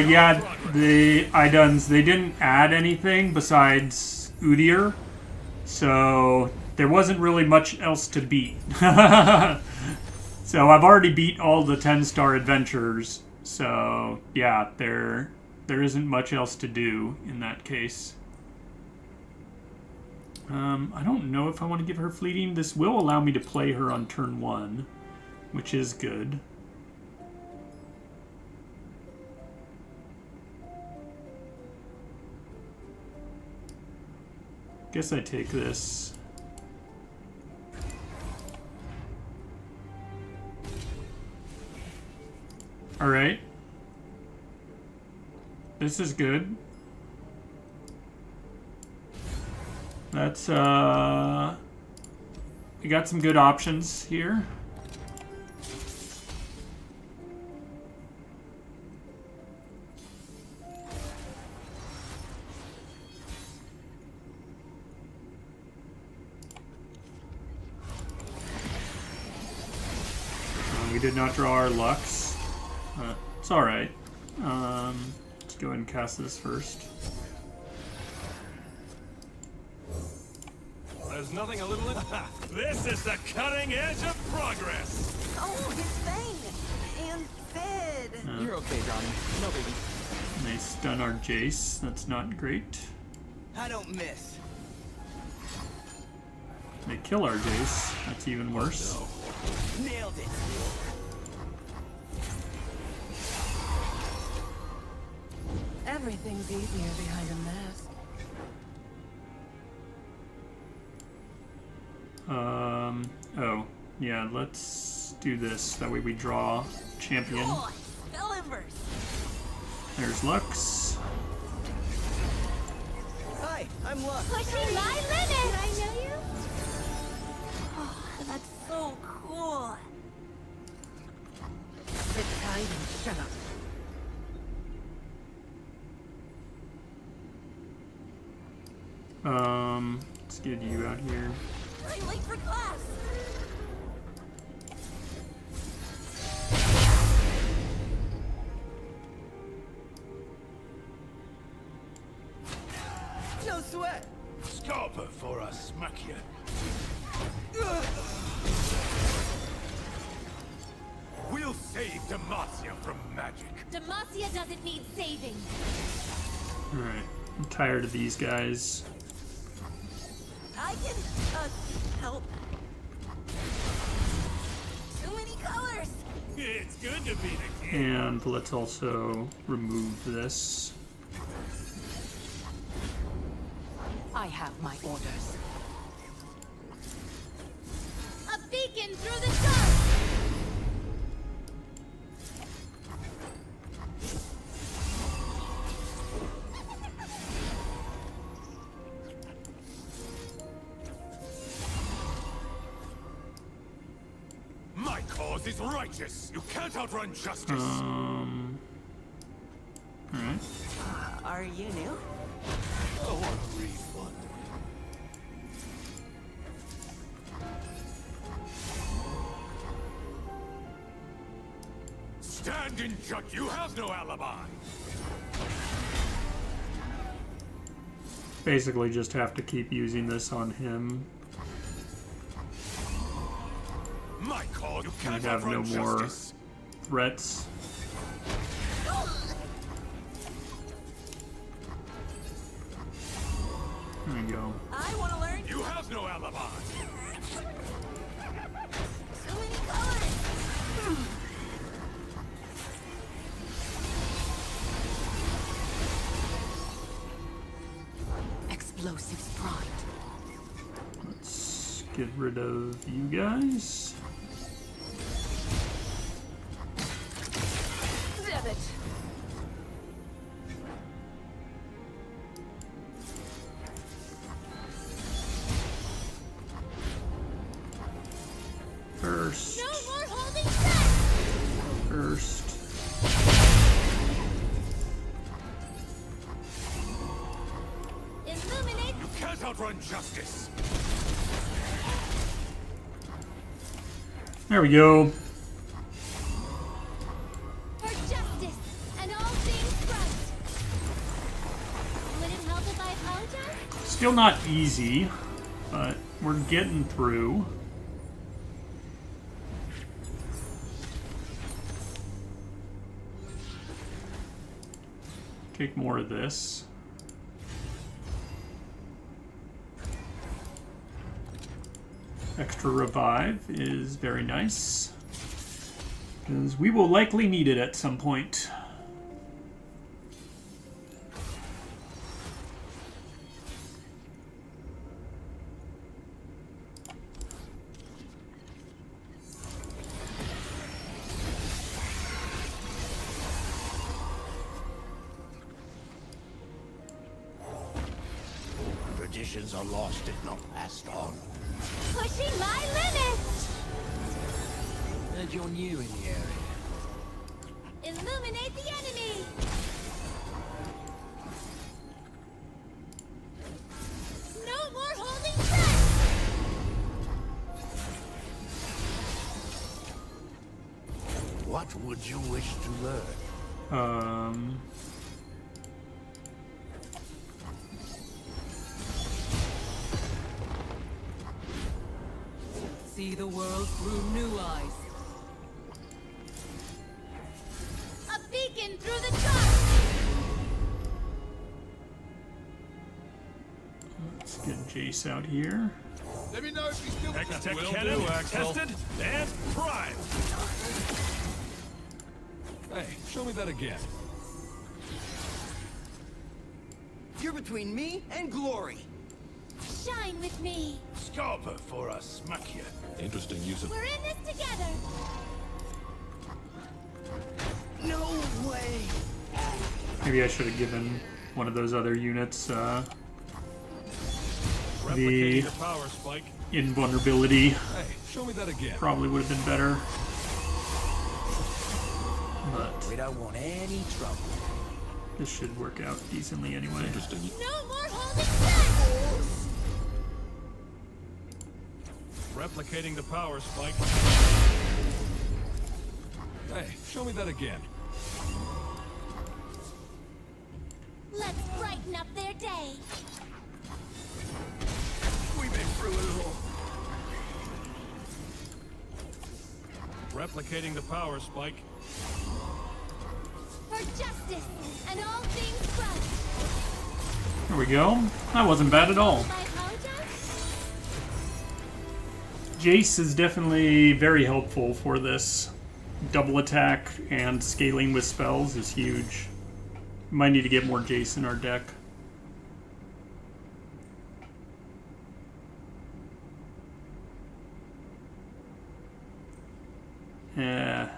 [SPEAKER 1] Yeah, the Iduns, they didn't add anything besides Udyr, so there wasn't really much else to beat. So I've already beat all the 10-star adventures, so yeah, there isn't much else to do in that case. I don't know if I want to give her fleeting. This will allow me to play her on turn 1, which is good. Guess I take this. All right. This is good. That's we got some good options here. We did not draw our Lux. It's alright. Let's go ahead and cast this first.
[SPEAKER 8] There's nothing a little... This is the cutting edge of progress!
[SPEAKER 2] Oh, his thing. And fed. You're okay, Johnny. No baby.
[SPEAKER 1] And they stun our Jace. That's not great.
[SPEAKER 2] I don't miss.
[SPEAKER 1] They kill our Jace. That's even worse.
[SPEAKER 8] No.
[SPEAKER 2] Nailed it.
[SPEAKER 4] Everything's easier behind a mask.
[SPEAKER 1] Oh, yeah, let's do this. That way we draw champion. There's Lux.
[SPEAKER 2] Hi, I'm Lux.
[SPEAKER 10] Pushing my limits! Did I know you? Oh, that's so cool.
[SPEAKER 4] Sit tight and shut up.
[SPEAKER 1] Let's get you out here.
[SPEAKER 10] I'm late for class.
[SPEAKER 2] No sweat.
[SPEAKER 7] Stop before I smack you. We'll save Demacia from magic.
[SPEAKER 6] Demacia doesn't need saving.
[SPEAKER 1] Alright, I'm tired of these guys.
[SPEAKER 10] I can, help. Too many colors.
[SPEAKER 7] It's good to be the king.
[SPEAKER 1] And let's also remove this.
[SPEAKER 4] I have my orders.
[SPEAKER 6] A beacon through the dark!
[SPEAKER 7] My cause is righteous. You can't outrun justice.
[SPEAKER 1] Alright.
[SPEAKER 2] Are you new?
[SPEAKER 7] I want a refund. Stand in judge. You have no alibi.
[SPEAKER 1] Basically just have to keep using this on him.
[SPEAKER 7] My cause. You
[SPEAKER 1] I
[SPEAKER 7] can't
[SPEAKER 1] have no
[SPEAKER 7] outrun
[SPEAKER 1] more
[SPEAKER 7] justice.
[SPEAKER 1] threats. There we go.
[SPEAKER 10] I want to learn
[SPEAKER 7] You have no alibi.
[SPEAKER 10] too many colors.
[SPEAKER 4] Explosives primed.
[SPEAKER 1] Let's get rid of you guys.
[SPEAKER 4] Damn it!
[SPEAKER 1] First.
[SPEAKER 6] No more holding back!
[SPEAKER 1] First.
[SPEAKER 6] Illuminate!
[SPEAKER 7] You can't outrun justice.
[SPEAKER 1] There we go.
[SPEAKER 6] For justice and all things right! Would it help if I apologize?
[SPEAKER 1] Still not easy, but we're getting through. Take more of this. Extra revive is very nice, because we will likely need it at some point.
[SPEAKER 5] Traditions are lost if not passed on.
[SPEAKER 6] Pushing my limits!
[SPEAKER 2] And you're new in the area.
[SPEAKER 6] Illuminate the enemy! No more holding back!
[SPEAKER 5] What would you wish to learn?
[SPEAKER 4] See the world through new eyes.
[SPEAKER 6] A beacon through the dark!
[SPEAKER 1] Let's get Jace out here.
[SPEAKER 7] Let me know if you still...
[SPEAKER 8] X-Tech
[SPEAKER 7] Will
[SPEAKER 8] cannon,
[SPEAKER 7] do, Axel.
[SPEAKER 8] tested and primed. Hey, show me that again.
[SPEAKER 2] You're between me and glory.
[SPEAKER 10] Shine with me.
[SPEAKER 7] Stop before I smack you.
[SPEAKER 8] Interesting use of...
[SPEAKER 10] We're in this together.
[SPEAKER 2] No way.
[SPEAKER 1] Maybe I should have given one of those other units
[SPEAKER 8] Replicating the power spike.
[SPEAKER 1] invulnerability.
[SPEAKER 8] Hey, show me that again.
[SPEAKER 1] Probably would have been better. But
[SPEAKER 2] We don't want any trouble.
[SPEAKER 1] this should work out decently anyway.
[SPEAKER 8] Interesting.
[SPEAKER 10] No more holding back.
[SPEAKER 8] Replicating the power spike. Hey, show me that again.
[SPEAKER 10] Let's brighten up their day.
[SPEAKER 7] We've been through it all.
[SPEAKER 8] Replicating the power spike.
[SPEAKER 10] For justice and all things right.
[SPEAKER 1] There we go. That wasn't bad at all.
[SPEAKER 10] I apologize.
[SPEAKER 1] Jace is definitely very helpful for this. Double attack and scaling with spells is huge. Might need to get more Jace in our deck. Yeah.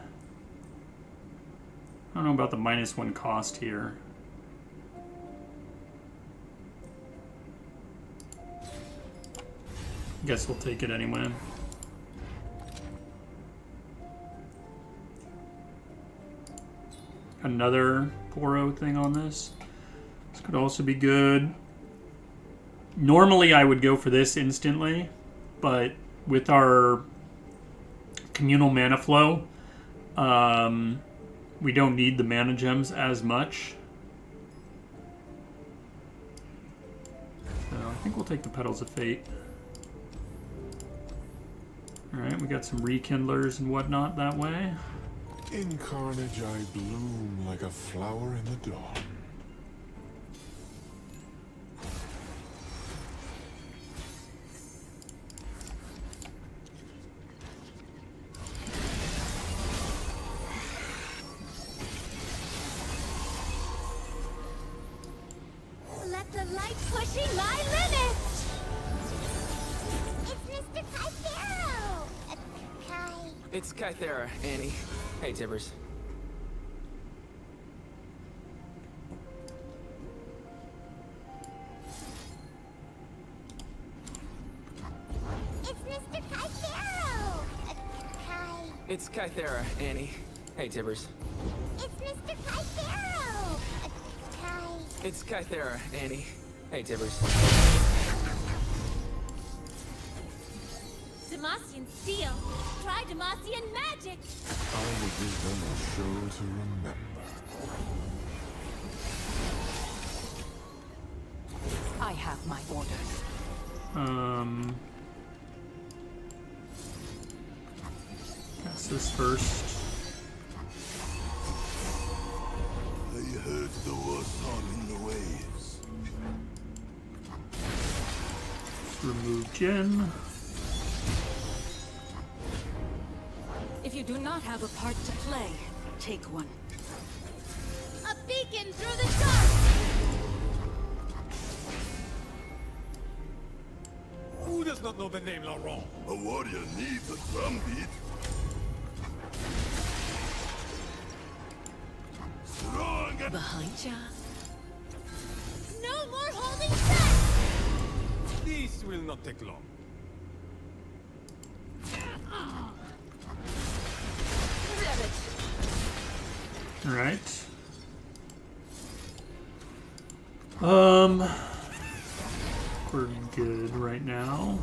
[SPEAKER 1] I don't know about the -1 cost here. Guess we'll take it anyway. Another Poro thing on this. This could also be good. Normally I would go for this instantly, but with our communal mana flow, we don't need the mana gems as much. So I think we'll take the Petals of Fate. Alright, we got some rekindlers and whatnot that way.
[SPEAKER 3] In carnage I bloom like a flower in the dawn.
[SPEAKER 10] Let the light pushing my limits. It's Mr. Kythero. Kai.
[SPEAKER 2] It's Kythera, Annie. Hey, Tibbers.
[SPEAKER 10] It's Mr. Kythero. Kai.
[SPEAKER 2] It's Kythera, Annie. Hey, Tibbers.
[SPEAKER 10] It's Mr. Kythero. Kai.
[SPEAKER 2] It's Kythera, Annie. Hey, Tibbers.
[SPEAKER 10] Demacian steel. Try Demacian magic.
[SPEAKER 3] I will give them a show to remember.
[SPEAKER 4] I have my orders.
[SPEAKER 1] Cast this first.
[SPEAKER 7] I heard the war song in the waves.
[SPEAKER 1] Let's remove Jen.
[SPEAKER 4] If you do not have a part to play, take one.
[SPEAKER 10] A beacon through the dark.
[SPEAKER 7] Who does not know the name Laurent? A warrior needs a drum beat. Strong and...
[SPEAKER 4] Behind ya.
[SPEAKER 10] No more holding back.
[SPEAKER 7] This will not take long.
[SPEAKER 1] Alright. We're good right now.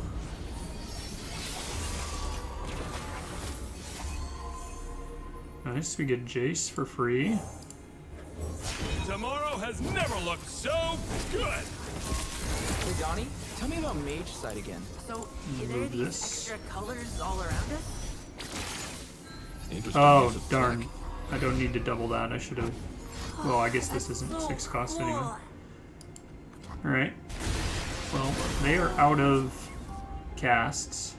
[SPEAKER 1] Nice, we get Jace for free.
[SPEAKER 8] Tomorrow has never looked so good.
[SPEAKER 2] Hey, Donnie, tell me about Mage Sight again.
[SPEAKER 9] So,
[SPEAKER 1] Move this.
[SPEAKER 9] extra colors all around us?
[SPEAKER 8] Interesting
[SPEAKER 1] Oh,
[SPEAKER 8] use of
[SPEAKER 1] darn.
[SPEAKER 8] tech.
[SPEAKER 1] I don't need to double that. I should have... Well, I guess this isn't 6 cost anyway. Alright. Well, they are out of casts.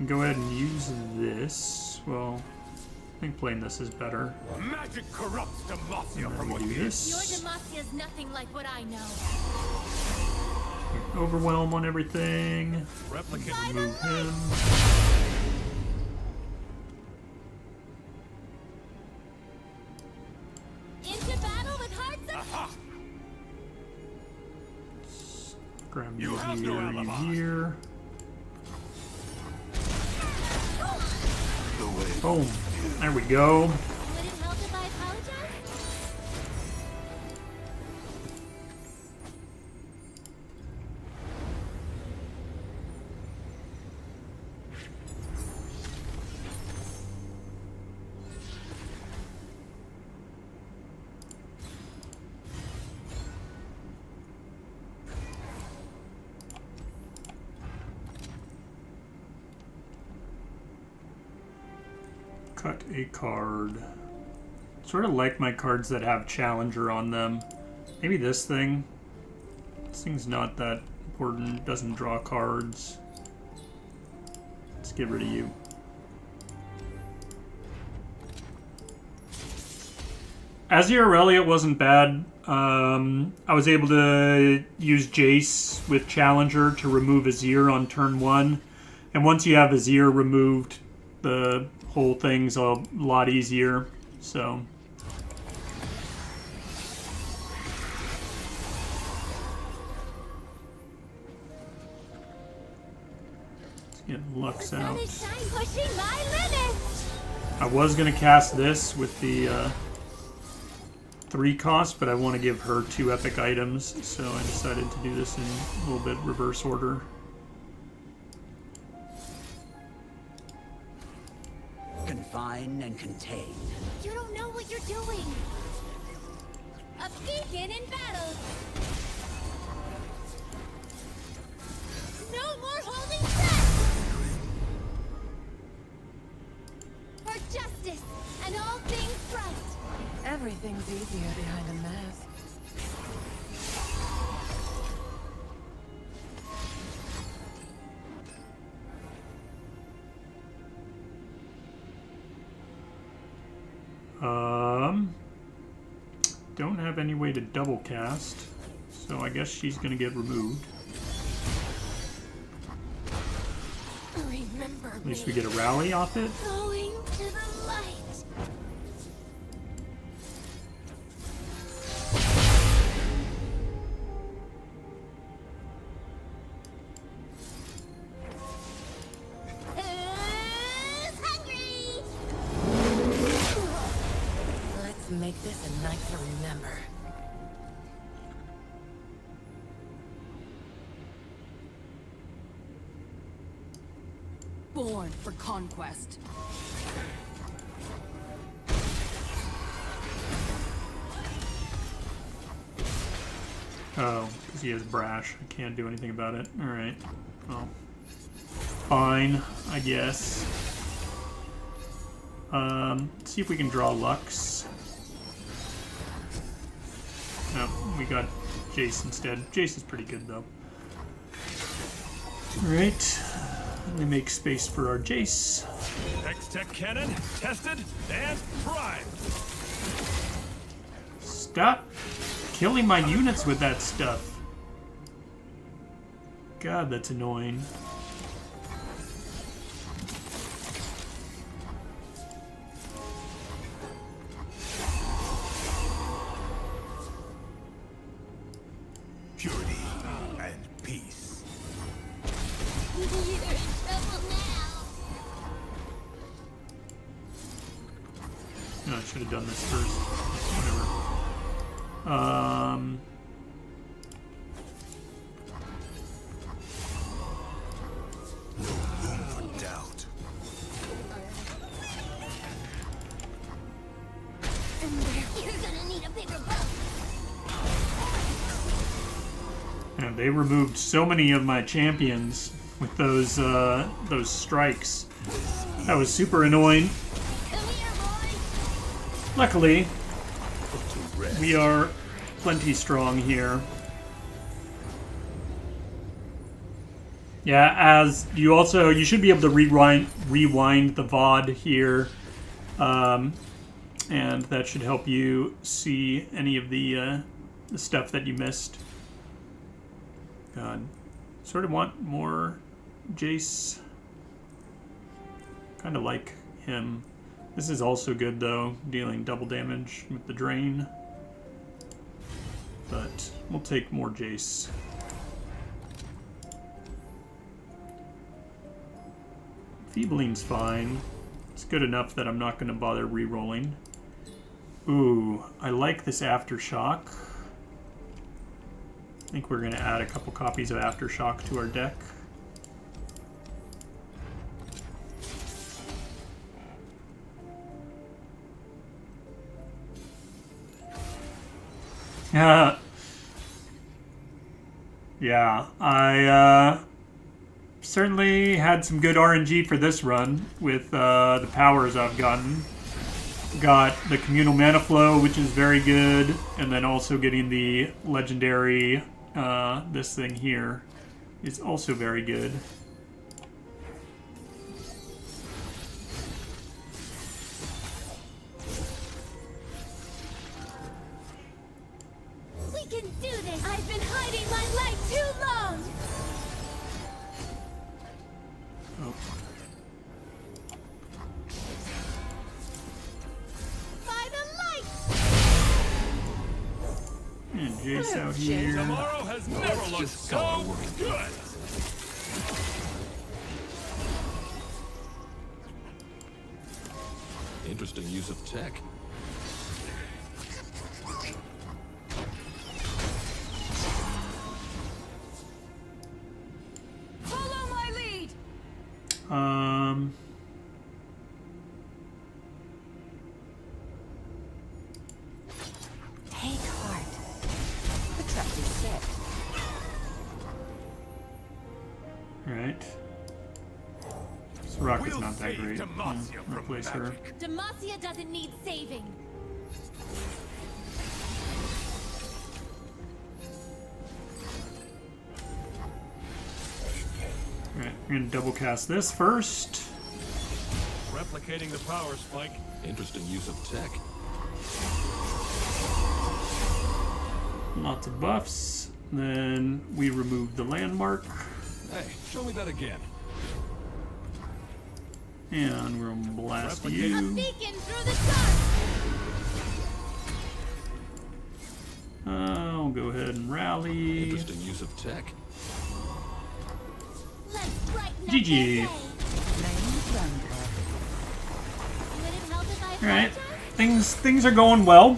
[SPEAKER 1] Go ahead and use this. Well, I think playing this is better.
[SPEAKER 7] Magic corrupts Demacia from
[SPEAKER 1] Do
[SPEAKER 7] within.
[SPEAKER 6] Your
[SPEAKER 1] this.
[SPEAKER 6] Demacia's nothing like what I know.
[SPEAKER 1] Overwhelm on everything.
[SPEAKER 8] Replicant.
[SPEAKER 1] Remove him.
[SPEAKER 6] Into battle with hearts of...
[SPEAKER 7] Aha!
[SPEAKER 1] Grab
[SPEAKER 7] You
[SPEAKER 1] you
[SPEAKER 7] have no
[SPEAKER 1] here, you
[SPEAKER 7] alibi.
[SPEAKER 1] here.
[SPEAKER 3] The way.
[SPEAKER 1] Boom. There we go.
[SPEAKER 6] Would it help if I apologize?
[SPEAKER 1] Cut a card. Sort of like my cards that have Challenger on them. Maybe this thing. This thing's not that important. Doesn't draw cards. Let's get rid of you. Azir Aurelia wasn't bad. I was able to use Jace with Challenger to remove Azir on turn 1. And once you have Azir removed, the whole thing's a lot easier. So let's get Lux out.
[SPEAKER 6] Pushing my limits.
[SPEAKER 1] I was gonna cast this with the 3 cost, but I want to give her 2 epic items, so I decided to do this in a little bit reverse order.
[SPEAKER 11] Confine and contain.
[SPEAKER 6] You don't know what you're doing. A beacon in battle. No more holding back. For justice and all things right.
[SPEAKER 4] Everything's easier behind a mask.
[SPEAKER 1] Don't have any way to double cast, so I guess she's gonna get removed.
[SPEAKER 6] Remember
[SPEAKER 1] At least we get a rally off it.
[SPEAKER 6] going to the light. Who's hungry?
[SPEAKER 4] Let's make this a night to remember. Born for conquest.
[SPEAKER 1] Oh, because he has brash. I can't do anything about it. Alright. Well, fine, I guess. Let's see if we can draw Lux. No, we got Jace instead. Jace is pretty good, though. Alright. Let me make space for our Jace.
[SPEAKER 8] X-Tech cannon, tested and primed.
[SPEAKER 1] Stop killing my units with that stuff. God, that's annoying.
[SPEAKER 5] Purity and peace.
[SPEAKER 6] You're in trouble now.
[SPEAKER 1] No, I should have done this first. Whatever.
[SPEAKER 5] No room for doubt.
[SPEAKER 6] You're gonna need a bigger boat.
[SPEAKER 1] And they removed so many of my champions with those strikes. That was super annoying.
[SPEAKER 6] Come here, boy.
[SPEAKER 1] Luckily, we are plenty strong here. Yeah, as you should be able to rewind the VOD here, and that should help you see any of the stuff that you missed. God, sort of want more Jace. Kind of like him. This is also good though, dealing double damage with the drain. But we'll take more Jace. Feebling's fine. It's good enough that I'm not going to bother re-rolling. Ooh, I like this Aftershock. I think we're going to add a couple copies of Aftershock to our deck. Yeah, I certainly had some good RNG for this run with the powers I've gotten. Got the Communal Mana Flow, which is very good, and then also getting the legendary, this thing here is also very good.
[SPEAKER 10] We can do this! I've been hiding my light too long!
[SPEAKER 1] Oh.
[SPEAKER 10] By the light!
[SPEAKER 1] And Jace out here.
[SPEAKER 7] Tomorrow has never looked so good.
[SPEAKER 8] Interesting use of tech.
[SPEAKER 9] Follow my lead.
[SPEAKER 4] Take heart. The trap is set.
[SPEAKER 1] Alright. Soraka's
[SPEAKER 7] We'll
[SPEAKER 1] not that
[SPEAKER 7] save
[SPEAKER 1] great.
[SPEAKER 7] Demacia from
[SPEAKER 1] Replace her.
[SPEAKER 7] magic.
[SPEAKER 10] Demacia doesn't need saving.
[SPEAKER 1] Alright, we're gonna double cast this first.
[SPEAKER 7] Replicating the power spike.
[SPEAKER 8] Interesting use of tech.
[SPEAKER 1] Lots of buffs. Then we remove the landmark.
[SPEAKER 8] Hey, show me that again.
[SPEAKER 1] And we're gonna blast
[SPEAKER 10] A
[SPEAKER 1] you.
[SPEAKER 10] beacon through the dark!
[SPEAKER 1] I'll go ahead and rally.
[SPEAKER 8] Interesting use of tech.
[SPEAKER 10] Let's brighten up
[SPEAKER 1] GG.
[SPEAKER 10] their day.
[SPEAKER 4] Name's Randall.
[SPEAKER 10] Would it help if I
[SPEAKER 1] Alright.
[SPEAKER 10] apologize?
[SPEAKER 1] Things are going well.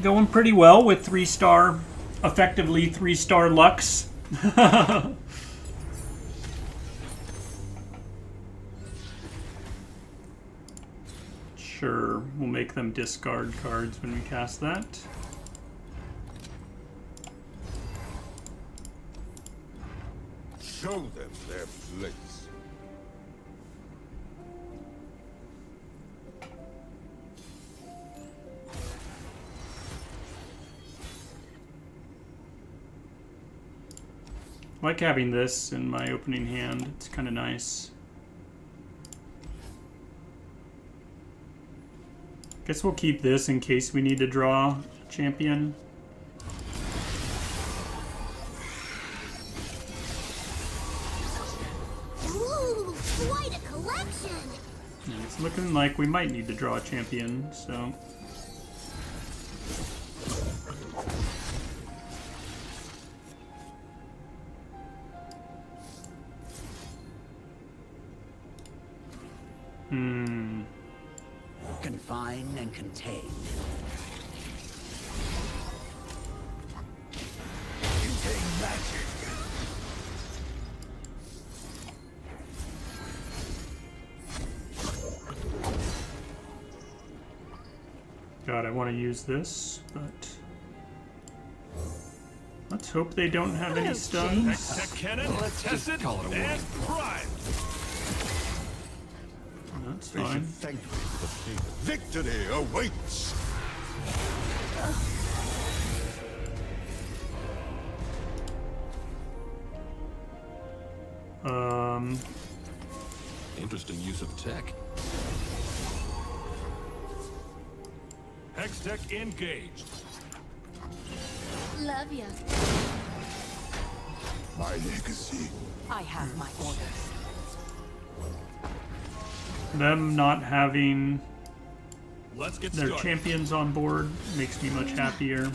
[SPEAKER 1] Going pretty well with 3-star, effectively 3-star Lux. Sure, we'll make them discard cards when we cast that.
[SPEAKER 7] Show them their place.
[SPEAKER 1] I like having this in my opening hand. It's kind of nice. Guess we'll keep this in case we need to draw a champion.
[SPEAKER 10] Ooh, quite a collection!
[SPEAKER 1] And it's looking like we might need to draw a champion, so...
[SPEAKER 11] Confine and contain.
[SPEAKER 5] Contain magic.
[SPEAKER 1] God, I want to use this, but... Let's hope they don't have any stuns.
[SPEAKER 7] Tech cannon, test it,
[SPEAKER 8] call it a win.
[SPEAKER 7] and prime.
[SPEAKER 1] That's
[SPEAKER 5] They should
[SPEAKER 1] fine.
[SPEAKER 5] thank me for the favor. Victory awaits.
[SPEAKER 8] Interesting use of tech.
[SPEAKER 7] Hex tech engaged.
[SPEAKER 6] Love ya.
[SPEAKER 3] My legacy.
[SPEAKER 9] I have my orders.
[SPEAKER 1] Them not having
[SPEAKER 7] Let's get
[SPEAKER 1] their
[SPEAKER 7] started.
[SPEAKER 1] champions on board makes me much happier.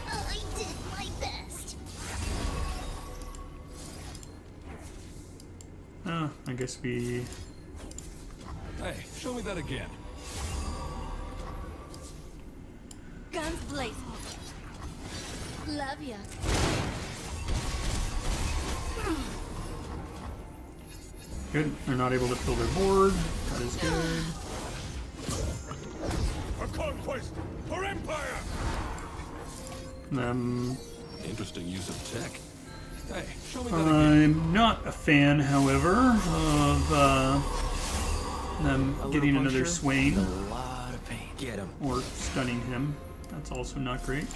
[SPEAKER 10] I did my best.
[SPEAKER 1] I guess we...
[SPEAKER 8] Hey, show me that again.
[SPEAKER 6] Guns blazing. Love ya.
[SPEAKER 1] Good. They're not able to fill their board. That is good.
[SPEAKER 7] For conquest! For empire!
[SPEAKER 1] Them...
[SPEAKER 8] Interesting use of tech. Hey, show me that again.
[SPEAKER 1] I'm not a fan, however, of them getting another Swain
[SPEAKER 2] A lot of pain. Get him.
[SPEAKER 1] or stunning him. That's also not great.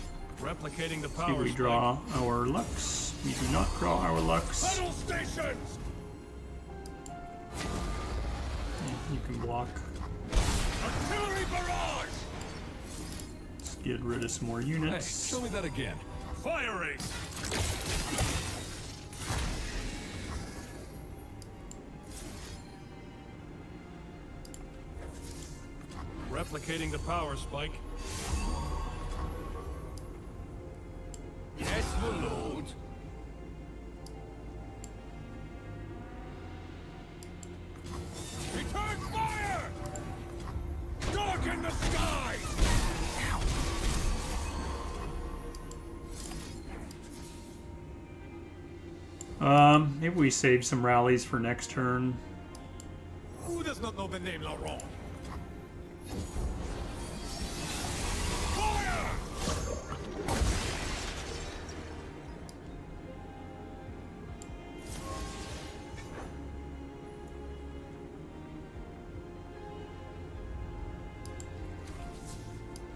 [SPEAKER 7] Replicating the
[SPEAKER 1] See,
[SPEAKER 7] power
[SPEAKER 1] we draw our Lux. We do not draw our Lux.
[SPEAKER 7] Battle stations!
[SPEAKER 1] You can block.
[SPEAKER 7] Artillery barrage!
[SPEAKER 1] Let's get rid of some more
[SPEAKER 8] Hey,
[SPEAKER 1] units.
[SPEAKER 8] show me that again.
[SPEAKER 7] Firing! Replicating the power spike. Yes, my lord. Return fire! Darken the skies!
[SPEAKER 1] Maybe we save some rallies for next turn.
[SPEAKER 7] Who does not know the name Laurent? Fire!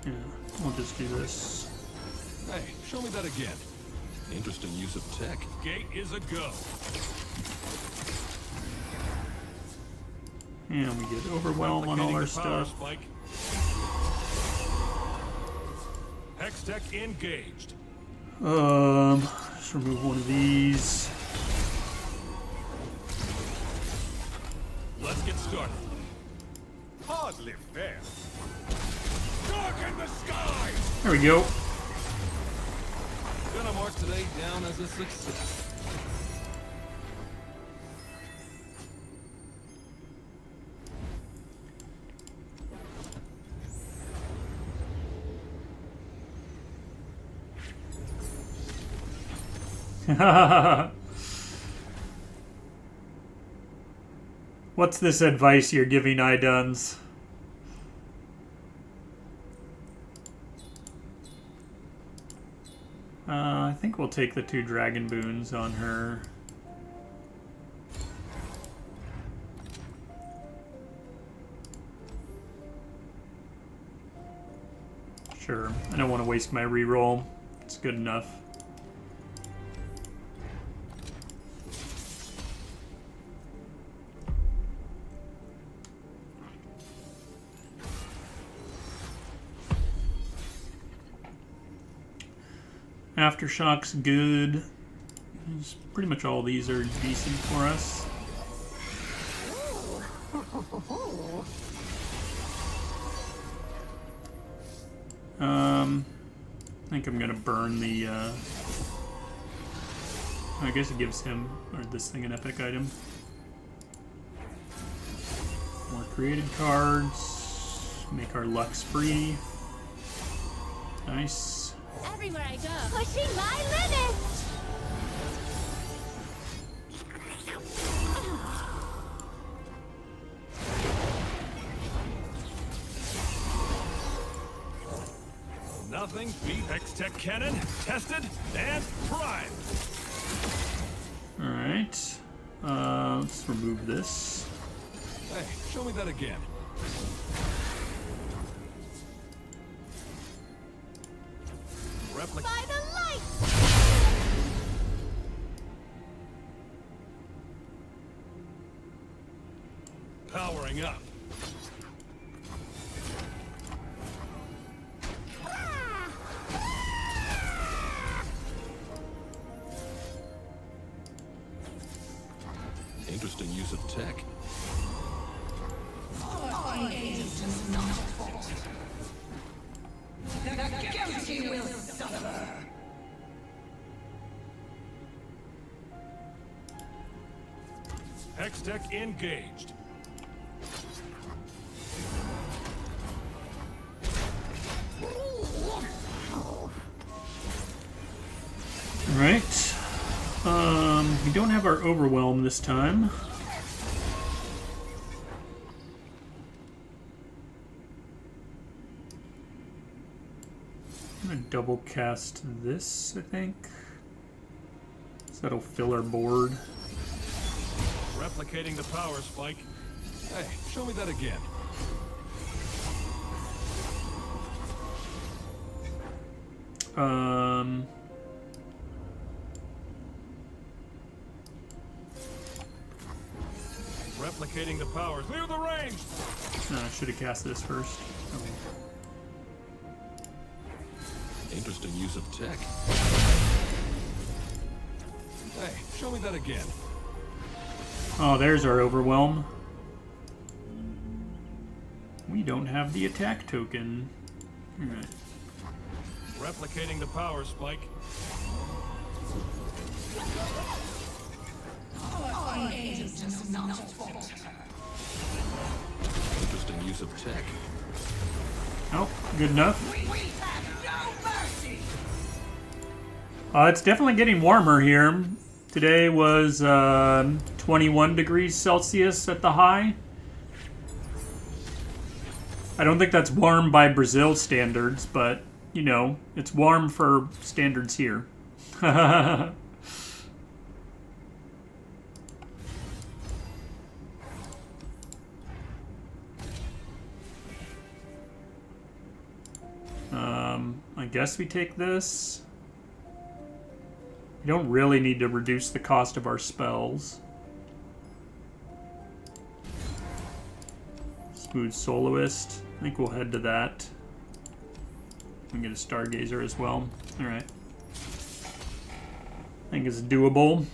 [SPEAKER 1] Yeah, we'll just do this.
[SPEAKER 8] Hey, show me that again. Interesting use of tech.
[SPEAKER 7] Gate is a go.
[SPEAKER 1] And we get overwhelm on all our
[SPEAKER 7] Replicating the power
[SPEAKER 1] stuff.
[SPEAKER 7] spike. Hex tech engaged.
[SPEAKER 1] Just remove one of these.
[SPEAKER 7] Let's get started. Hardly fair. Darken the skies!
[SPEAKER 1] There we go.
[SPEAKER 8] Gonna mark today down as a success.
[SPEAKER 1] What's this advice you're giving, Iduns? I think we'll take the 2 dragon boons on her. Sure. I don't want to waste my reroll. It's good enough. Aftershocks good. Pretty much all these are decent for us. I think I'm gonna burn the. I guess it gives him or this thing an epic item. More created cards. Make our Lux free. Nice.
[SPEAKER 6] Everywhere I go.
[SPEAKER 10] Pushing my limits!
[SPEAKER 7] Nothing beat Hex tech cannon, tested and primed.
[SPEAKER 1] Alright. Let's remove this.
[SPEAKER 8] Hey, show me that again.
[SPEAKER 7] Replica.
[SPEAKER 10] By the light!
[SPEAKER 7] powering up.
[SPEAKER 8] Interesting use of tech.
[SPEAKER 7] Hextech engaged.
[SPEAKER 1] Alright. We don't have our overwhelm this time. I'm gonna double cast this, I think. So that'll fill our board.
[SPEAKER 7] Replicating the power spike.
[SPEAKER 8] Hey, show me that again.
[SPEAKER 7] Replicating the power. Clear the range!
[SPEAKER 1] I should have cast this first.
[SPEAKER 8] Interesting use of tech. Hey, show me that again.
[SPEAKER 1] Oh, there's our overwhelm. We don't have the attack token. Alright.
[SPEAKER 7] Replicating the power spike.
[SPEAKER 8] Interesting use of tech.
[SPEAKER 1] Oh, good enough. It's definitely getting warmer here. Today was 21 degrees Celsius at the high. I don't think that's warm by Brazil standards, but, you know, it's warm for standards here. I guess we take this. We don't really need to reduce the cost of our spells. Smooth Soloist. I think we'll head to that. We can get a Stargazer as well. Alright. I think it's doable.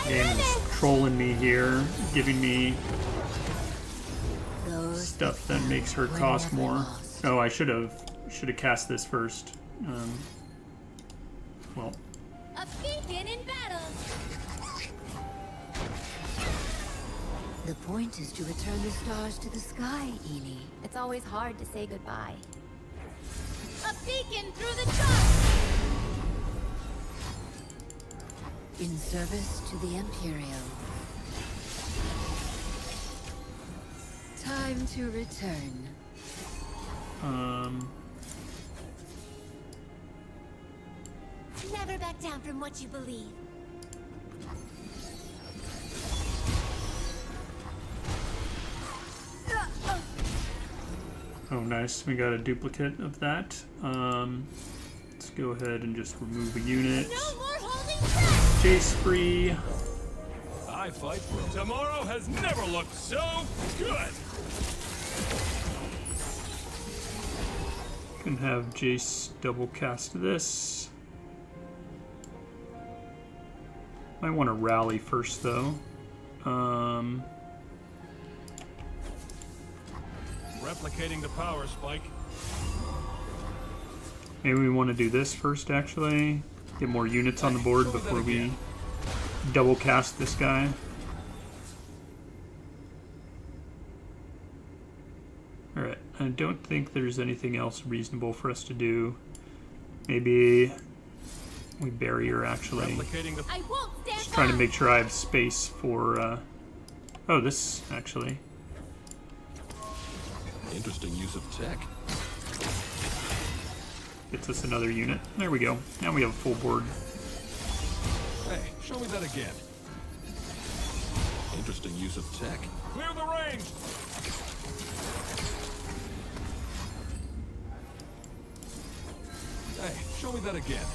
[SPEAKER 1] Game's trolling me here, giving me stuff that makes her cost more. Oh, I should have cast this first. Well.
[SPEAKER 10] A beacon in battle.
[SPEAKER 4] The point is to return the stars to the sky, Ely.
[SPEAKER 6] It's always hard to say goodbye.
[SPEAKER 10] A beacon through the dark.
[SPEAKER 4] In service to the Imperial. Time to return.
[SPEAKER 10] Never back down from what you believe.
[SPEAKER 1] Oh, nice. We got a duplicate of that. Let's go ahead and just remove a unit.
[SPEAKER 10] No more holding back.
[SPEAKER 1] Chase free.
[SPEAKER 7] I fight for tomorrow has never looked so good.
[SPEAKER 1] Can have Jace double cast this. Might want to rally first though.
[SPEAKER 7] Replicating the power spike.
[SPEAKER 1] Maybe we want to do this first actually. Get more units on the board before we double cast this guy. Alright, I don't think there's anything else reasonable for us to do. Maybe we bury her actually.
[SPEAKER 10] I won't stand
[SPEAKER 1] Just trying to make sure I have space for oh, this actually.
[SPEAKER 8] Interesting use of tech.
[SPEAKER 1] Gets us another unit. There we go. Now we have a full board.
[SPEAKER 8] Hey, show me that again. Interesting use of tech.
[SPEAKER 7] Clear the range!
[SPEAKER 8] Hey, show me that again.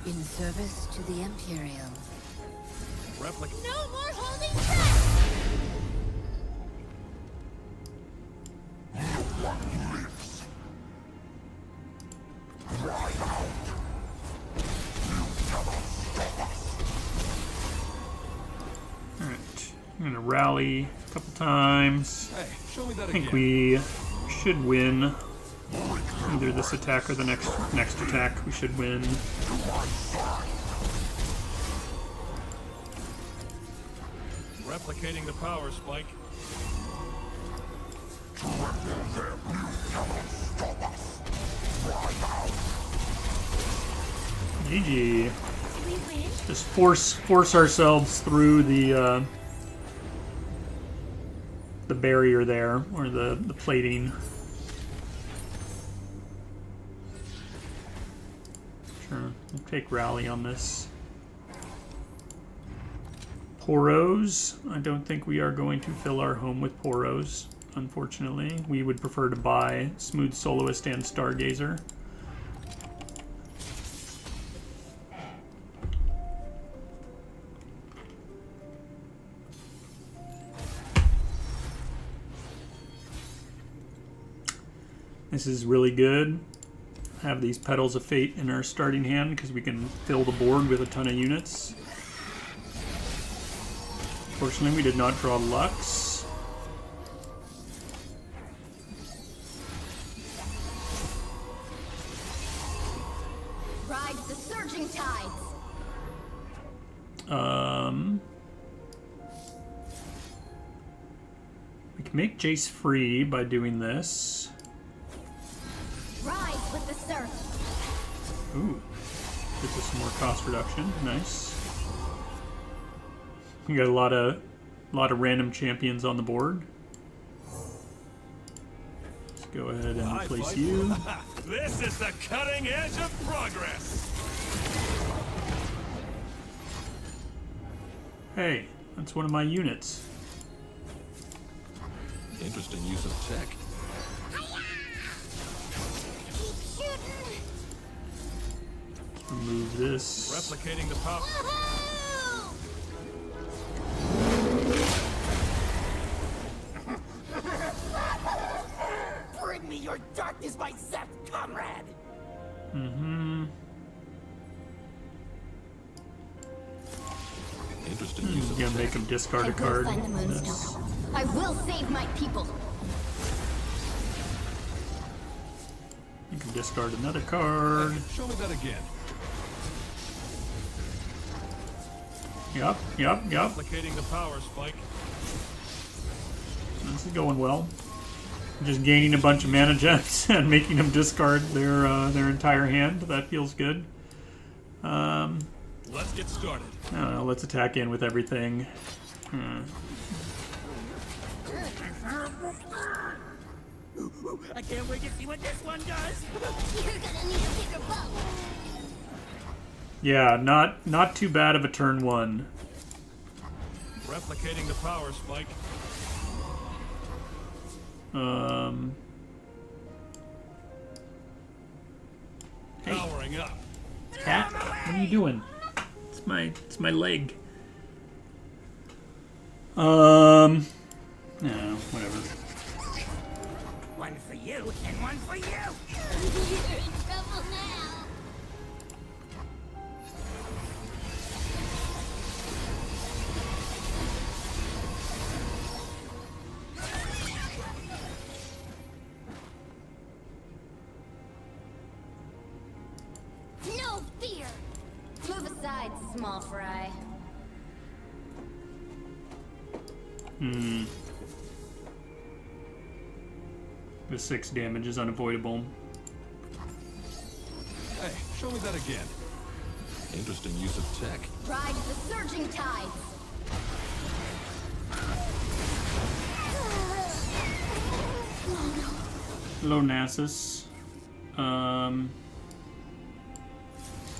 [SPEAKER 4] In service to the Imperial.
[SPEAKER 8] Replica.
[SPEAKER 10] No more holding back!
[SPEAKER 1] Alright. I'm gonna rally a couple times.
[SPEAKER 8] Hey, show me that
[SPEAKER 1] I think
[SPEAKER 8] again.
[SPEAKER 1] we should win. Either this attack or the next attack. We should win.
[SPEAKER 7] Replicating the power spike.
[SPEAKER 1] GG. Just force ourselves through the barrier there, or the plating. Sure, we'll take rally on this. Poros. I don't think we are going to fill our home with Poros, unfortunately. We would prefer to buy Smooth Soloist and Stargazer. This is really good. Have these Petals of Fate in our starting hand because we can fill the board with a ton of units. Fortunately, we did not draw Lux.
[SPEAKER 10] Ride the surging tides.
[SPEAKER 1] We can make Jace free by doing this.
[SPEAKER 10] Rise with the surf.
[SPEAKER 1] Ooh, gives us some more cost reduction. Nice. We got a lot of random champions on the board. Let's go ahead and replace you.
[SPEAKER 7] This is the cutting edge of progress.
[SPEAKER 1] Hey, that's one of my units.
[SPEAKER 8] Interesting use of tech.
[SPEAKER 1] Remove this.
[SPEAKER 7] Replicating the power.
[SPEAKER 5] Bring me your darkness, my Zep comrade!
[SPEAKER 8] Interesting use of
[SPEAKER 1] Gonna
[SPEAKER 8] tech.
[SPEAKER 1] make him discard
[SPEAKER 10] I
[SPEAKER 1] a
[SPEAKER 10] will
[SPEAKER 1] card.
[SPEAKER 10] find the
[SPEAKER 1] This.
[SPEAKER 10] Moonstone. I will save my people.
[SPEAKER 1] You can discard another card.
[SPEAKER 8] Show me that again.
[SPEAKER 1] Yup.
[SPEAKER 7] Replicating the power spike.
[SPEAKER 1] This is going well. Just gaining a bunch of mana gems and making them discard their entire hand. That feels good.
[SPEAKER 7] Let's get started.
[SPEAKER 1] I don't know. Let's attack in with everything.
[SPEAKER 5] I can't wait to see what this one does!
[SPEAKER 10] You're gonna need a bigger boat.
[SPEAKER 1] Yeah, not too bad of a turn one.
[SPEAKER 7] Replicating the power spike.
[SPEAKER 1] Hey,
[SPEAKER 7] Powering up.
[SPEAKER 1] cat, what are you doing? It's my leg. No, whatever.
[SPEAKER 5] One for you, and one for you!
[SPEAKER 10] You're in trouble now. No fear. Move aside, small fry.
[SPEAKER 1] The 6 damage is unavoidable.
[SPEAKER 8] Hey, show me that again. Interesting use of tech.
[SPEAKER 10] Ride the surging tides.
[SPEAKER 1] Hello, Nasus.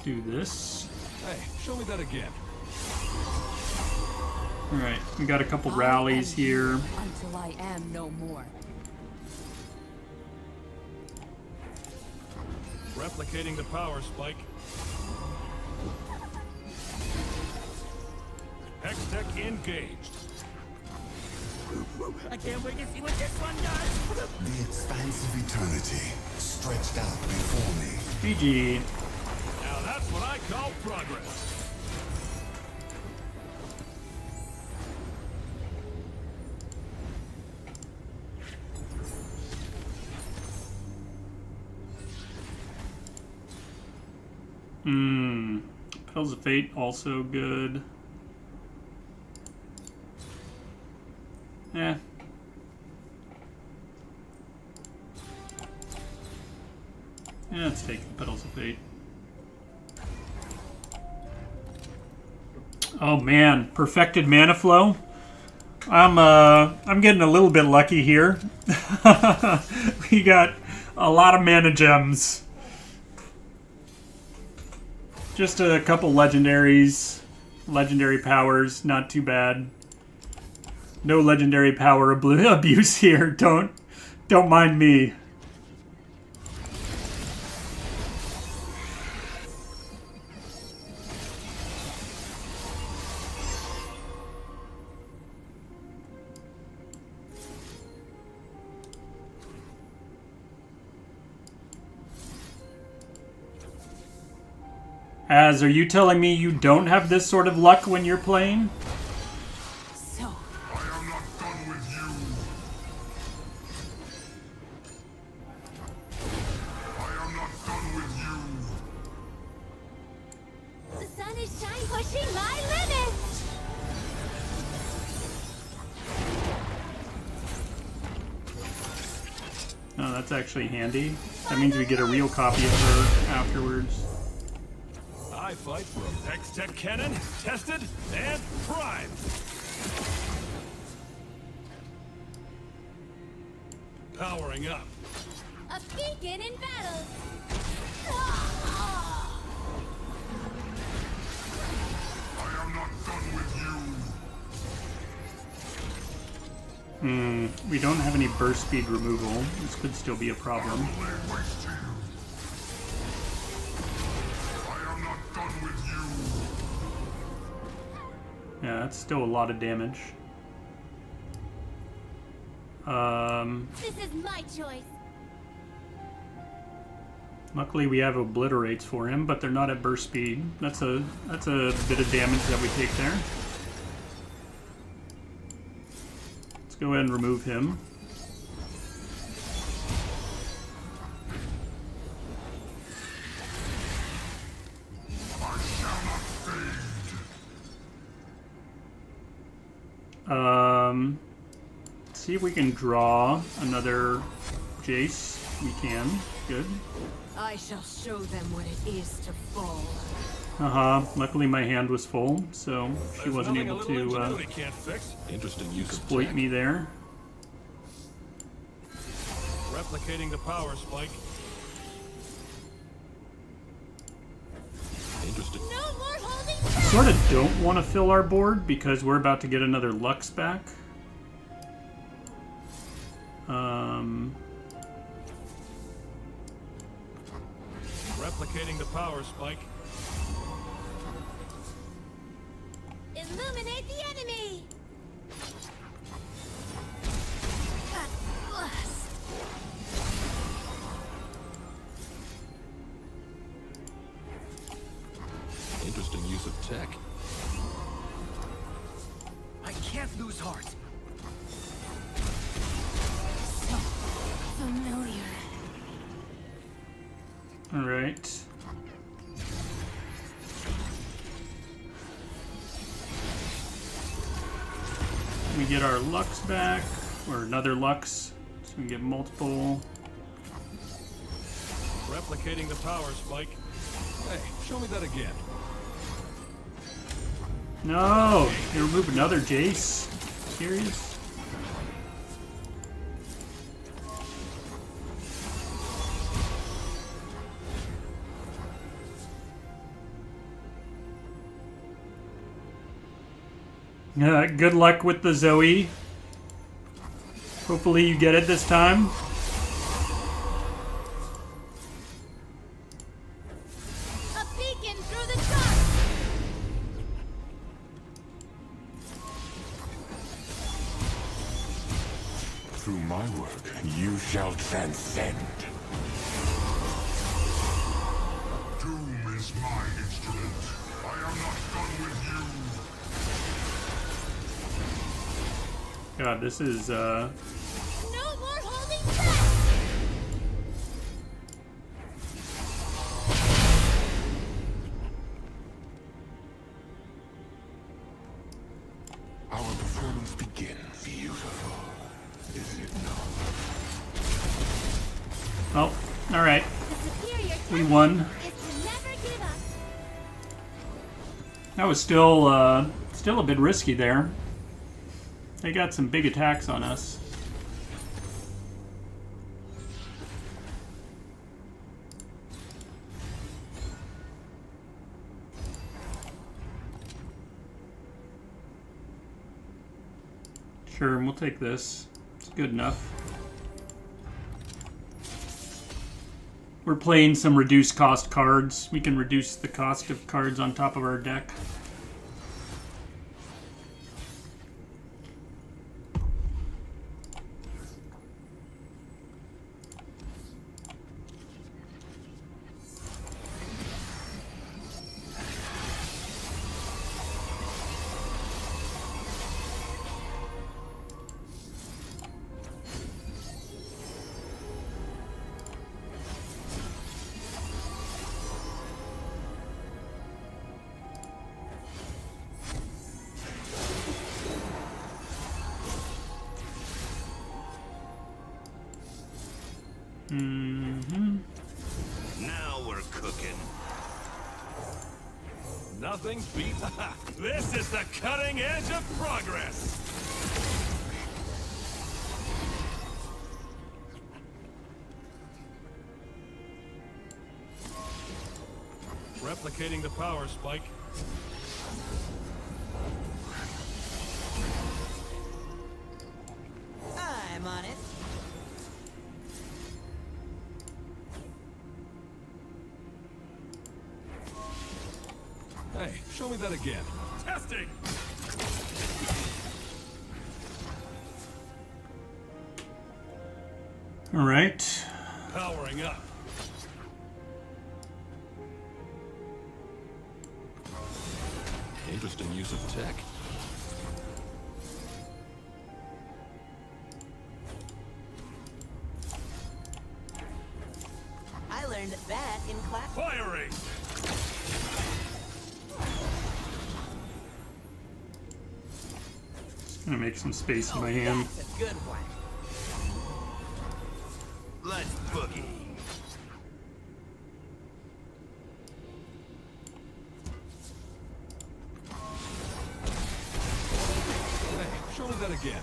[SPEAKER 1] Do this.
[SPEAKER 8] Hey, show me that again.
[SPEAKER 1] Alright, we got a couple rallies here.
[SPEAKER 4] Until I am no more.
[SPEAKER 7] Replicating the power spike. Hextech engaged.
[SPEAKER 5] I can't wait to see what this one does!
[SPEAKER 3] The expanse of eternity stretched out before me.
[SPEAKER 1] GG.
[SPEAKER 7] Now that's what I call progress.
[SPEAKER 1] Petals of Fate also good. Yeah. Yeah, let's take the Petals of Fate. Oh man, perfected mana flow. I'm getting a little bit lucky here. We got a lot of mana gems. Just a couple legendaries, legendary powers, not too bad. No legendary power abuse here. Don't mind me. Az, are you telling me you don't have this sort of luck when you're playing?
[SPEAKER 4] So,
[SPEAKER 3] I am not done with you. I am not done with you.
[SPEAKER 10] The sun is pushing my limits!
[SPEAKER 1] Oh, that's actually handy. That means we get a real copy of her afterwards.
[SPEAKER 7] I fight for a Hextech cannon, tested and primed. Powering up.
[SPEAKER 10] A beacon in battle!
[SPEAKER 3] I am not done with you.
[SPEAKER 1] We don't have any burst speed removal. This could still be a problem.
[SPEAKER 3] I waste you. I am not done with you.
[SPEAKER 1] Yeah, that's still a lot of damage.
[SPEAKER 10] This is my choice!
[SPEAKER 1] Luckily we have obliterates for him, but they're not at burst speed. That's a bit of damage that we take there. Let's go ahead and remove him.
[SPEAKER 3] I shall not fade.
[SPEAKER 1] See if we can draw another Jace. We can. Good.
[SPEAKER 4] I shall show them what it is to fall.
[SPEAKER 1] Luckily my hand was full, so she
[SPEAKER 7] There's
[SPEAKER 1] wasn't
[SPEAKER 7] nothing a
[SPEAKER 1] able
[SPEAKER 7] little
[SPEAKER 1] to
[SPEAKER 7] ingenuity can't fix.
[SPEAKER 8] Interesting use of
[SPEAKER 1] exploit
[SPEAKER 8] tech.
[SPEAKER 1] me there.
[SPEAKER 7] Replicating the power spike.
[SPEAKER 8] Interesting.
[SPEAKER 10] No more holding back!
[SPEAKER 1] Sort of don't want to fill our board because we're about to get another Lux back.
[SPEAKER 7] Replicating the power spike.
[SPEAKER 10] Illuminate the enemy! At last!
[SPEAKER 8] Interesting use of tech.
[SPEAKER 5] I can't lose heart.
[SPEAKER 10] So familiar.
[SPEAKER 1] All right. We get our Lux back, or another Lux, so we get multiple.
[SPEAKER 7] Replicating the power spike.
[SPEAKER 8] Hey, show me that again.
[SPEAKER 1] No, you remove another Jace. Serious? Good luck with the Zoe. Hopefully you get it this time.
[SPEAKER 10] A beacon through the dark.
[SPEAKER 3] Through my work, you shall transcend. Doom is my instrument. I am not done with you.
[SPEAKER 1] God, this is
[SPEAKER 10] No more holding back.
[SPEAKER 3] Our performance begins. Beautiful, is it not?
[SPEAKER 1] Oh, alright.
[SPEAKER 10] The superior
[SPEAKER 1] We
[SPEAKER 10] tactic
[SPEAKER 1] won.
[SPEAKER 10] is to never give up.
[SPEAKER 1] That was still a bit risky there. They got some big attacks on us. Sure, we'll take this. It's good enough. We're playing some reduced cost cards. We can reduce the cost of cards on top of our deck.
[SPEAKER 5] Now we're cooking.
[SPEAKER 7] Nothing beats. This is the cutting edge of progress. Replicating the power spike.
[SPEAKER 2] I'm on it.
[SPEAKER 8] Hey, show me that again.
[SPEAKER 7] Testing.
[SPEAKER 1] All right.
[SPEAKER 7] Powering up.
[SPEAKER 8] Interesting use of tech.
[SPEAKER 2] I learned that in class.
[SPEAKER 7] Firing.
[SPEAKER 1] Gonna make some space in my hand.
[SPEAKER 2] That's a good one.
[SPEAKER 5] Let's boogie.
[SPEAKER 8] Hey, show me that again.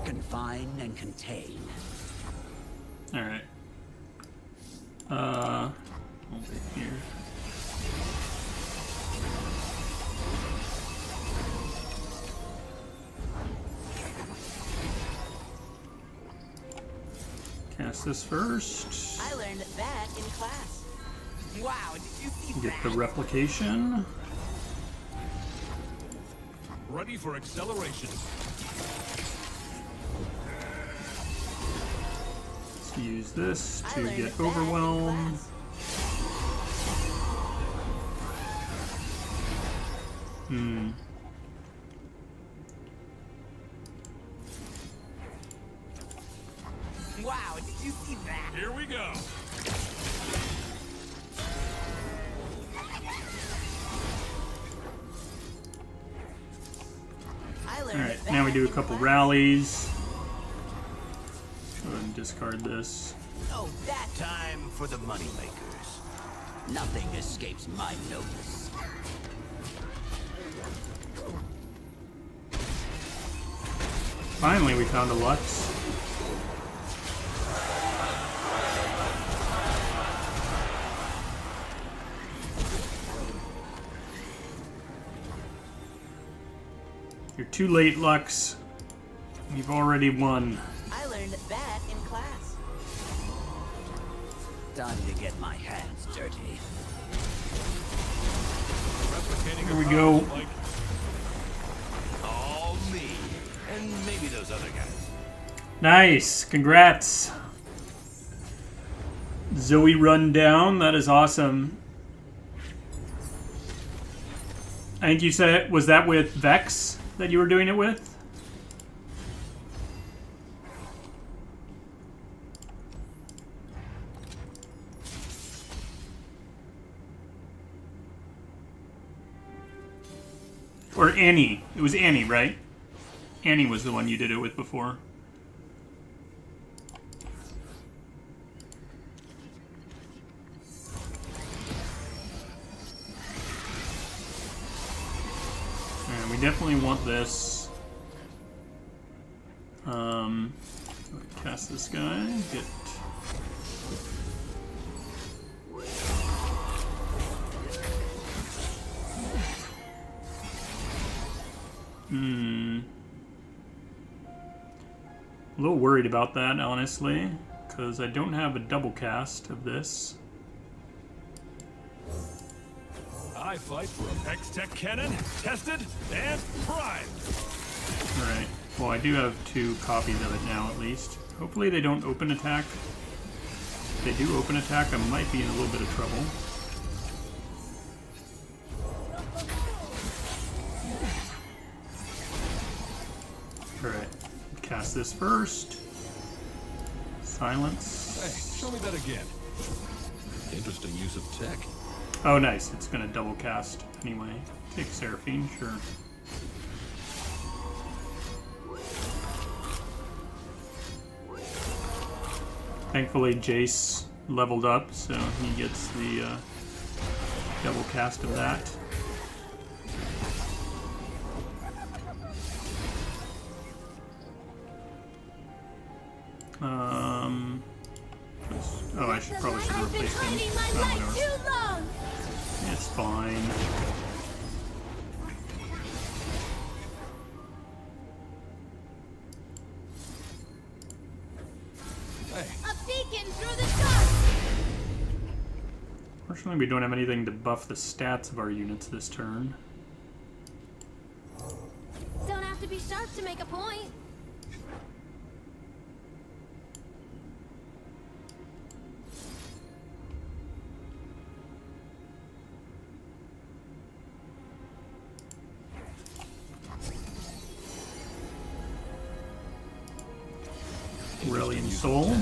[SPEAKER 11] Confine and contain.
[SPEAKER 1] All right. Hold it here. Cast this first.
[SPEAKER 2] I learned that in class. Wow, did you see
[SPEAKER 1] Get
[SPEAKER 2] that?
[SPEAKER 1] the replication.
[SPEAKER 7] Ready for acceleration.
[SPEAKER 1] Let's use this
[SPEAKER 2] I
[SPEAKER 1] to
[SPEAKER 2] learned
[SPEAKER 1] get
[SPEAKER 2] that in
[SPEAKER 1] overwhelm.
[SPEAKER 2] class. Wow, did you see that?
[SPEAKER 7] Here we go.
[SPEAKER 2] I learned
[SPEAKER 1] All right,
[SPEAKER 2] that
[SPEAKER 1] now we do a
[SPEAKER 2] in
[SPEAKER 1] couple
[SPEAKER 2] class.
[SPEAKER 1] rallies. Go ahead and discard this.
[SPEAKER 2] Oh, that
[SPEAKER 5] Time for the moneymakers.
[SPEAKER 11] Nothing escapes my notice.
[SPEAKER 1] Finally, we found a Lux. You're too late, Lux. You've already won.
[SPEAKER 2] I learned that in class.
[SPEAKER 11] Time to get my hands dirty.
[SPEAKER 7] Replicating
[SPEAKER 1] Here we
[SPEAKER 7] the
[SPEAKER 1] go.
[SPEAKER 7] powers like all me. And maybe those other guys.
[SPEAKER 1] Nice. Congrats. Zoe run down. That is awesome. I think you said, was that with Vex that you were doing it with? Or Annie. It was Annie, right? Annie was the one you did it with before. And we definitely want this. Cast this guy. Get. A little worried about that, honestly, because I don't have a double cast of this.
[SPEAKER 7] I fight for a Hex Tech cannon, tested and primed.
[SPEAKER 1] Alright, well I do have 2 copies of it now at least. Hopefully they don't open attack. If they do open attack, I might be in a little bit of trouble. Alright, cast this first. Silence.
[SPEAKER 8] Hey, show me that again. Interesting use of tech.
[SPEAKER 1] Oh nice, it's gonna double cast anyway. Take Seraphine, sure. Thankfully Jace leveled up, so he gets the double cast of that. Oh, I probably should have replaced him. Oh, whatever. It's fine.
[SPEAKER 8] Hey.
[SPEAKER 10] A beacon through the dark.
[SPEAKER 1] Fortunately, we don't have anything to buff the stats of our units this turn.
[SPEAKER 10] Don't have to be sharp to make a point.
[SPEAKER 1] Brilliant Soul.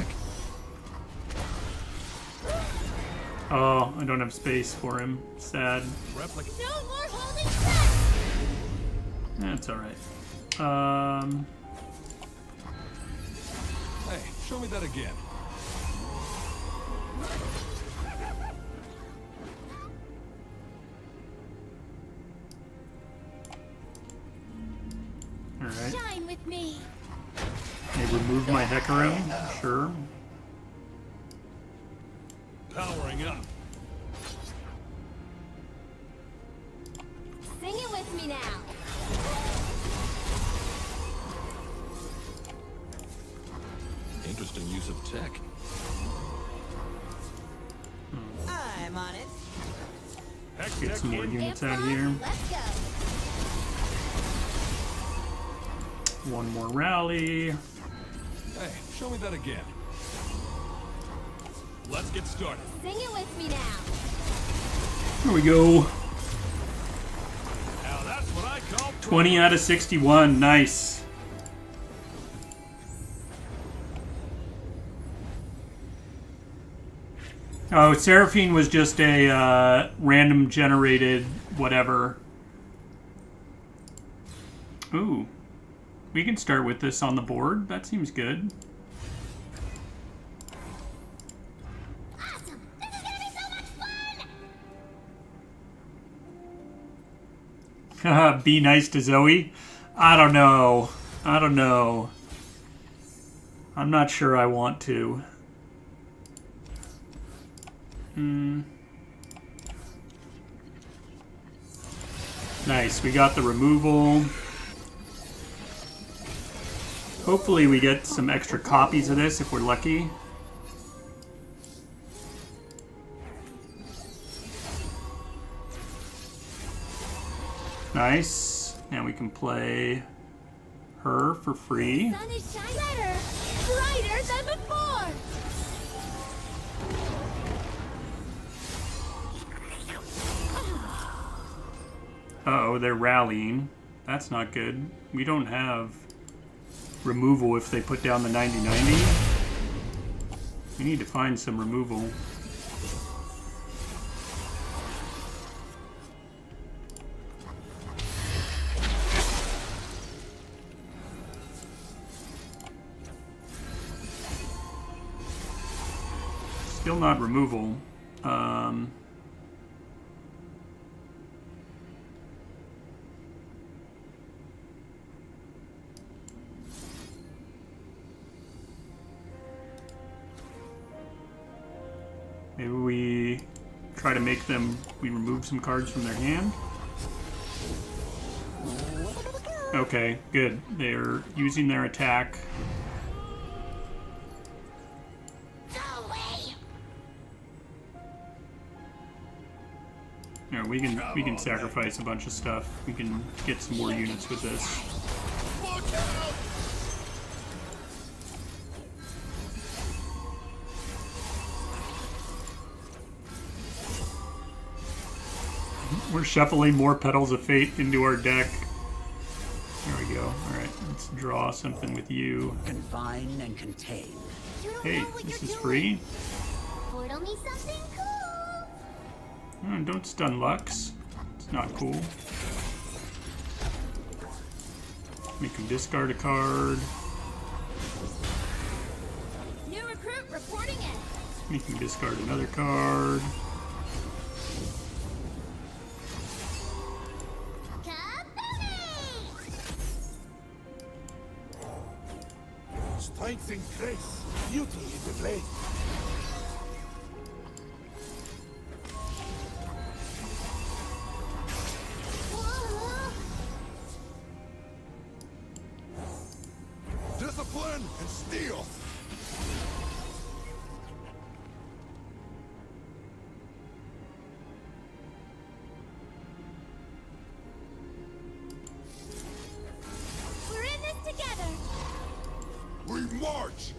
[SPEAKER 1] Oh, I don't have space for him. Sad.
[SPEAKER 10] No more holding fast.
[SPEAKER 1] That's alright.
[SPEAKER 8] Hey, show me that again.
[SPEAKER 1] Alright.
[SPEAKER 10] Shine with me.
[SPEAKER 1] They remove my Hecarim, sure.
[SPEAKER 7] Powering up.
[SPEAKER 10] Sing it with me now.
[SPEAKER 8] Interesting use of tech.
[SPEAKER 2] I'm on it.
[SPEAKER 7] Hex
[SPEAKER 1] Get
[SPEAKER 7] Tech
[SPEAKER 1] some more
[SPEAKER 7] in.
[SPEAKER 1] units out here.
[SPEAKER 10] Let's go.
[SPEAKER 1] One more rally.
[SPEAKER 8] Hey, show me that again.
[SPEAKER 7] Let's get started.
[SPEAKER 10] Sing it with me now.
[SPEAKER 1] Here we go.
[SPEAKER 7] Now that's what I call
[SPEAKER 1] 20 out of 61. Nice. Oh, Seraphine was just a random generated whatever. Ooh. We can start with this on the board. That seems good.
[SPEAKER 10] Awesome. This is gonna be so much fun.
[SPEAKER 1] Be nice to Zoe? I don't know. I don't know. I'm not sure I want to. Nice. We got the removal. Hopefully we get some extra copies of this if we're lucky. Nice. Now we can play her for free.
[SPEAKER 10] The sun is shining brighter than before.
[SPEAKER 1] Uh-oh, they're rallying. That's not good. We don't have removal if they put down the 90-90. We need to find some removal. Still not removal. Maybe we try to make them, we remove some cards from their hand. Okay, good. They're using their attack. Yeah, we can sacrifice a bunch of stuff. We can get some more units with this. We're shuffling more Petals of Fate into our deck. There we go. Alright, let's draw something with you.
[SPEAKER 11] Confine and contain.
[SPEAKER 1] Hey, this is free.
[SPEAKER 10] Portal me something cool.
[SPEAKER 1] Oh, don't stun Lux. It's not cool. Make him discard a card.
[SPEAKER 10] New recruit reporting in.
[SPEAKER 1] Make him discard another card.
[SPEAKER 5] Strength and grace, beauty in the blade. Discipline and steel.
[SPEAKER 10] We're in this together.
[SPEAKER 5] We march!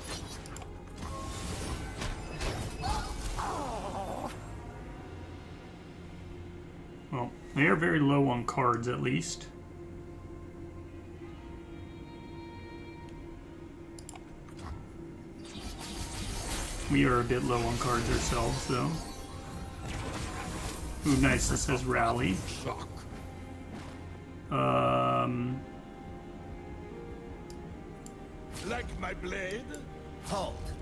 [SPEAKER 1] Well, they are very low on cards, at least. We are a bit low on cards ourselves, though. Ooh, nice. This has Rally.
[SPEAKER 5] Shock. Like my blade?
[SPEAKER 11] Halt.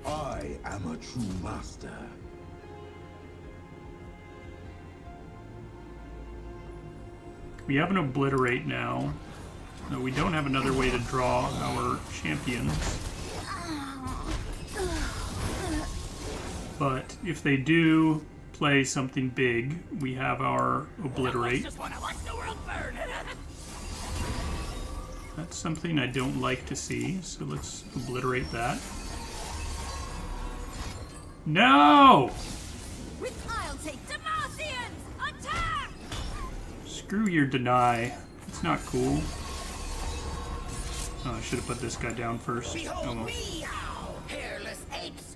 [SPEAKER 5] I am a true master.
[SPEAKER 1] We have an Obliterate now. No, we don't have another way to draw our champions. But if they do play something big, we have our Obliterate. That's something I don't like to see, so let's obliterate that. No!
[SPEAKER 9] I'll take Demacians! Attack!
[SPEAKER 1] Screw your deny. It's not cool. Oh, I should have put this guy down first. Oh, well.
[SPEAKER 11] Meow, hairless apes.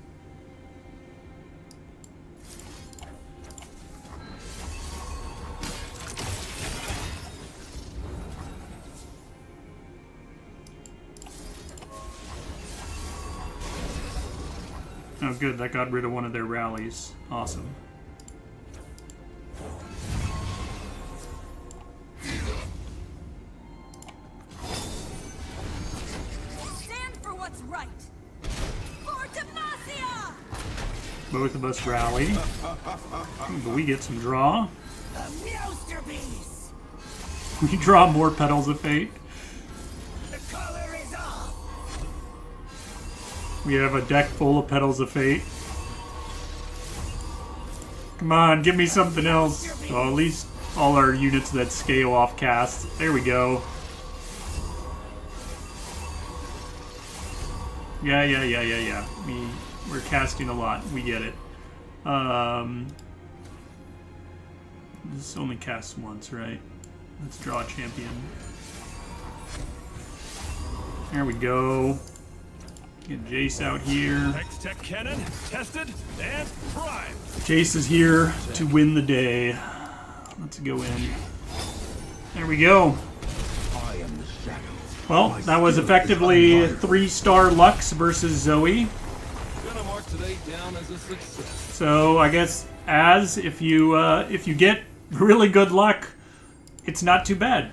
[SPEAKER 1] Oh, good. That got rid of one of their rallies. Awesome.
[SPEAKER 9] Stand for what's right! For Demacia!
[SPEAKER 1] Both of us rally. But we get some draw.
[SPEAKER 11] A masterpiece.
[SPEAKER 1] We draw more Petals of Fate.
[SPEAKER 11] The color is off.
[SPEAKER 1] We have a deck full of Petals of Fate. Come on, give me something else. Well, at least all our units that scale off cast. There we go. Yeah. We're casting a lot. We get it. This only casts once, right? Let's draw a champion. There we go. Get Jace out here.
[SPEAKER 7] Hextech cannon, tested and primed.
[SPEAKER 1] Jace is here to win the day. Let's go in. There we go. Well, that was effectively 3-star Lux versus Zoe.
[SPEAKER 8] Gonna mark today down as a success.
[SPEAKER 1] So I guess if you get really good luck, it's not too bad.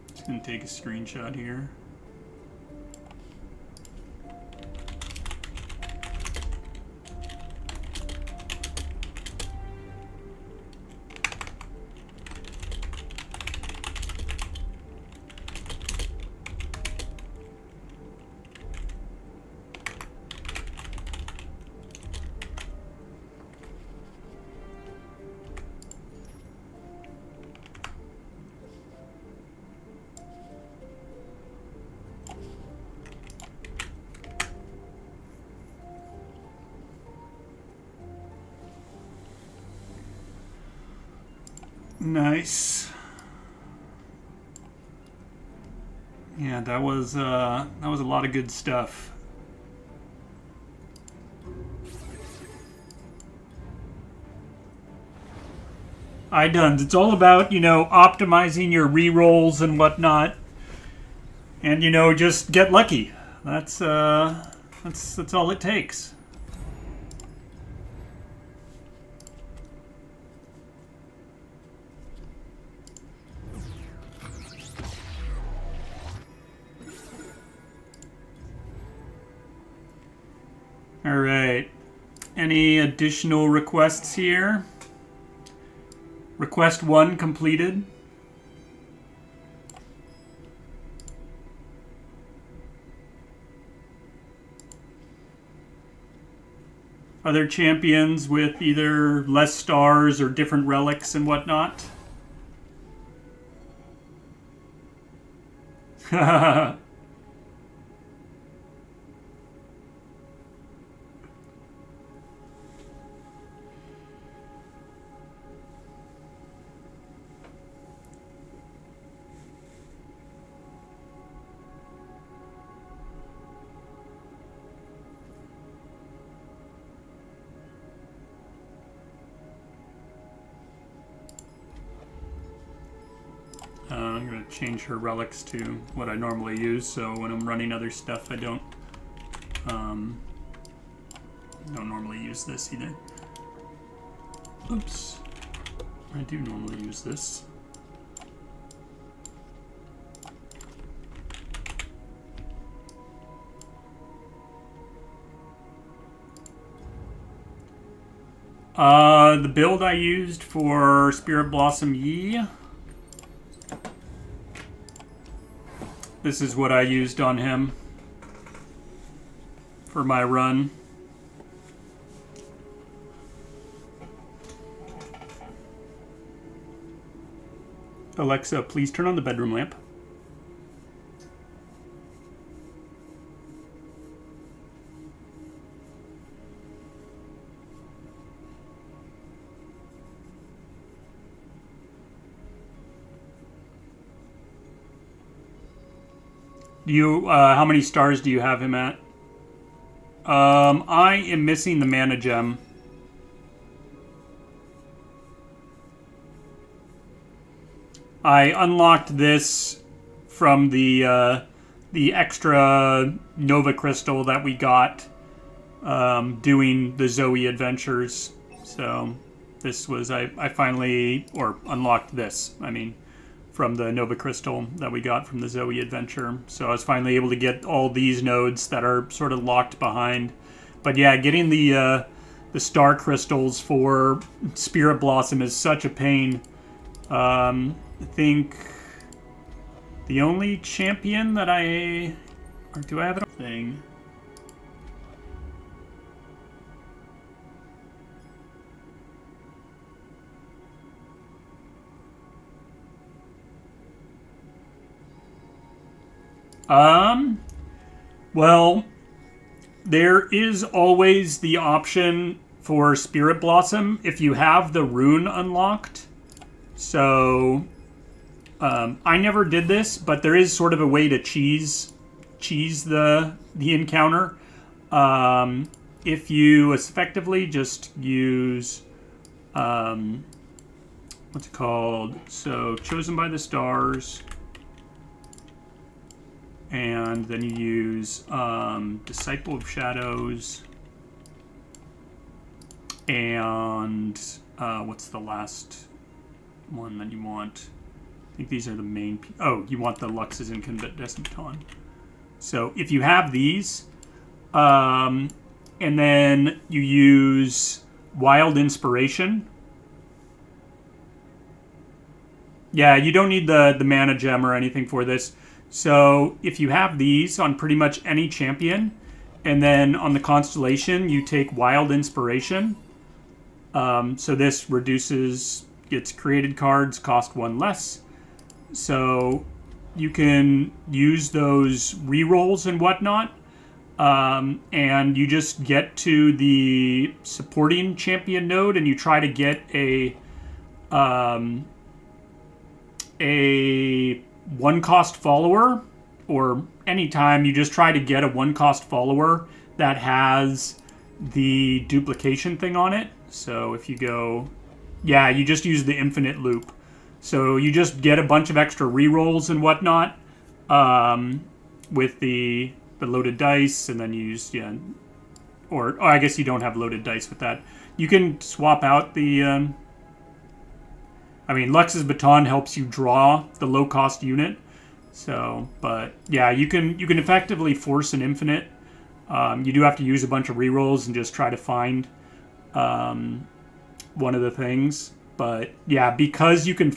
[SPEAKER 1] Just gonna take a screenshot here. Nice. Yeah, that was a lot of good stuff. It's all about, optimizing your rerolls and whatnot. And, just get lucky. That's all it takes. All right. Any additional requests here? Request 1 completed. Other champions with either less stars or different relics and whatnot. I'm going to change her relics to what I normally use, so when I'm running other stuff, I don't normally use this either. Oops. I do normally use this. The build I used for Spirit Blossom Yi. This is what I used on him for my run. Alexa, please turn on the bedroom lamp. How many stars do you have him at? I am missing the mana gem. I unlocked this from the extra Nova Crystal that we got doing the Zoe adventures. So this was, I finally, or unlocked this, I mean, from the Nova Crystal that we got from the Zoe adventure. So I was finally able to get all these nodes that are sort of locked behind. But yeah, getting the star crystals for Spirit Blossom is such a pain. I think the only champion that or do I have a thing? Well, there is always the option for Spirit Blossom if you have the rune unlocked. So, I never did this, but there is sort of a way to cheese the encounter. If you effectively just use, what's it called? So, Chosen by the Stars. And then you use Disciple of Shadows. And what's the last one that you want? I think these are the main... Oh, you want the Lux's Incandescent Baton. So if you have these, and then you use Wild Inspiration. Yeah, you don't need the mana gem or anything for this. So if you have these on pretty much any champion, and then on the Constellation you take Wild Inspiration, so this gets created cards, cost 1 less. So you can use those rerolls and whatnot, and you just get to the supporting champion node and you try to get a 1-cost follower, or anytime you just try to get a 1-cost follower that has the duplication thing on it. So if you go, yeah, you just use the infinite loop. So you just get a bunch of extra rerolls and whatnot with the loaded dice, and then you use, yeah, or I guess you don't have loaded dice with that. You can swap out the I mean, Lux's Baton helps you draw the low-cost unit. So, but yeah, you can effectively force an infinite. You do have to use a bunch of rerolls and just try to find one of the things. But yeah, because you can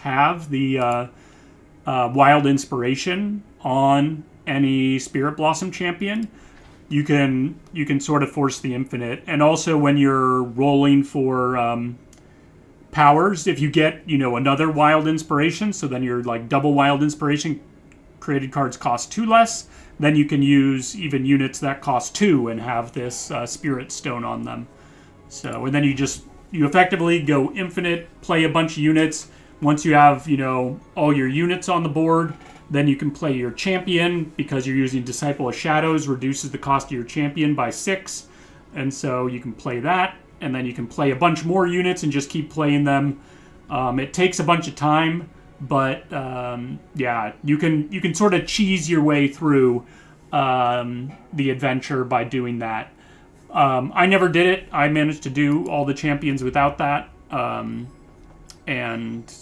[SPEAKER 1] have the Wild Inspiration on any Spirit Blossom champion, you can sort of force the infinite. And also when you're rolling for powers, if you get, another Wild Inspiration, so then you're like double Wild Inspiration, created cards cost 2 less, then you can use even units that cost 2 and have this Spirit Stone on them. So, and then you effectively go infinite, play a bunch of units. Once you have, all your units on the board, then you can play your champion, because you're using Disciple of Shadows, reduces the cost of your champion by 6. And so you can play that, and then you can play a bunch more units and just keep playing them. It takes a bunch of time, but yeah, you can sort of cheese your way through the adventure by doing that. I never did it. I managed to do all the champions without that, and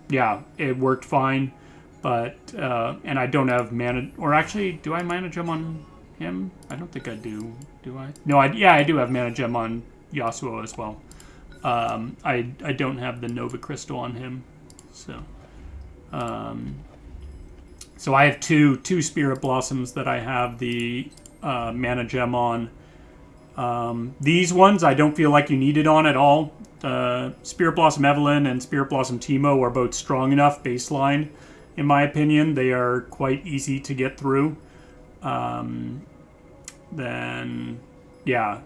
[SPEAKER 1] yeah, it worked fine. But and I don't have mana, or actually, do I mana gem on him? I don't think I do. Do I? No, I do have mana gem on Yasuo as well. I don't have the Nova Crystal on him, so so I have two Spirit Blossoms that I have the mana gem on. These ones I don't feel like you need it on at all. Spirit Blossom Evelyn and Spirit Blossom Teemo are both strong enough baseline, in my opinion. They are quite easy to get through. Then yeah,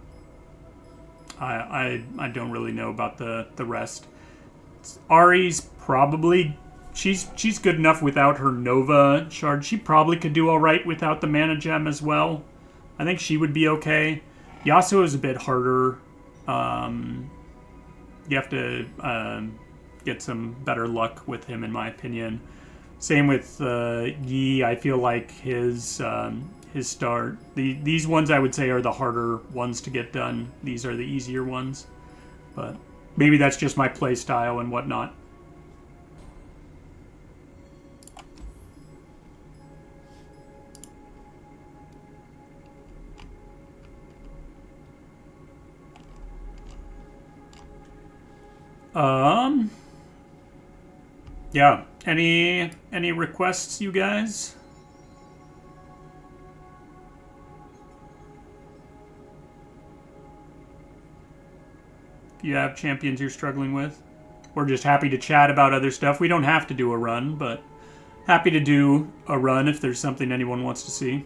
[SPEAKER 1] I don't really know about the rest. Ari's probably, she's good enough without her Nova shard. She probably could do all right without the mana gem as well. I think she would be okay. Yasuo is a bit harder. You have to get some better luck with him, in my opinion. Same with Yi. I feel like his start. These ones I would say are the harder ones to get done. These are the easier ones, but maybe that's just my play style and whatnot. Yeah. Any requests, you guys? If you have champions you're struggling with. We're just happy to chat about other stuff. We don't have to do a run, but happy to do a run if there's something anyone wants to see.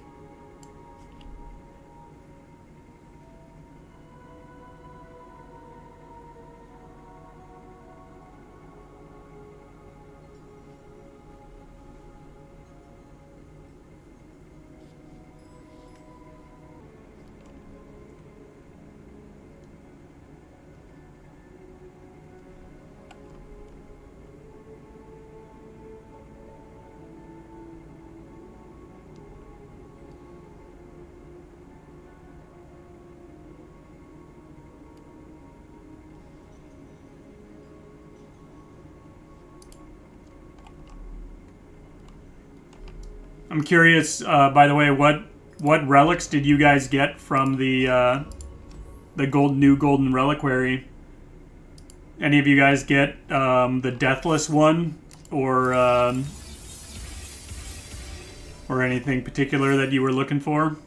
[SPEAKER 1] I'm curious, by the way, what relics did you guys get from the new golden reliquary? Any of you guys get the deathless one, or anything particular that you were looking for?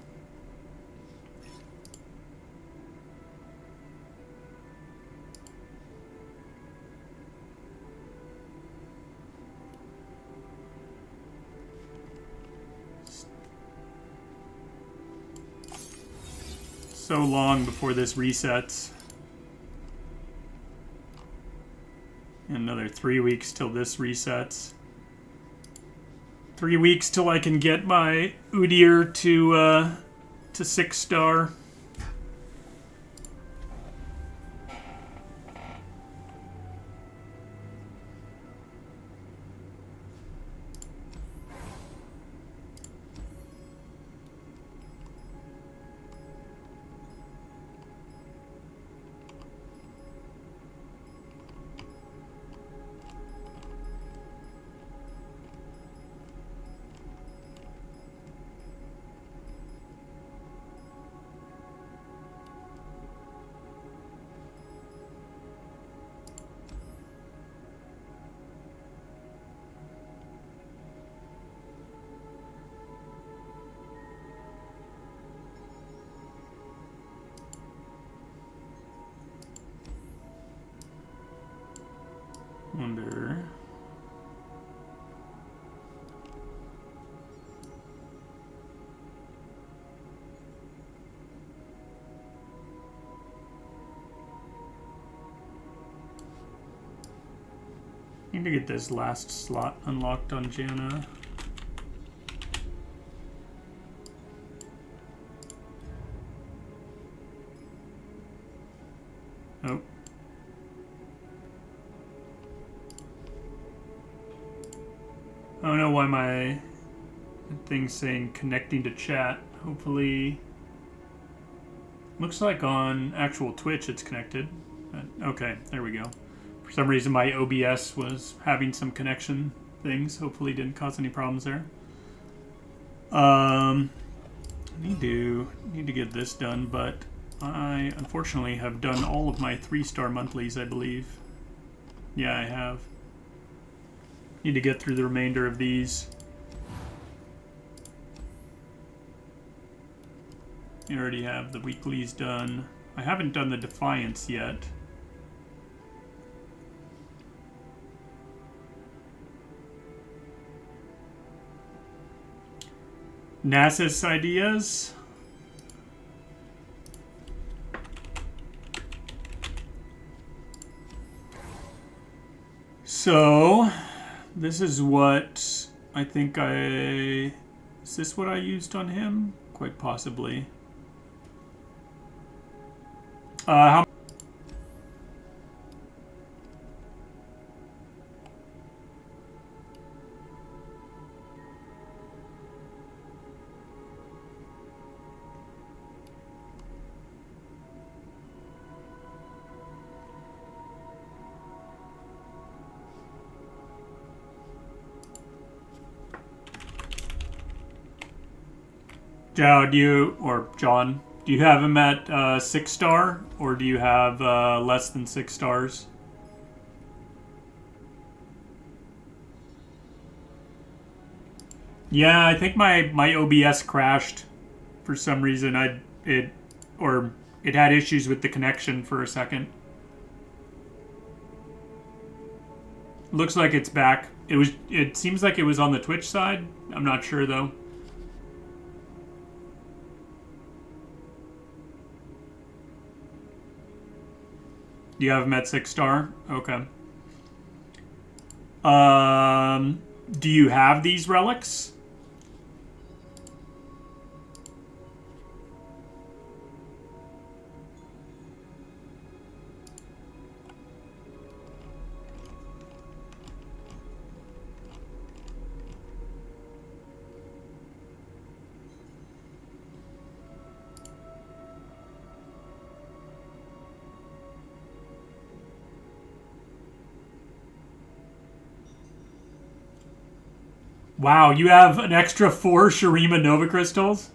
[SPEAKER 1] So long before this resets. Another 3 weeks till this resets. 3 weeks till I can get my Udyr to 6-star. Wonder. Need to get this last slot unlocked on Janna. Oh. I don't know why my thing's saying connecting to chat. Hopefully, looks like on actual Twitch it's connected. Okay, there we go. For some reason my OBS was having some connection things. Hopefully didn't cause any problems there. Need to get this done, but I unfortunately have done all of my 3-star monthlies, I believe. Yeah, I have. Need to get through the remainder of these. You already have the weeklies done. I haven't done the Defiance yet. Nasus ideas. So this is what I think is this what I used on him? Quite possibly. How Joe, John, do you have him at 6-star, or do you have less than 6 stars? Yeah, I think my OBS crashed for some reason. It had issues with the connection for a second. Looks like it's back. It seems like it was on the Twitch side. I'm not sure though. You have him at 6-star? Okay. Do you have these relics? Wow, you have an extra 4 Shurima Nova Crystals?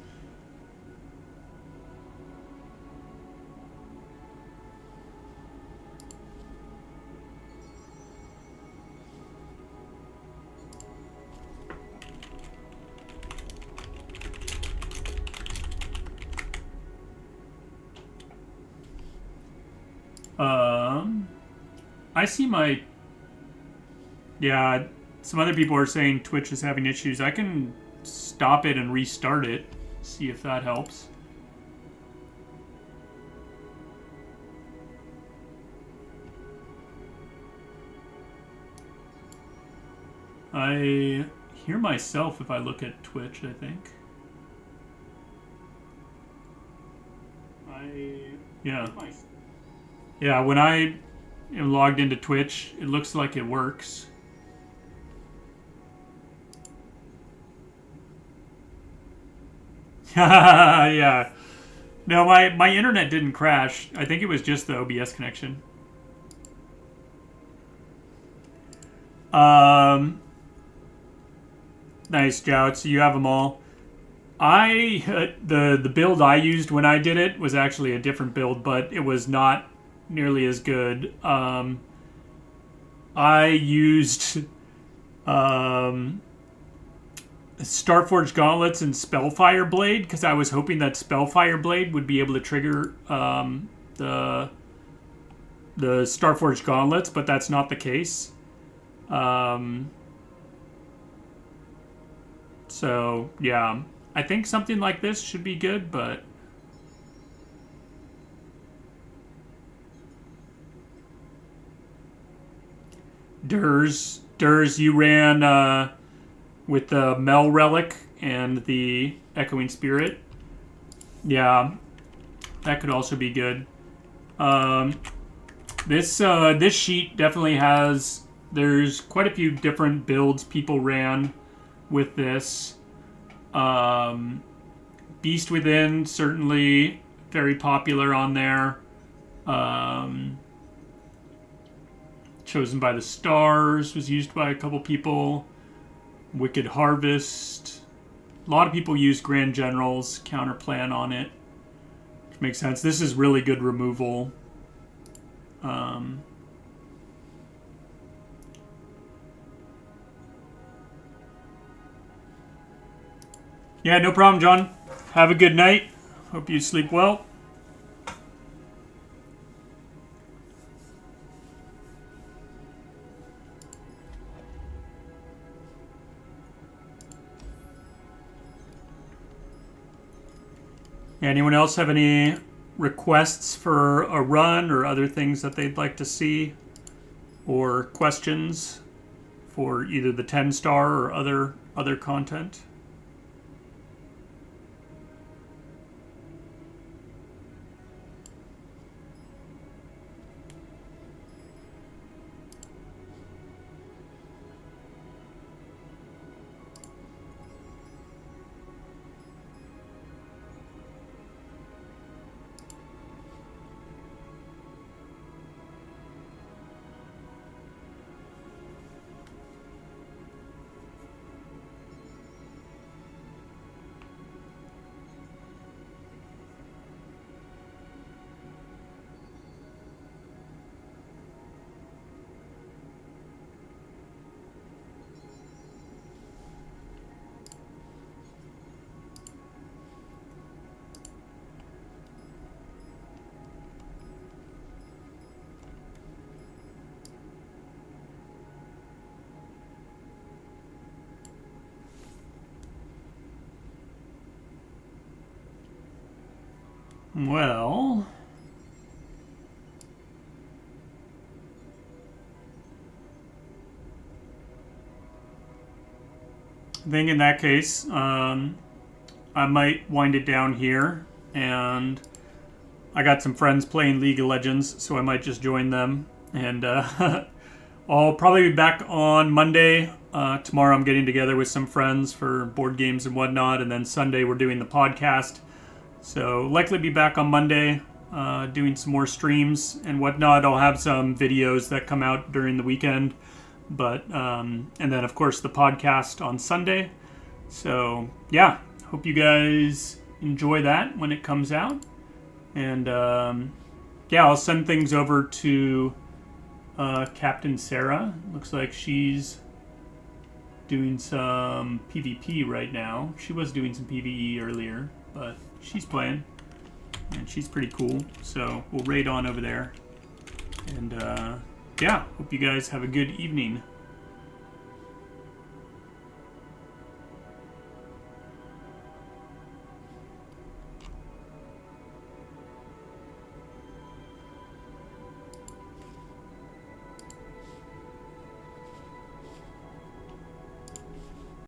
[SPEAKER 1] I see my... Yeah, some other people are saying Twitch is having issues. I can stop it and restart it. See if that helps. I hear myself if I look at Twitch, I think. Yeah. Yeah, when I am logged into Twitch, it looks like it works. Yeah. No, my internet didn't crash. I think it was just the OBS connection. Nice, Jout. So you have them all. The build I used when I did it was actually a different build, but it was not nearly as good. I used Starforged Gauntlets and Spellfire Blade because I was hoping that Spellfire Blade would be able to trigger the Starforged Gauntlets, but that's not the case. So yeah, I think something like this should be good, but Durs, you ran with the Mel Relic and the Echoing Spirit. Yeah, that could also be good. This sheet definitely has... There's quite a few different builds people ran with this. Beast Within, certainly very popular on there. Chosen by the Stars was used by a couple people. Wicked Harvest. A lot of people use Grand General's counterplan on it, which makes sense. This is really good removal. Yeah, no problem, John. Have a good night. Hope you sleep well. Anyone else have any requests for a run or other things that they'd like to see? Or questions for either the 10-star or other content? Well, I think in that case, I might wind it down here. And I got some friends playing League of Legends, so I might just join them. And I'll probably be back on Monday. Tomorrow I'm getting together with some friends for board games and whatnot. And then Sunday we're doing the podcast. So likely be back on Monday doing some more streams and whatnot. I'll have some videos that come out during the weekend. But and then, of course, the podcast on Sunday. So, yeah, hope you guys enjoy that when it comes out. And, yeah, I'll send things over to Captain Sarah. Looks like she's doing some PvP right now. She was doing some PvE earlier, but she's playing. And she's pretty cool. So we'll raid on over there. And, yeah, hope you guys have a good evening.